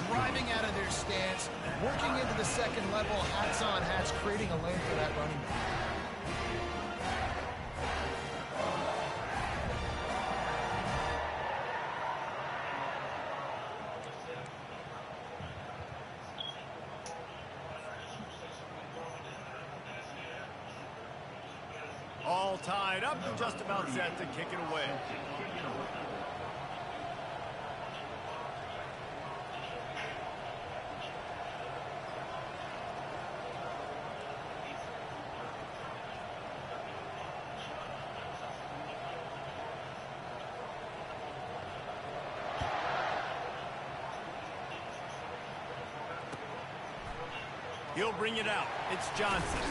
driving out of their stance, working into the second level, hats on hats, creating a lane for that running back. All tied up, just about set to kick it away. He'll bring it out. It's Johnson.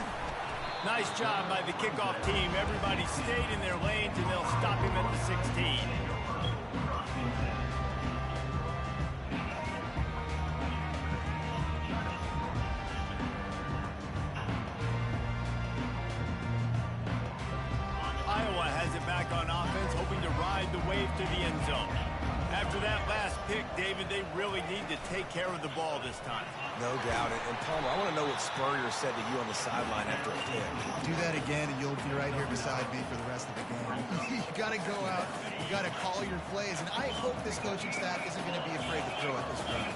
Nice job by the kickoff team. Everybody stayed in their lanes, and they'll stop him at the 16. Iowa has it back on offense, hoping to ride the wave to the end zone. After that last pick, David, they really need to take care of the ball this time. No doubt. And Palmer, I want to know what Spurrier said to you on the sideline after a pick. Do that again, and you'll be right here beside me for the rest of the game. You got to go out. You got to call your plays. And I hope this coaching staff isn't going to be afraid to throw at this point.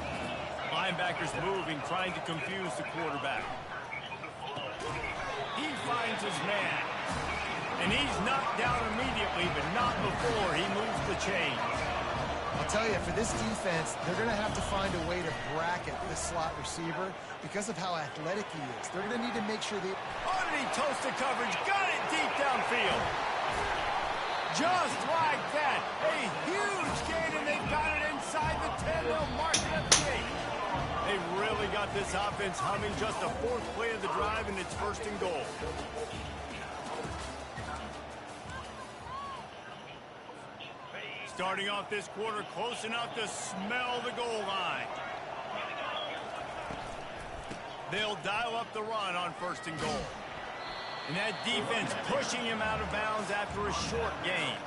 Linebackers moving, trying to confuse the quarterback. He finds his man. And he's knocked down immediately, but not before he moves the chains. I'll tell you, for this defense, they're going to have to find a way to bracket this slot receiver because of how athletic he is. They're going to need to make sure they... Oh, did he toast the coverage? Got it deep downfield. Just like that. A huge gain, and they've got it inside the 10. They'll mark it at the 8. They really got this offense humming. Just the 4th play of the drive, and it's 1st and goal. Starting off this quarter close enough to smell the goal line. They'll dial up the run on 1st and goal. And that defense pushing him out of bounds after a short gain.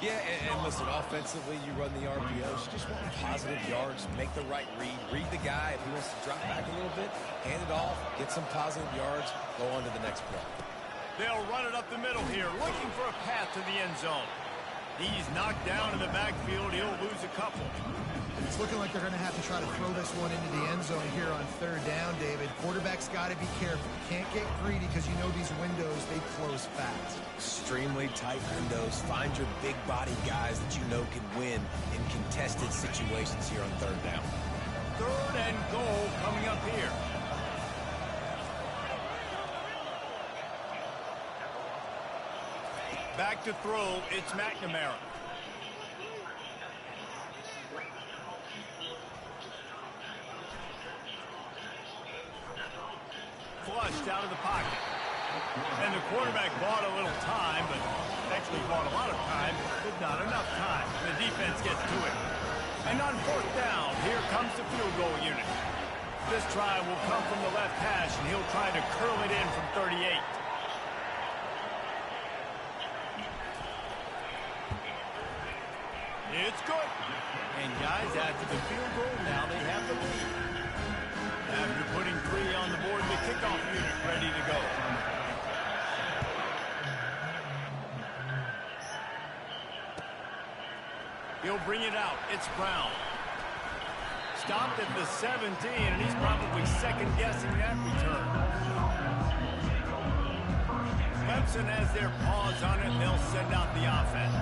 Yeah, and listen, offensively, you run the RPOs. You just want positive yards, make the right read the guy. If he wants to drop back a little bit, hand it off, get some positive yards, go on to the next play. They'll run it up the middle here, looking for a path to the end zone. He's knocked down in the backfield. He'll lose a couple. It's looking like they're going to have to try to throw this one into the end zone here on 3rd down, David. Quarterback's got to be careful. Can't get greedy because you know these windows, they close fast. Extremely tight windows. Find your big body guys that you know can win in contested situations here on 3rd down. 3rd and goal coming up here. Back to throw, it's McNamara. Flushed out of the pocket. And the quarterback bought a little time, but actually bought a lot of time, but not enough time. The defense gets to it. And on 4th down, here comes the field goal unit. This try will come from the left hash, and he'll try to curl it in from 38. It's good. And guys, after the field goal, now they have the lead. After putting 3 on the board, the kickoff unit ready to go. He'll bring it out. It's Brown. Stopped at the 17, and he's probably second-guessing that return. Clemson has their paws on it, and they'll send out the offense.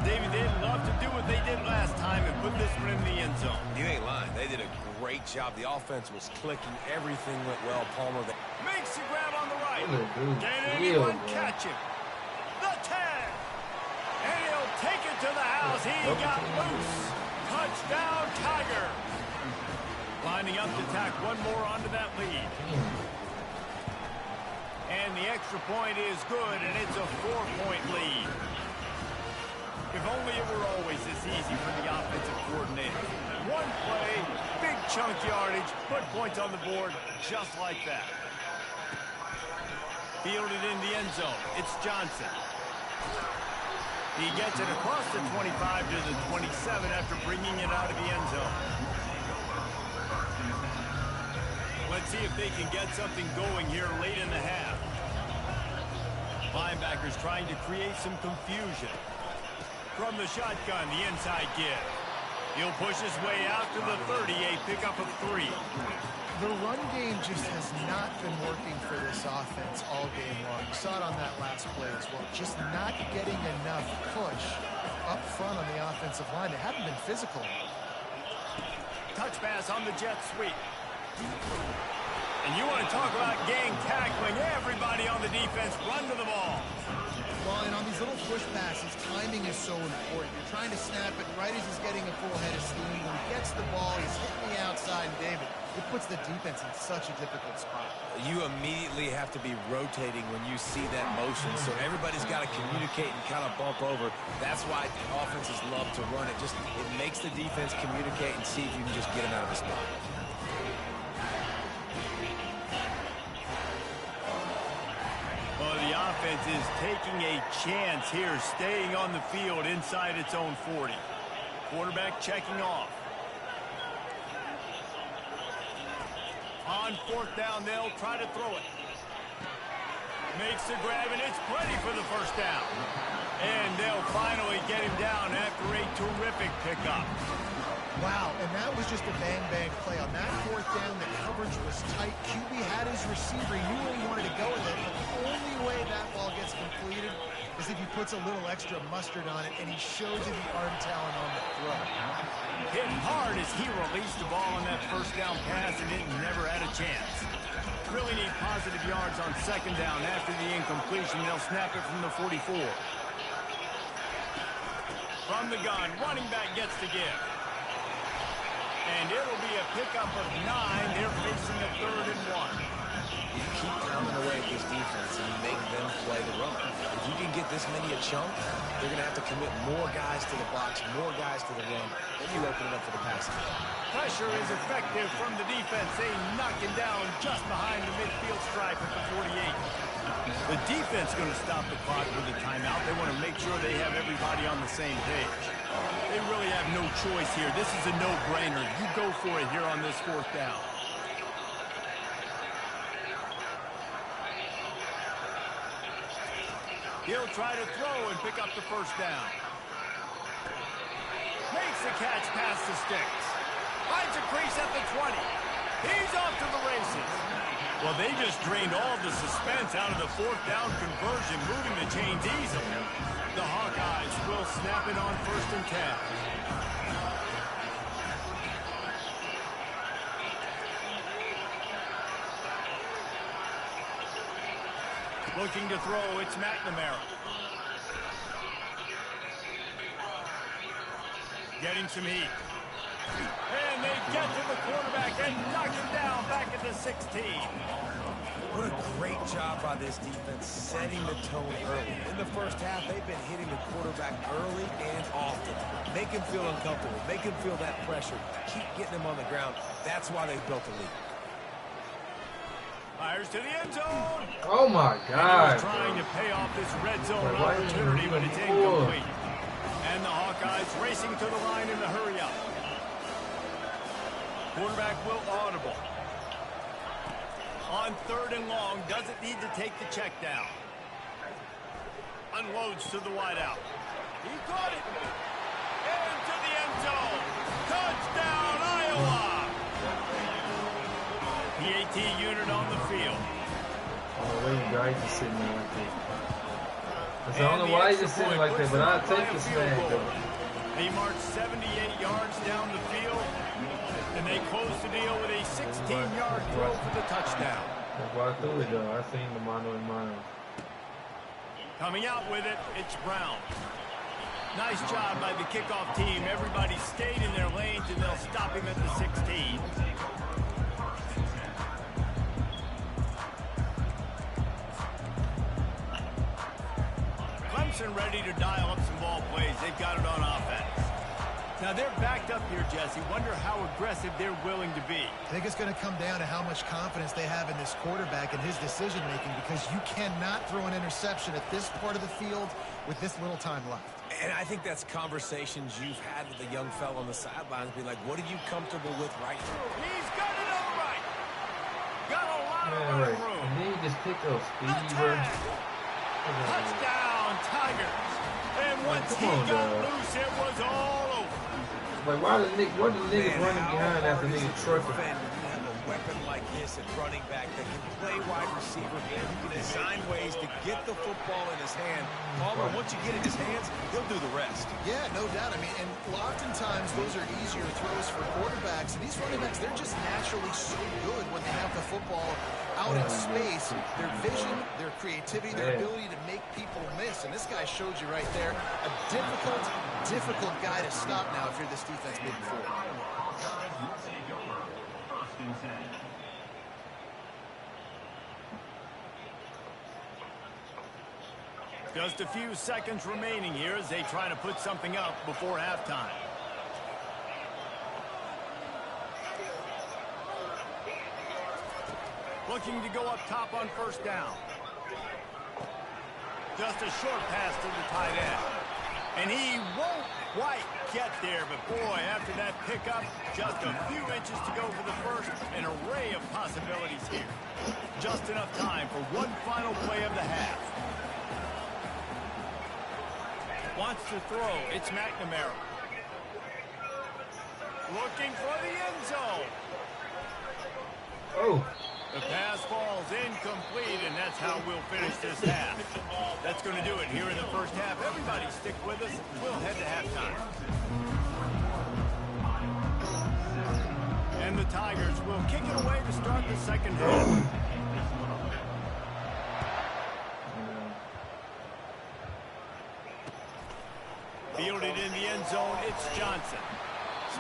David, they'd love to do what they did last time and put this one in the end zone. You ain't lying. They did a great job. The offense was clicking. Everything went well. Palmer makes the grab on the right. Can anyone catch him? The 10. And he'll take it to the house. He got loose. Touchdown, Tiger. Lining up to tack one more onto that lead. And the extra point is good, and it's a 4-point lead. If only it were always this easy for the offensive coordinator. One play, big chunk yardage, put points on the board just like that. Fielded in the end zone. It's Johnson. He gets it across the 25 to the 27 after bringing it out of the end zone. Let's see if they can get something going here late in the half. Linebackers trying to create some confusion. From the shotgun, the inside give. He'll push his way out to the 30, a pickup of 3. The run game just has not been working for this offense all game long. You saw it on that last play as well. Just not getting enough push up front on the offensive line. They haven't been physical. Touch pass on the jet sweep. And you want to talk about gang tackling. Everybody on the defense run to the ball. Well, and on these little push passes, timing is so important. You're trying to snap it right as he's getting a full head of steam. When he gets the ball, he's hitting the outside, and David, it puts the defense in such a difficult spot. You immediately have to be rotating when you see that motion, so everybody's got to communicate and kind of bump over. That's why offenses love to run it. It makes the defense communicate and see if you can just get them out of the spot. Well, the offense is taking a chance here, staying on the field inside its own 40. Quarterback checking off. On 4th down, they'll try to throw it. Makes the grab, and it's plenty for the first down. And they'll finally get him down after a terrific pickup. Wow, and that was just a bang-bang play. On that 4th down, the coverage was tight. QB had his receiver. He knew where he wanted to go with it, but the only way that ball gets completed is if he puts a little extra mustard on it, and he shows you the arm talent on the throw. Hit hard as he released the ball on that first down pass, and it never had a chance. Really need positive yards on 2nd down. After the incompletion, they'll snap it from the 44. From the gun, running back gets to give. And it'll be a pickup of 9. They're facing a 3rd and 1. You keep pounding away at this defense and you make them play the run. If you can get this many a chunk, they're going to have to commit more guys to the box, more guys to the run. Then you open it up for the passing. Pressure is effective from the defense. They knock him down just behind the midfield stripe at the 48. The defense going to stop the clock with a timeout. They want to make sure they have everybody on the same page. They really have no choice here. This is a no-brainer. You go for it here on this 4th down. He'll try to throw and pick up the first down. Makes the catch past the sticks. Finds a crease at the 20. He's off to the races. Well, they just drained all the suspense out of the 4th down conversion, moving the chains easily. The Hawkeyes will snap it on 1st and 10. Looking to throw, it's McNamara. Getting some heat. And they get to the quarterback and knock him down back at the 16. What a great job by this defense setting the tone early. In the first half, they've been hitting the quarterback early and often. Make him feel uncomfortable. Make him feel that pressure. Keep getting him on the ground. That's why they've built a lead. Fires to the end zone. Oh my God. Trying to pay off this red zone opportunity, but it's incomplete. And the Hawkeyes racing to the line in the hurry up. Quarterback will audible. On 3rd and long, doesn't need to take the check down. Unloads to the wideout. He caught it. Into the end zone. Touchdown, Iowa. PAT unit on the field. Oh, wait, you guys just sitting there like that. I don't know why he's just sitting like that, but I'll take this man. They march 78 yards down the field, and they close the deal with a 16-yard throw for the touchdown. That's why I threw it, though. I seen the mano in mano. Coming out with it, it's Brown. Nice job by the kickoff team. Everybody stayed in their lanes, and they'll stop him at the 16. Clemson ready to dial up some ball plays. They've got it on offense. Now they're backed up here, Jesse. Wonder how aggressive they're willing to be. I think it's going to come down to how much confidence they have in this quarterback and his decision-making, because you cannot throw an interception at this part of the field with this little time left. And I think that's conversations you've had with the young fellow on the sidelines. Be like, what are you comfortable with right now? He's got it on the right. Got a lot of Man, right. room. And then you just pick up speed, bro. Touchdown, Tigers. And once he got loose, it was all over. Like, why the niggas running behind after niggas trucking? When you have a weapon like this at running back that can play wide receiver, who can design ways to get the football in his hand. Palmer, once you get it in his hands, he'll do the rest. Yeah, no doubt. I mean, and oftentimes those are easier throws for quarterbacks. And these running backs, they're just naturally so good when they have the football out in space. Their vision, their creativity, their ability to make people miss. And this guy showed you right there, a difficult guy to stop now if you're this defense moving forward. Just a few seconds remaining here as they try to put something up before halftime. Looking to go up top on first down. Just a short pass to the tight end. And he won't quite get there, but boy, after that pickup, just a few inches to go for the first. An array of possibilities here. Just enough time for one final play of the half. Wants to throw. It's McNamara. Looking for the end zone. Oh. The pass falls incomplete, and that's how we'll finish this half. That's going to do it here in the first half. Everybody stick with us. We'll head to halftime. And the Tigers will kick it away to start the second half. Fielded in the end zone, it's Johnson.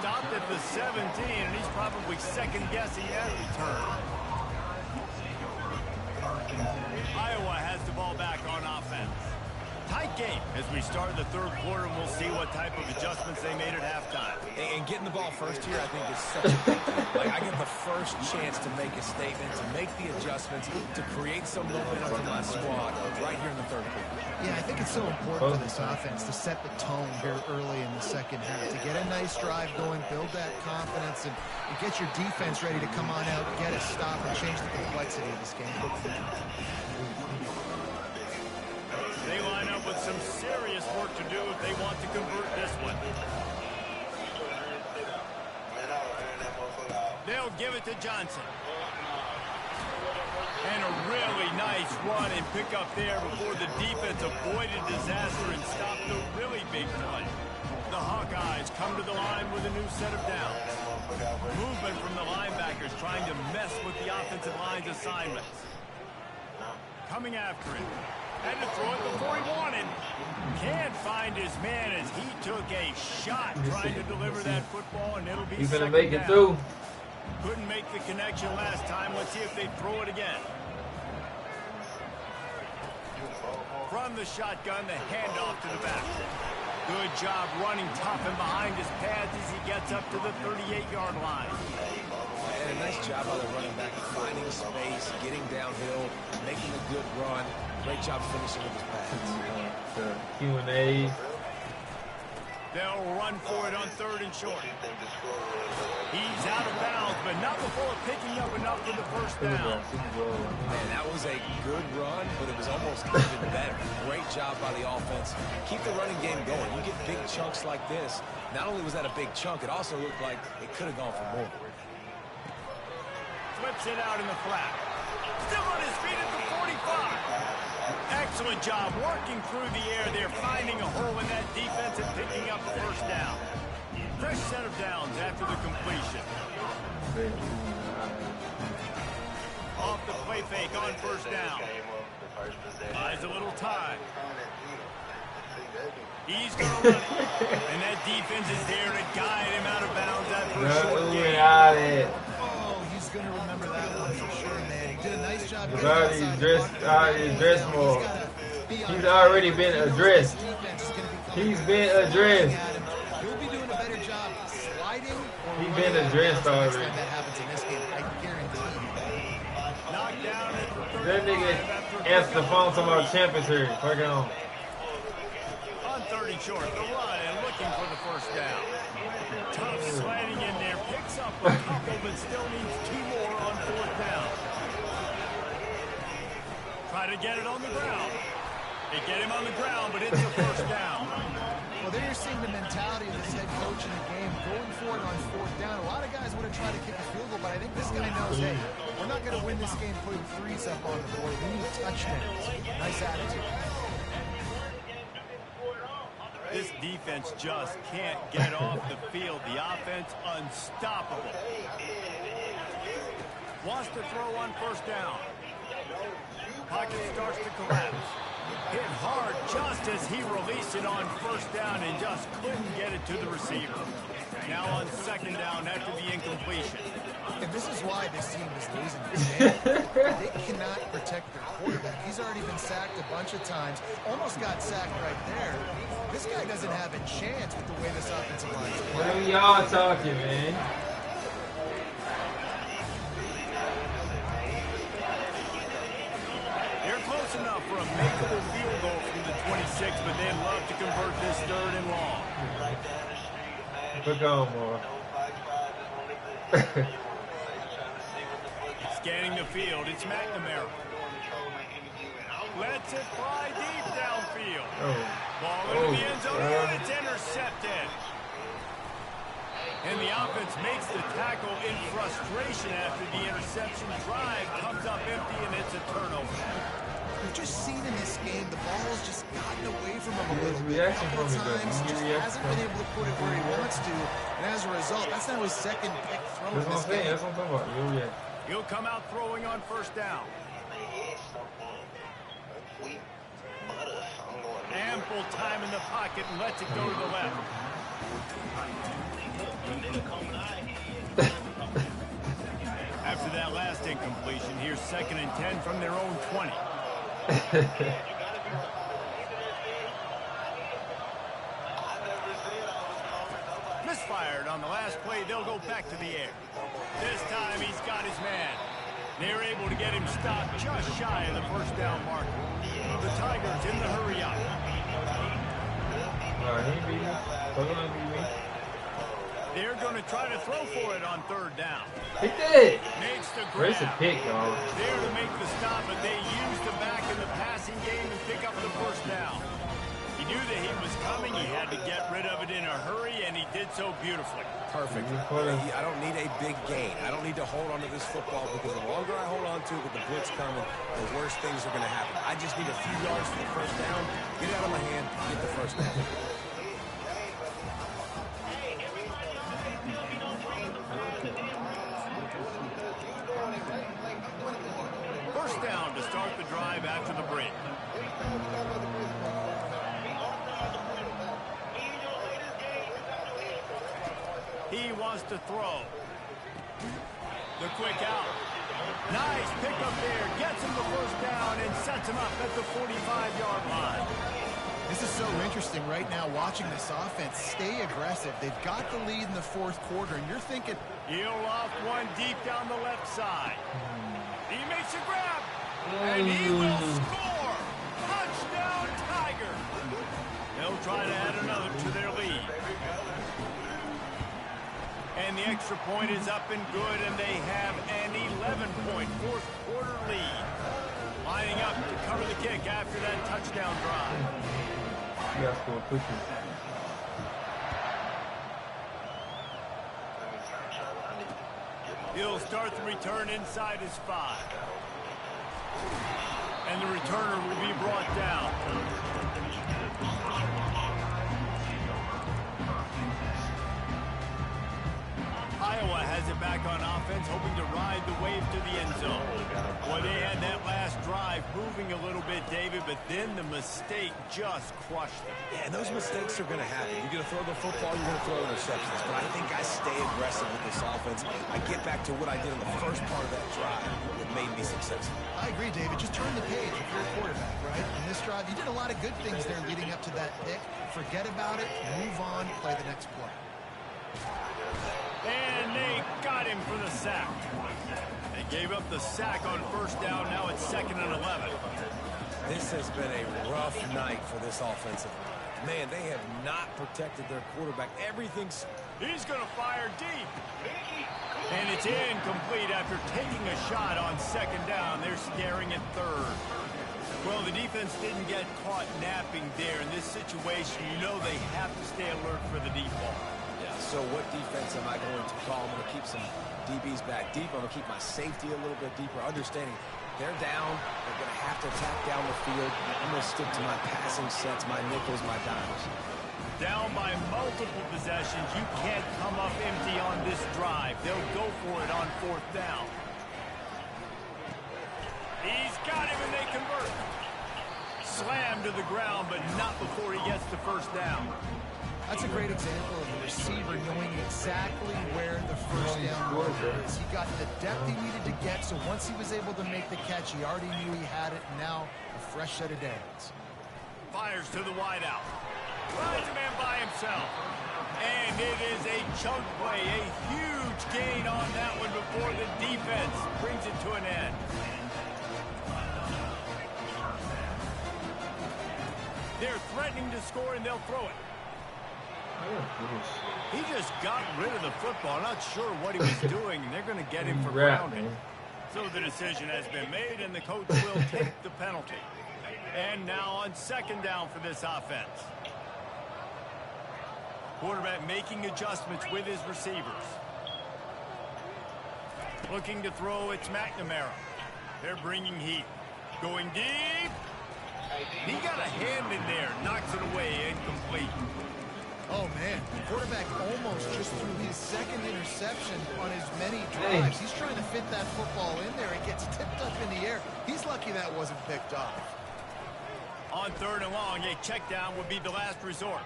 Stopped at the 17, and he's probably second-guessing that return. Iowa has the ball back on offense. Tight game as we start the third quarter, and we'll see what type of adjustments they made at halftime. And getting the ball first here, I think, is such a big deal. Like, I get the first chance to make a statement, to make the adjustments, to create some momentum for my squad right here in the third quarter. Yeah, I think it's so important for this offense to set the tone here early in the second half, to get a nice drive going, build that confidence, and get your defense ready to come on out, get a stop, and change the complexity of this game. They line up with some serious work to do if they want to convert this one. They'll give it to Johnson. And a really nice run and pick up there before the defense avoided disaster and stopped the really big play. The Hawkeyes come to the line with a new set of downs. Movement from the linebackers trying to mess with the offensive line's assignments. Coming after him. Had to throw it before he wanted. Can't find his man as he took a shot trying to deliver that football, and it'll be He's gonna second make it down. through. Couldn't make the connection last time. Let's see if they throw it again. From the shotgun, the handoff to the back. Good job running tough and behind his pads as he gets up to the 38-yard line. And a nice job by the running back, finding space, getting downhill, making a good run. Great job finishing with his pads. Q&A. They'll run for it on third and short. He's out of bounds, but not before picking up enough for the first down. Man, that was a good run, but it was almost even better. Great job by the offense. Keep the running game going. You get big chunks like this. Not only was that a big chunk, it also looked like it could have gone for more. Flips it out in the flat. Still on his feet at the 45. Excellent job working through the air there, finding a hole in that defense and picking up the first down. Fresh set of downs after the completion. Off the play fake on first down. Buys a little time. He's going to run it. And that defense is there to guide him out of bounds after a short gain. Oh, he's going to remember that one for sure, man. He did a nice job. He's already dressed more. He's already been addressed. He's been addressed. He'll be doing a better job been addressed Next already. time that happens in this game, I guarantee you. Knocked down at the 35 That nigga after answered the phone talking about champions here. Fuck on. on 30 short, the run and looking for the first down. Tough sliding in there, picks up a couple, but still needs 2 more on 4th down. Try to get it on the ground. They get him on the ground, but it's a first down. Well, there you're seeing the mentality of this head coach in the game going for it on 4th down. A lot of guys want to try to kick a field goal, but I think this guy knows, hey, we're not going to win this game putting threes up on the board. We need touchdowns. Nice attitude. This defense just can't get off the field. The offense unstoppable. Wants to throw on 1st down. Pocket starts to collapse. Hit hard just as he released it on 1st down and just couldn't get it to the receiver. Now on 2nd down after the incompletion. And this is why this team is losing this game. They cannot protect their quarterback. He's already been sacked a bunch of times. Almost got sacked right there. This guy doesn't have a chance with the way this offensive line is What playing. are y'all talking, man? They're close enough for a makeable field goal from the 26, but they'd love to convert this 3rd and long. Fuck on, boy. Scanning the field, it's McNamara. Lets it fly deep downfield. Ball into the end zone, and it's intercepted. And the offense makes the tackle in frustration after the interception. Drive comes up empty, and it's a turnover. We've just seen in this game, the ball's just gotten away from him a His little bit. A reaction couple from it, though. times, His just reaction hasn't from been it. able to put it where he wants to. And as a result, that's now his 2nd pick throw That's in what this I'm saying. game. That's what I'm talking about. Yo, yeah. He'll come out throwing on 1st down. Ample time in the pocket and lets it go to the left. After that last incompletion, here's 2nd and 10 from their own 20. Misfired on the last play. They'll go back to the air. This time he's got his man. They're able to get him stopped just shy of the 1st down marker. The Tigers in the hurry up. He beat me. Fuck on, beat me. They're going to try to throw for it on 3rd down. He did. Makes the Where's the grab. pick, y'all? There to make the stop, but they used him back in the passing game and pick up the 1st down. He knew that he was coming. He had to get rid of it in a hurry, and he did so beautifully. Perfect. I don't need a big gain. I don't need to hold on to this football because the longer I hold on to it with the blitz coming, the worse things are going to happen. I just need a few yards for the 1st down, get it out of my hand, get the 1st down. First down to start the drive after the break. He wants to throw. The quick out. Nice pickup there. Gets him the 1st down and sets him up at the 45-yard line. This is so interesting right now watching this offense stay aggressive. They've got the lead in the 4th quarter, and you're thinking, He'll loft one deep down the left side. He makes a grab, and he will score. Touchdown, Tiger. They'll try to add another to their lead. And the extra point is up and good, and they have an 11-point 4th quarter lead. Lining up to cover the kick after that touchdown drive. You gotta score quickly. He'll start the return inside his 5. And the returner will be brought down. Iowa has it back on offense, hoping to ride the wave to the end zone. Boy, they had that last drive moving a little bit, David, but then the mistake just crushed them. Yeah, and those mistakes are going to happen. You're going to throw the football, you're going to throw interceptions. But I think I stay aggressive with this offense. I get back to what I did in the first part of that drive that made me successful. I agree, David. Just turn the page if you're a quarterback, right? In this drive, you did a lot of good things there leading up to that pick. Forget about it, move on, play the next play. And they got him for the sack. They gave up the sack on first down. Now it's 2nd and 11. This has been a rough night for this offensive line. Man, they have not protected their quarterback. Everything's... He's going to fire deep. And it's incomplete after taking a shot on 2nd down. They're scaring at 3rd. Well, the defense didn't get caught napping there. In this situation, you know they have to stay alert for the deep ball. Yeah, so what defense am I going to call? I'm going to keep some DBs back deep. I'm going to keep my safety a little bit deeper, understanding they're down. They're going to have to attack down the field. I'm going to stick to my passing sets, my nickels, my dimes. Down by multiple possessions. You can't come up empty on this drive. They'll go for it on 4th down. He's got him and they convert. Slammed to the ground, but not before he gets to 1st down. That's a great example of a receiver knowing exactly where the first down marker is. He got the depth he needed to get, so once he was able to make the catch, he already knew he had it, and now a fresh set of downs. Fires to the wideout. Finds a man by himself. And it is a chunk play, a huge gain on that one before the defense brings it to an end. They're threatening to score, and they'll throw it. He just got rid of the football. Not sure what he was doing. They're going to get him for grounding. So the decision has been made, and the coach will take the penalty. And now on 2nd down for this offense. Quarterback making adjustments with his receivers. Looking to throw, it's McNamara. They're bringing heat. Going deep. He got a hand in there. Knocks it away. Incomplete. Oh, man. The quarterback almost just threw his 2nd interception on as many drives. He's trying to fit that football in there. It gets tipped up in the air. He's lucky that wasn't picked off. On 3rd and long, a check down would be the last resort.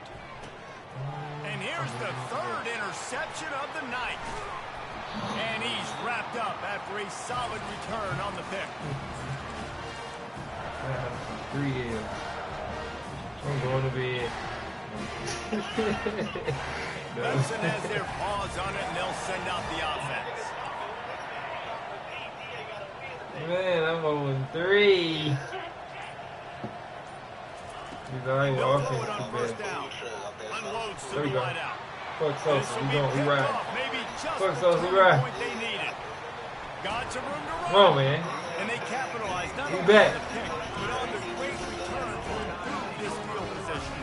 And here's the 3rd interception of the night. And he's wrapped up after a solid return on the pick. 3 years. I'm going to bed. Clemson has their paws on it, and they'll send out the offense. Man, I'm 0-3. He's already walking to bed. Unloads to There we the go. wideout. Fuck Sosa, we ride. Maybe just Fuck the Sosa, we turning ride. point they needed. Got some room to run. Come on, man. And they capitalized not We only back. on the pick, but on the great return to improve this field position.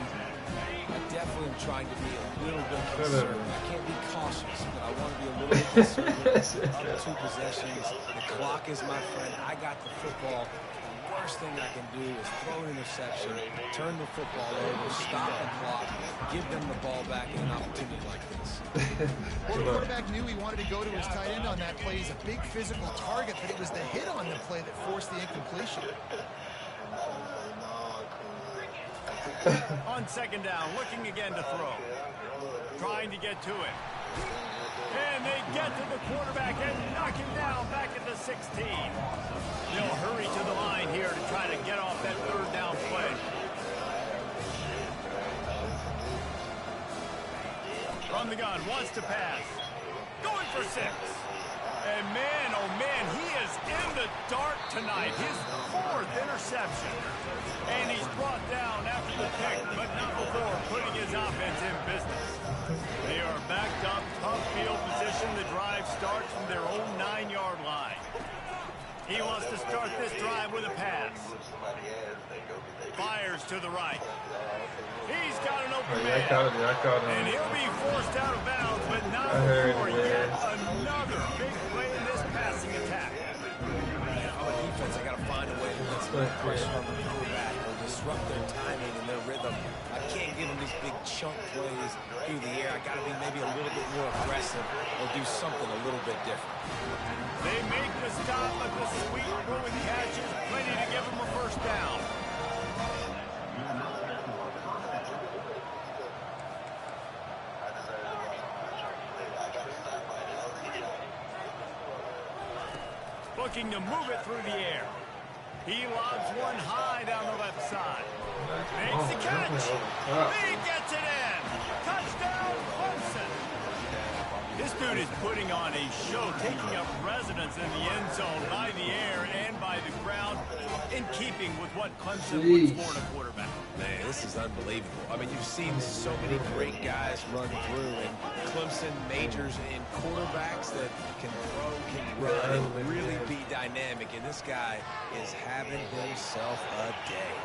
I definitely am trying to be a little bit Shut up. conservative. I can't be cautious, but I want to be a little bit conservative. Up 2 possessions. The clock is my friend. I got the football. The worst thing I can do is throw an interception, turn the football over, stop the clock, give them the ball back in an opportunity like this. Well, the quarterback knew he wanted to go to his tight end on that play. He's a big physical target, but it was the hit on the play that forced the incompletion. On 2nd down, looking again to throw. Trying to get to it. And they get to the quarterback and knock him down back at the 16. They'll hurry to the line here to try to get off that 3rd down play. From the gun, wants to pass. Going for 6. And man, oh man, he is in the dark tonight. His 4th interception. And he's brought down after the pick, but not before putting his offense in business. They are backed up, tough field position. The drive starts from their own 9-yard line. He wants to start this drive with a pass. Fires to the right. He's got an open man. I caught And him. he'll be forced out of bounds, but not I heard before it, yet yeah. another big play in this passing attack. I'm a defense. I got to find a way to get some pressure on the quarterback or disrupt their timing and their rhythm. I can't give them these big chunk plays through the air. I got to be maybe a little bit more aggressive or do something a little bit different. They make the stop, but the sweet throwing catch is plenty to give them a 1st down. Looking to move it through the air. He lobs one high down the left side. Makes the catch. He gets it in. Touchdown, Clemson. This dude is putting on a show, taking up residence in the end zone by the air and by the ground, in keeping with what Clemson looks for in a quarterback. Man, this is unbelievable. I mean, you've seen so many great guys run through, and Clemson majors in quarterbacks that can throw, can run, and really be dynamic. And this guy is having himself a day.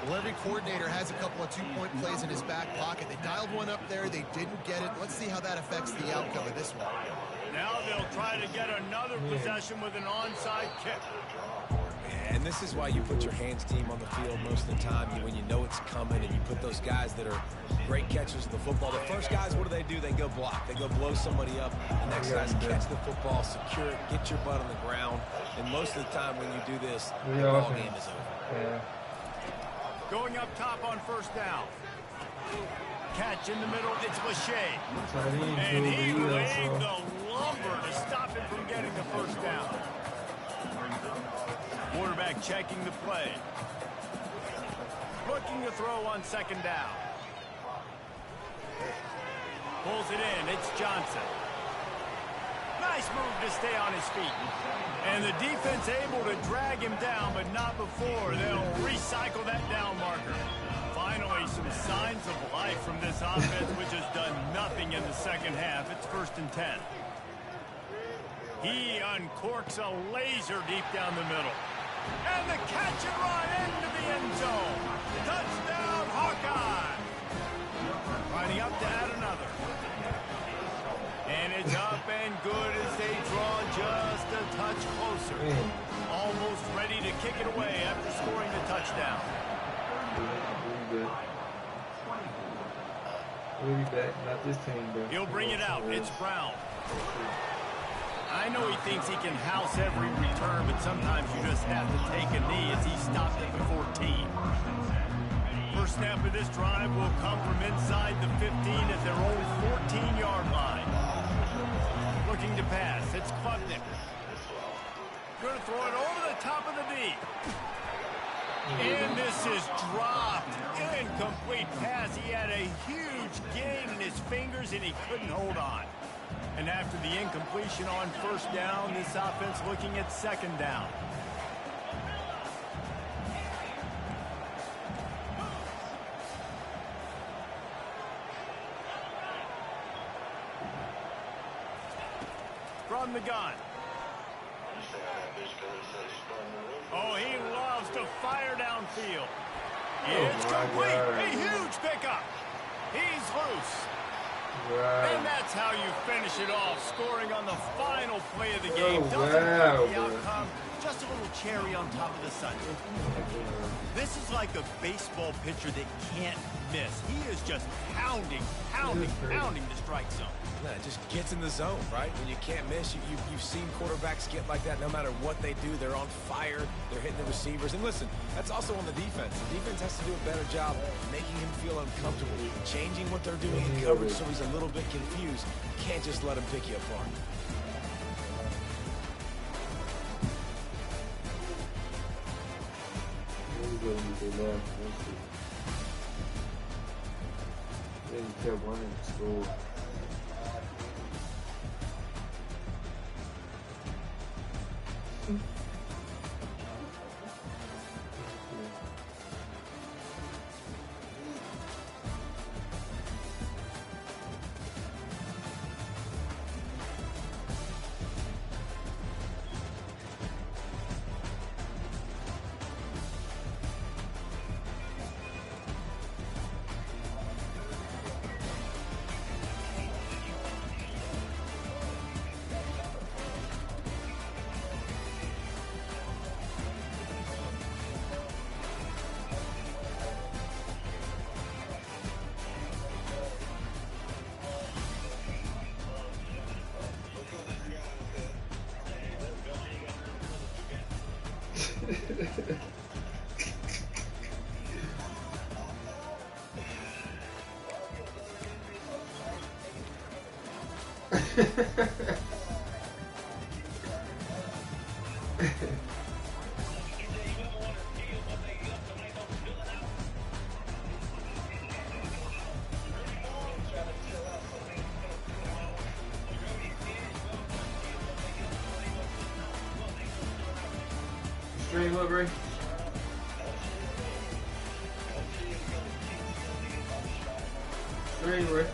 Well, every coordinator has a couple of two-point plays in his back pocket. They dialed one up there. They didn't get it. Let's see how that affects the outcome of this one. Now they'll try to get another possession with an onside kick. And this is why you put your hands team on the field most of the time when you know it's coming, and you put those guys that are great catchers of the football. The first guys, what do? They go block. They go blow somebody up. The next guys catch the football, secure it, get your butt on the ground. And most of the time when you do this, the ball game is over. Yeah. Going up top on first down. Catch in the middle, it's Lachey. And he laid the lumber to stop him from getting the first down. Quarterback checking the play. Looking to throw on second down. Pulls it in, it's Johnson. Nice move to stay on his feet. And the defense able to drag him down, but not before they'll recycle that down marker. Finally, some signs of life from this offense, which has done nothing in the second half. It's 1st and 10. He uncorks a laser deep down the middle. And the catch and run into the end zone. Touchdown, Hawkeye. Lining up to add another. And it's up and good as they draw just a touch closer. Almost ready to kick it away after scoring the touchdown. We'll be back. Not this team, bro. He'll bring it out. It's Brown. I know he thinks he can house every return, but sometimes you just have to take a knee as he stopped at the 14. First snap of this drive will come from inside the 15 at their own 14-yard line. Looking to pass. It's Klubnik. Going to throw it over the top of the knee. And this is dropped. Incomplete pass. He had a huge gain in his fingers, and he couldn't hold on. And after the incompletion on first down, this offense looking at second down. From the gun. Oh, he loves to fire downfield. It's complete. A huge pickup. He's loose. Wow. And that's how you finish it off, scoring on the final play of the game. Doesn't wow, hurt the outcome, just a little cherry on top of the sundae. This is like a baseball pitcher that can't miss. He is just pounding the strike zone. No, it just gets in the zone, right? When you can't miss, you've seen quarterbacks get like that. No matter what they do, they're on fire. They're hitting the receivers. And listen, that's also on the defense. The defense has to do a better job making him feel uncomfortable, changing what they're doing in coverage so he's a little bit confused. You can't just let him pick you apart. Then you kept winning the school. what, Ray? Ray, Ray.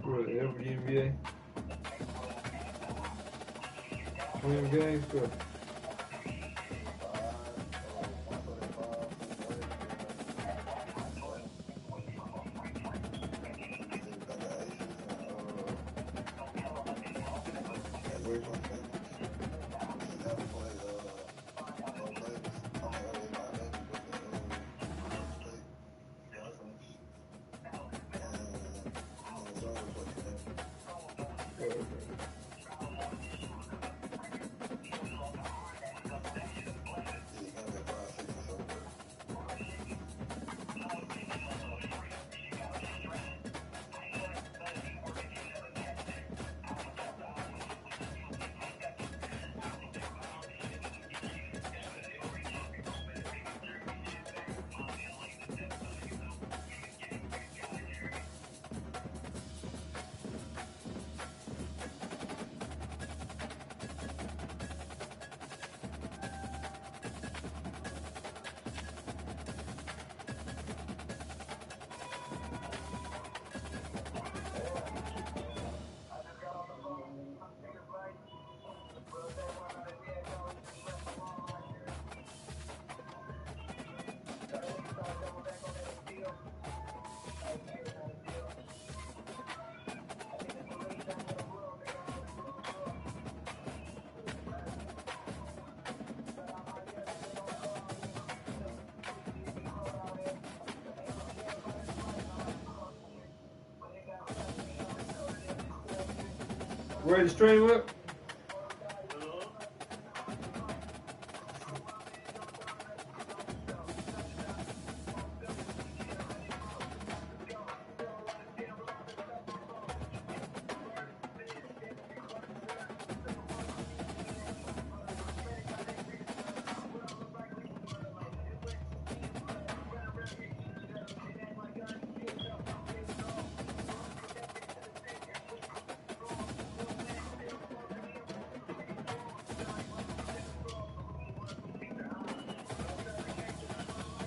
What, every NBA? 20 games? Good. Ready to stream up?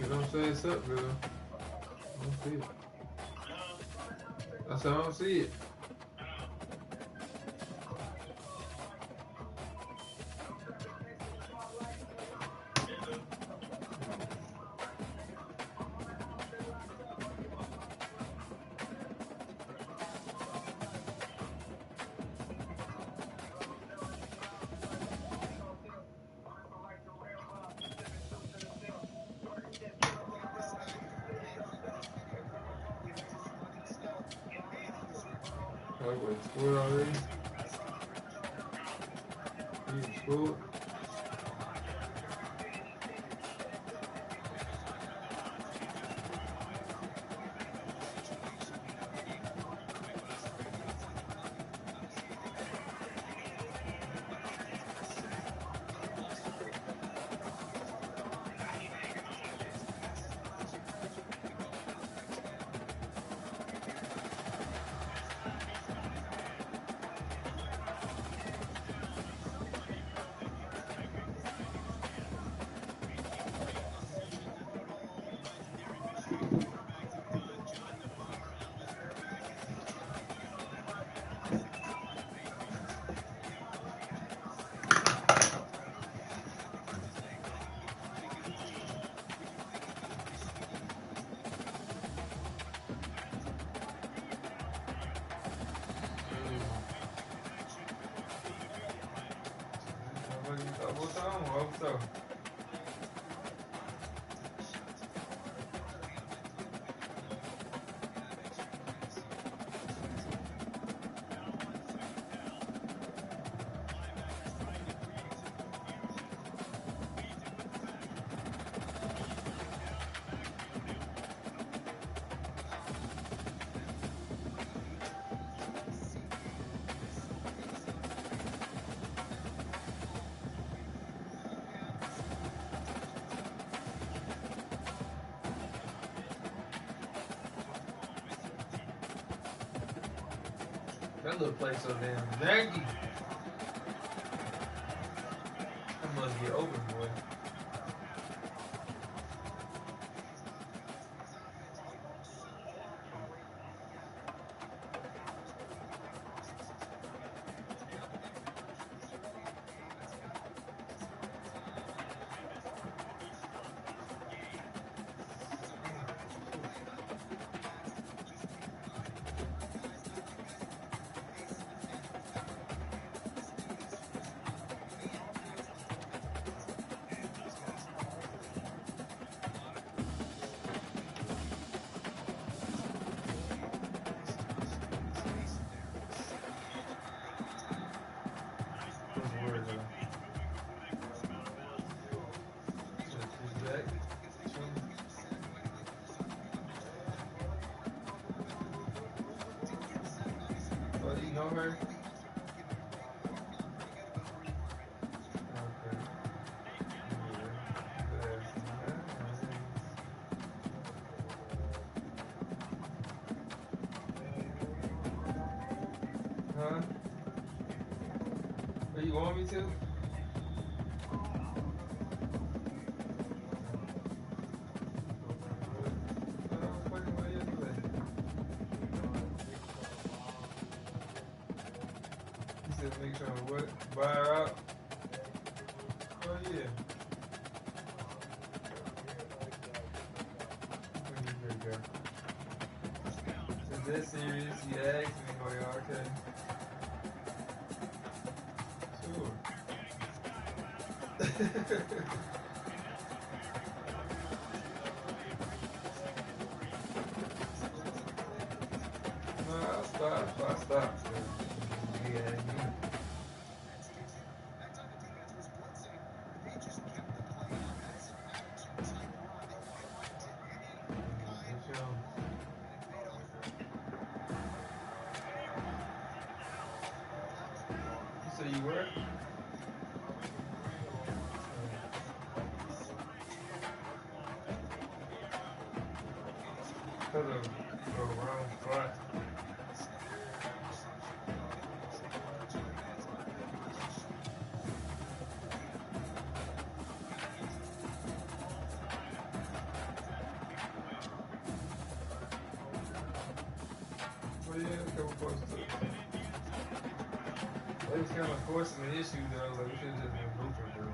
You don't say it's up, girl. I don't see it. I said I don't see it. I went to school already. You in school? What's up? That little place so damn janky. That must get open, boy. Oh, do you know her? Okay. Huh? Oh, you want me to? Make sure what? Buy her out? Oh yeah. There you go. Is that serious? You asked me, oh yeah, okay. Sure. No, stop. Yeah, so you were? Because of the wrong spot. Well, yeah, a couple posts too. They was kind of forcing the issue though, like we should have just been goofing, bro.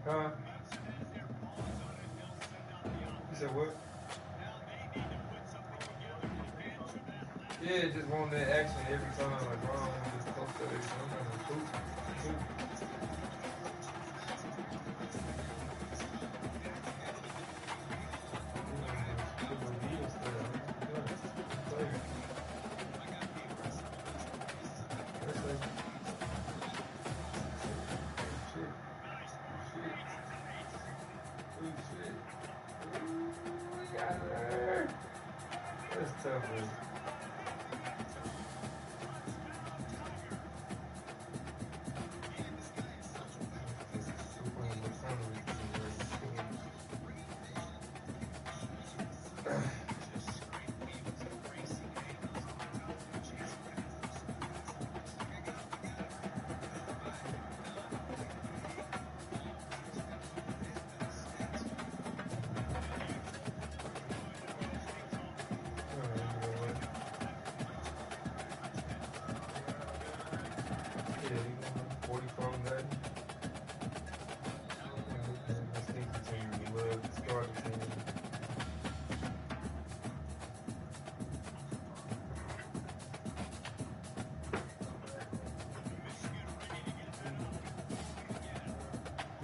Huh? You said what? Yeah, just want that action every time, like wrong, just post that every time, like boop. out of there. That's tough, man.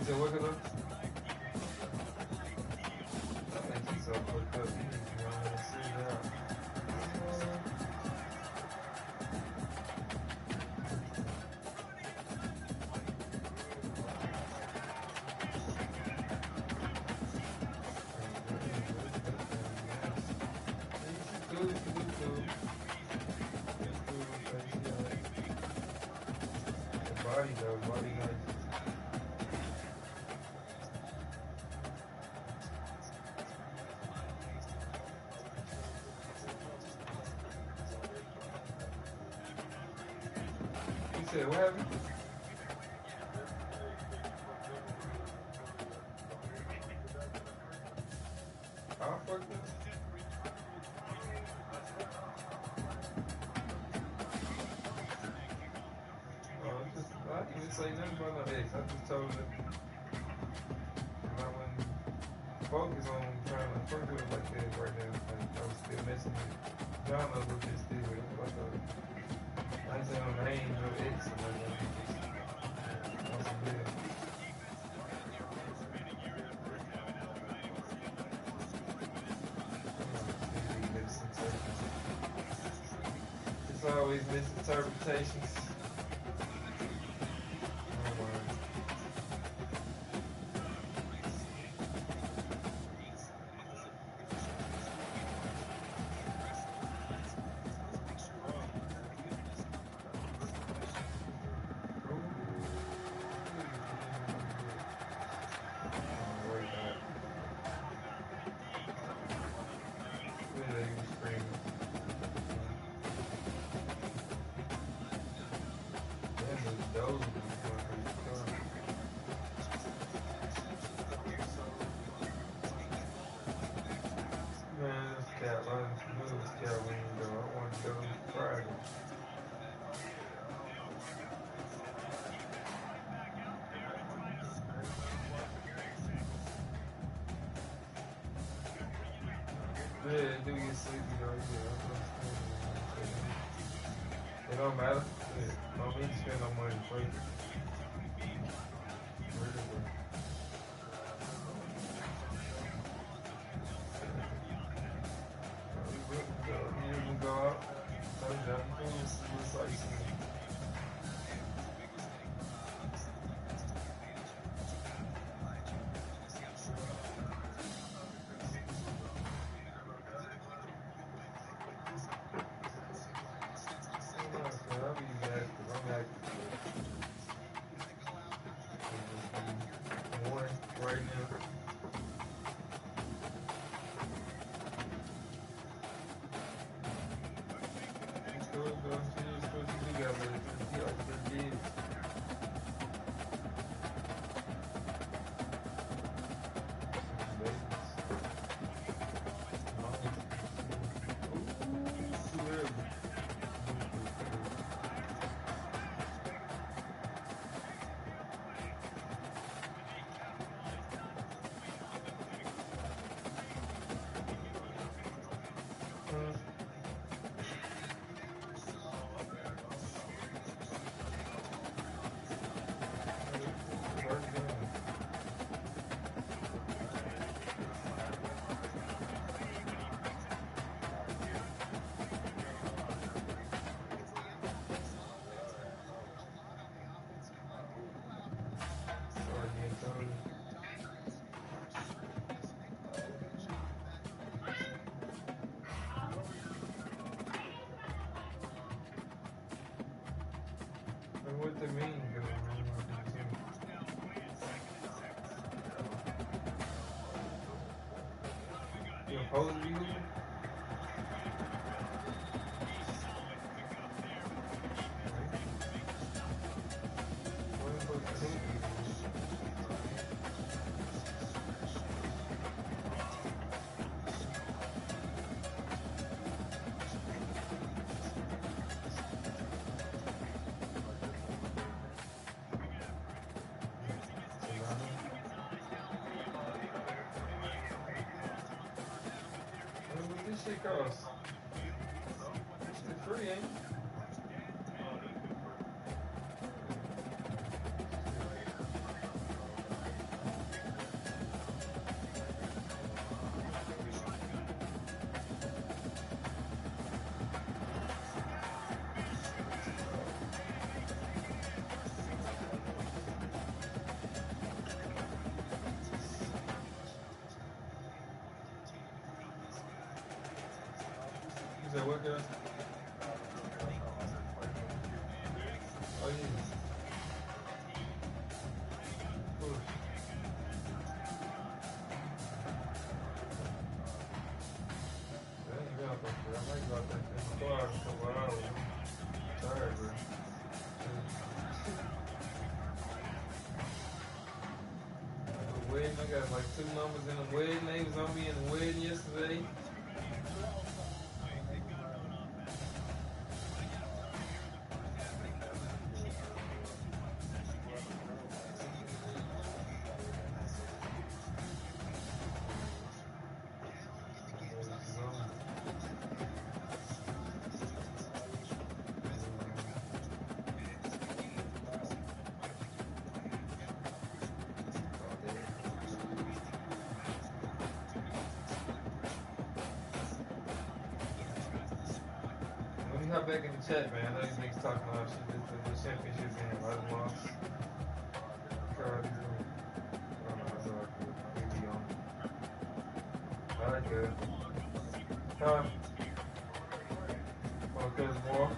So look at them. I think he's all fucked up. He needs to run and sit down. Body though, body nice. What happened? I'll fuck this. I didn't even say nothing about no ex. I just told her I wouldn't focus on trying to fuck with her like that right now. Like, I was still messing with John a little bit still. Like I ain't saying no name, no ex, or nothing. It's always misinterpretations. Yeah, it do get sleepy though, yeah. It don't matter. Yeah. Don't mean to spend no money for it. You can go out. It's like right now. it mean? You're supposed to be hooping? What are you supposed to hoop? What this shit cost? It's free, ain't it? You said what, girl? Oh, yeah. Push. That ain't bad, bro. I might go out there in the car in a couple hours. I'm tired, bro. The wedding, I got like 2 numbers in the wedding. They was on me in the wedding yesterday. Let me hop back in the chat, man. I know these niggas talking about shit. This the championship game. I just lost. God, oh, no, that's all good. We be on. Alright, good. Huh? Want to cut more?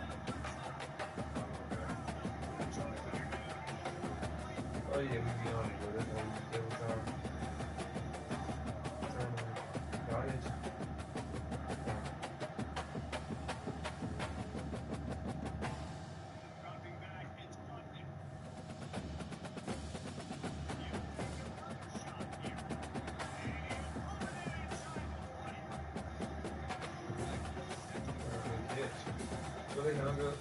Oh, yeah, we be on it, bro. That's what we do every time. I'll hit you. Go ahead, hung up.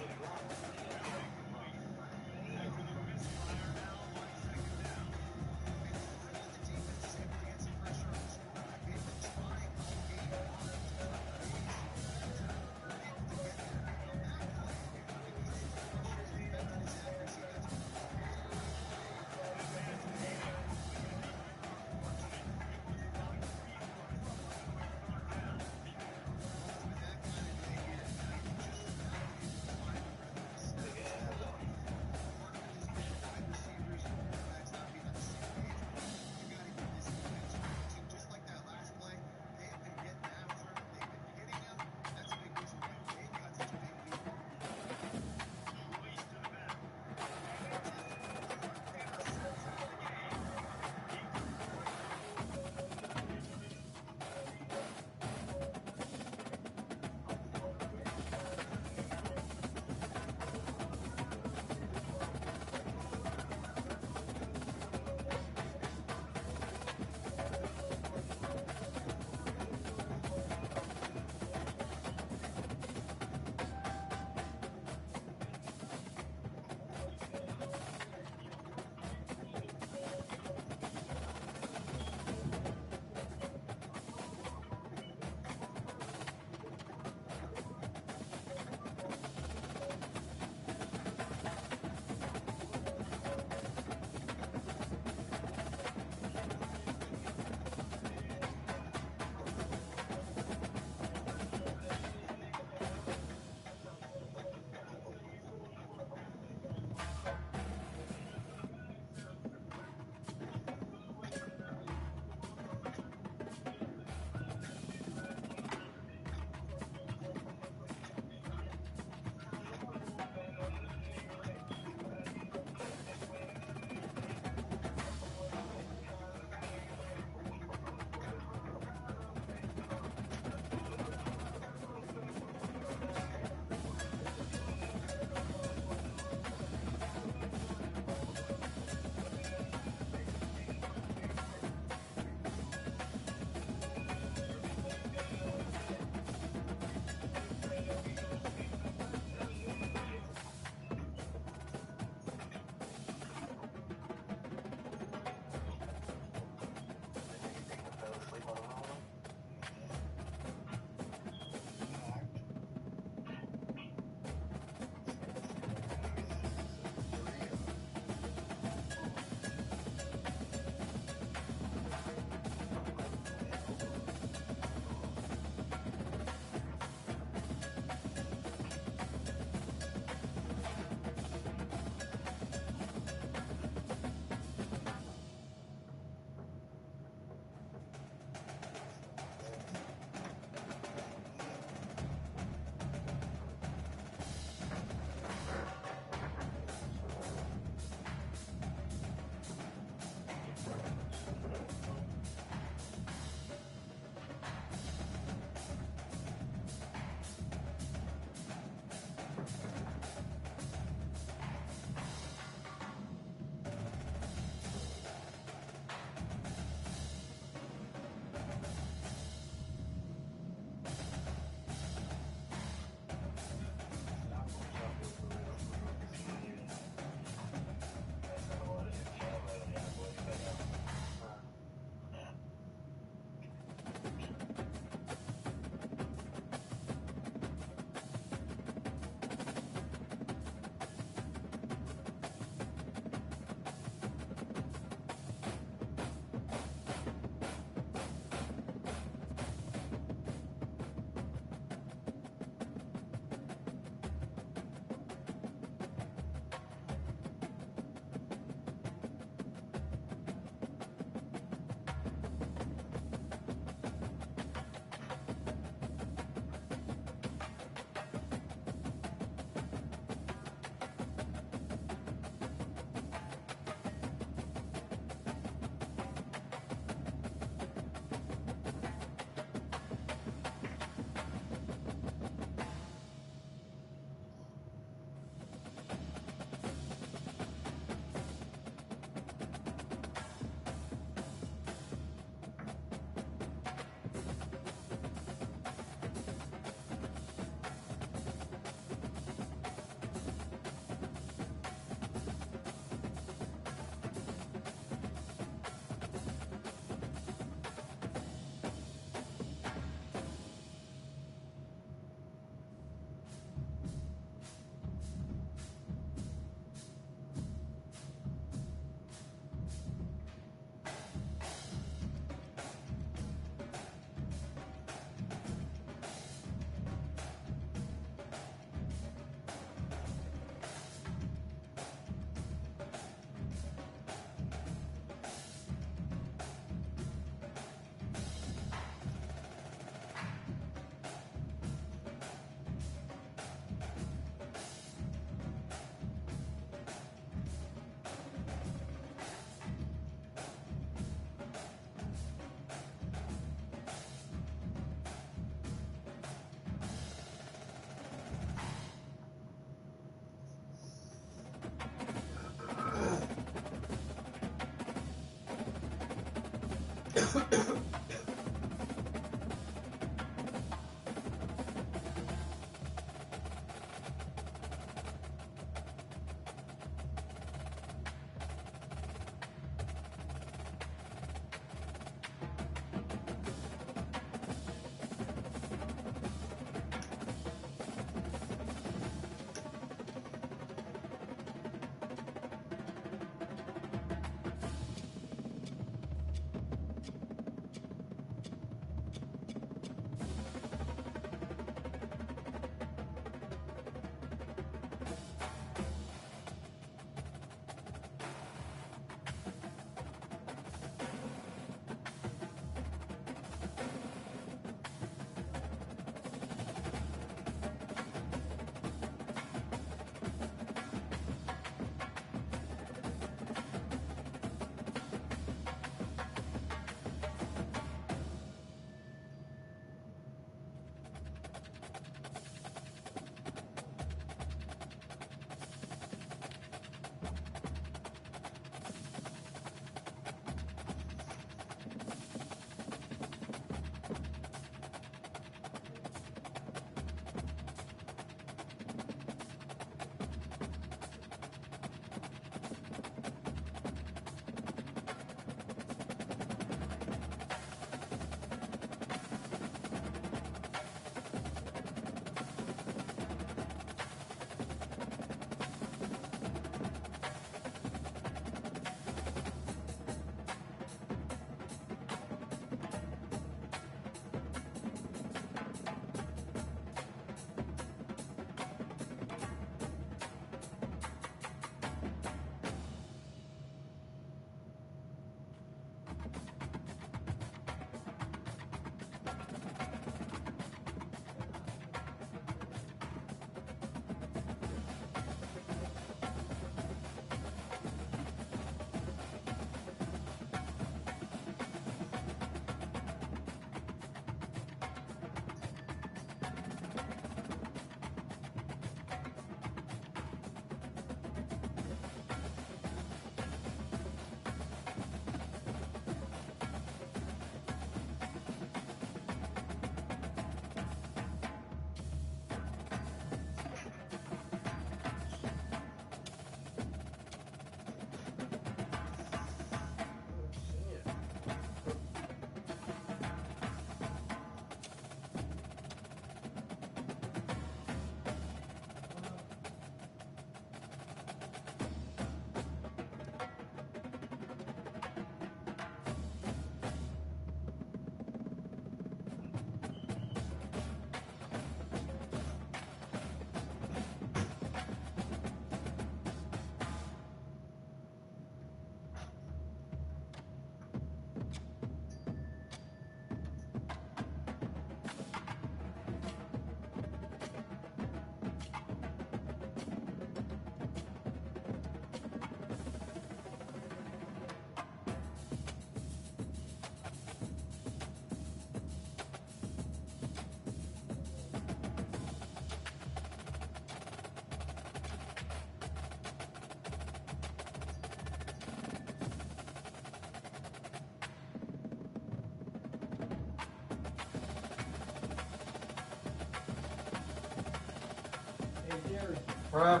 Huh?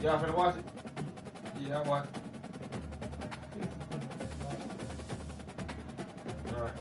Y'all finna watch it? Yeah, I watch it. Alright.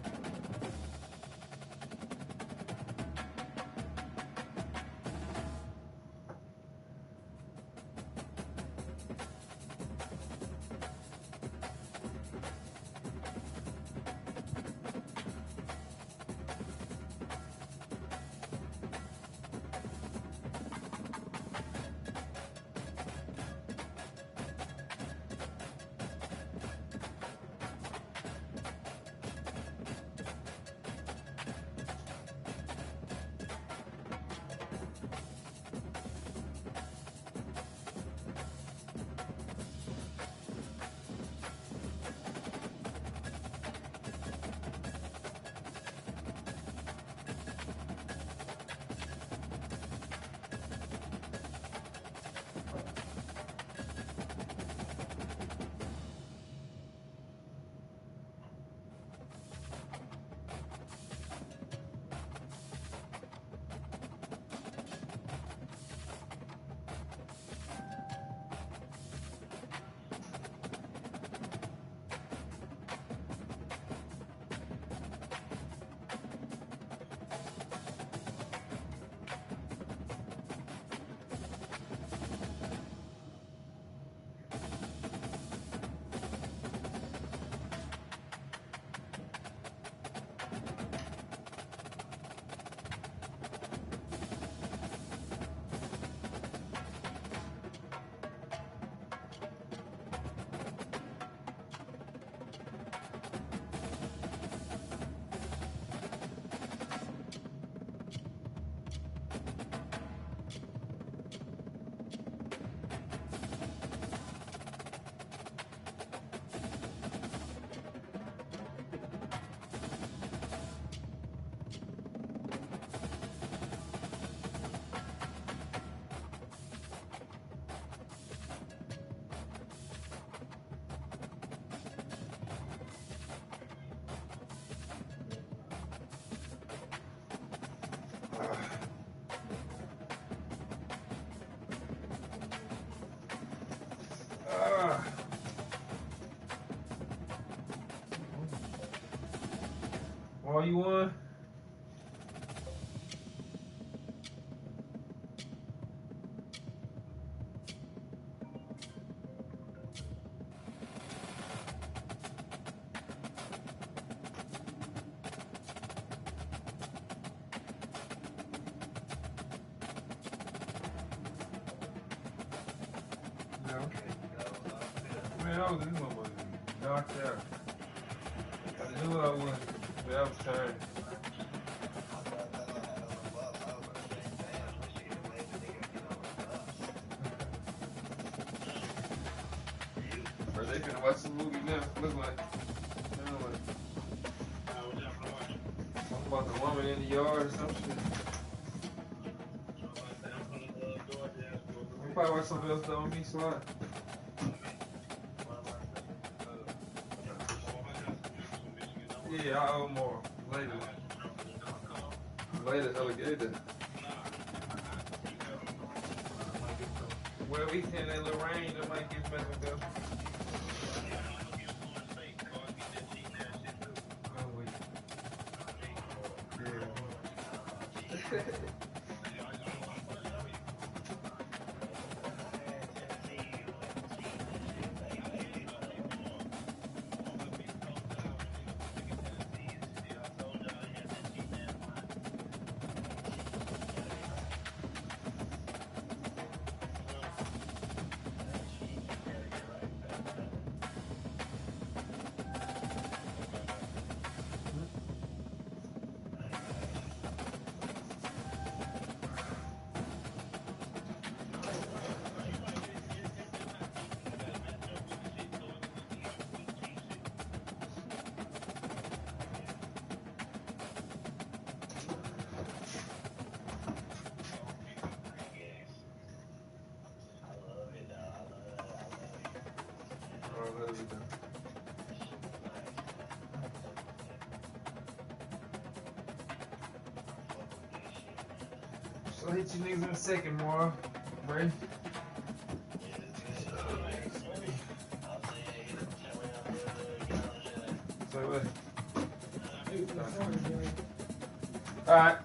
Oh, you won? No. Man, I was in this motherfucker. Knocked out. I knew I was, but I was tired. Bro, they finna watch some movie now. Look like. Talk about the woman in the yard or some shit. We probably watch something else though on me slide. Yeah, I owe more later. Later, alligator. Well, we can that little range, that might get better though. Oh, wait. Yeah. So I'll hit you niggas in a second, more. Ready? Say what? Alright.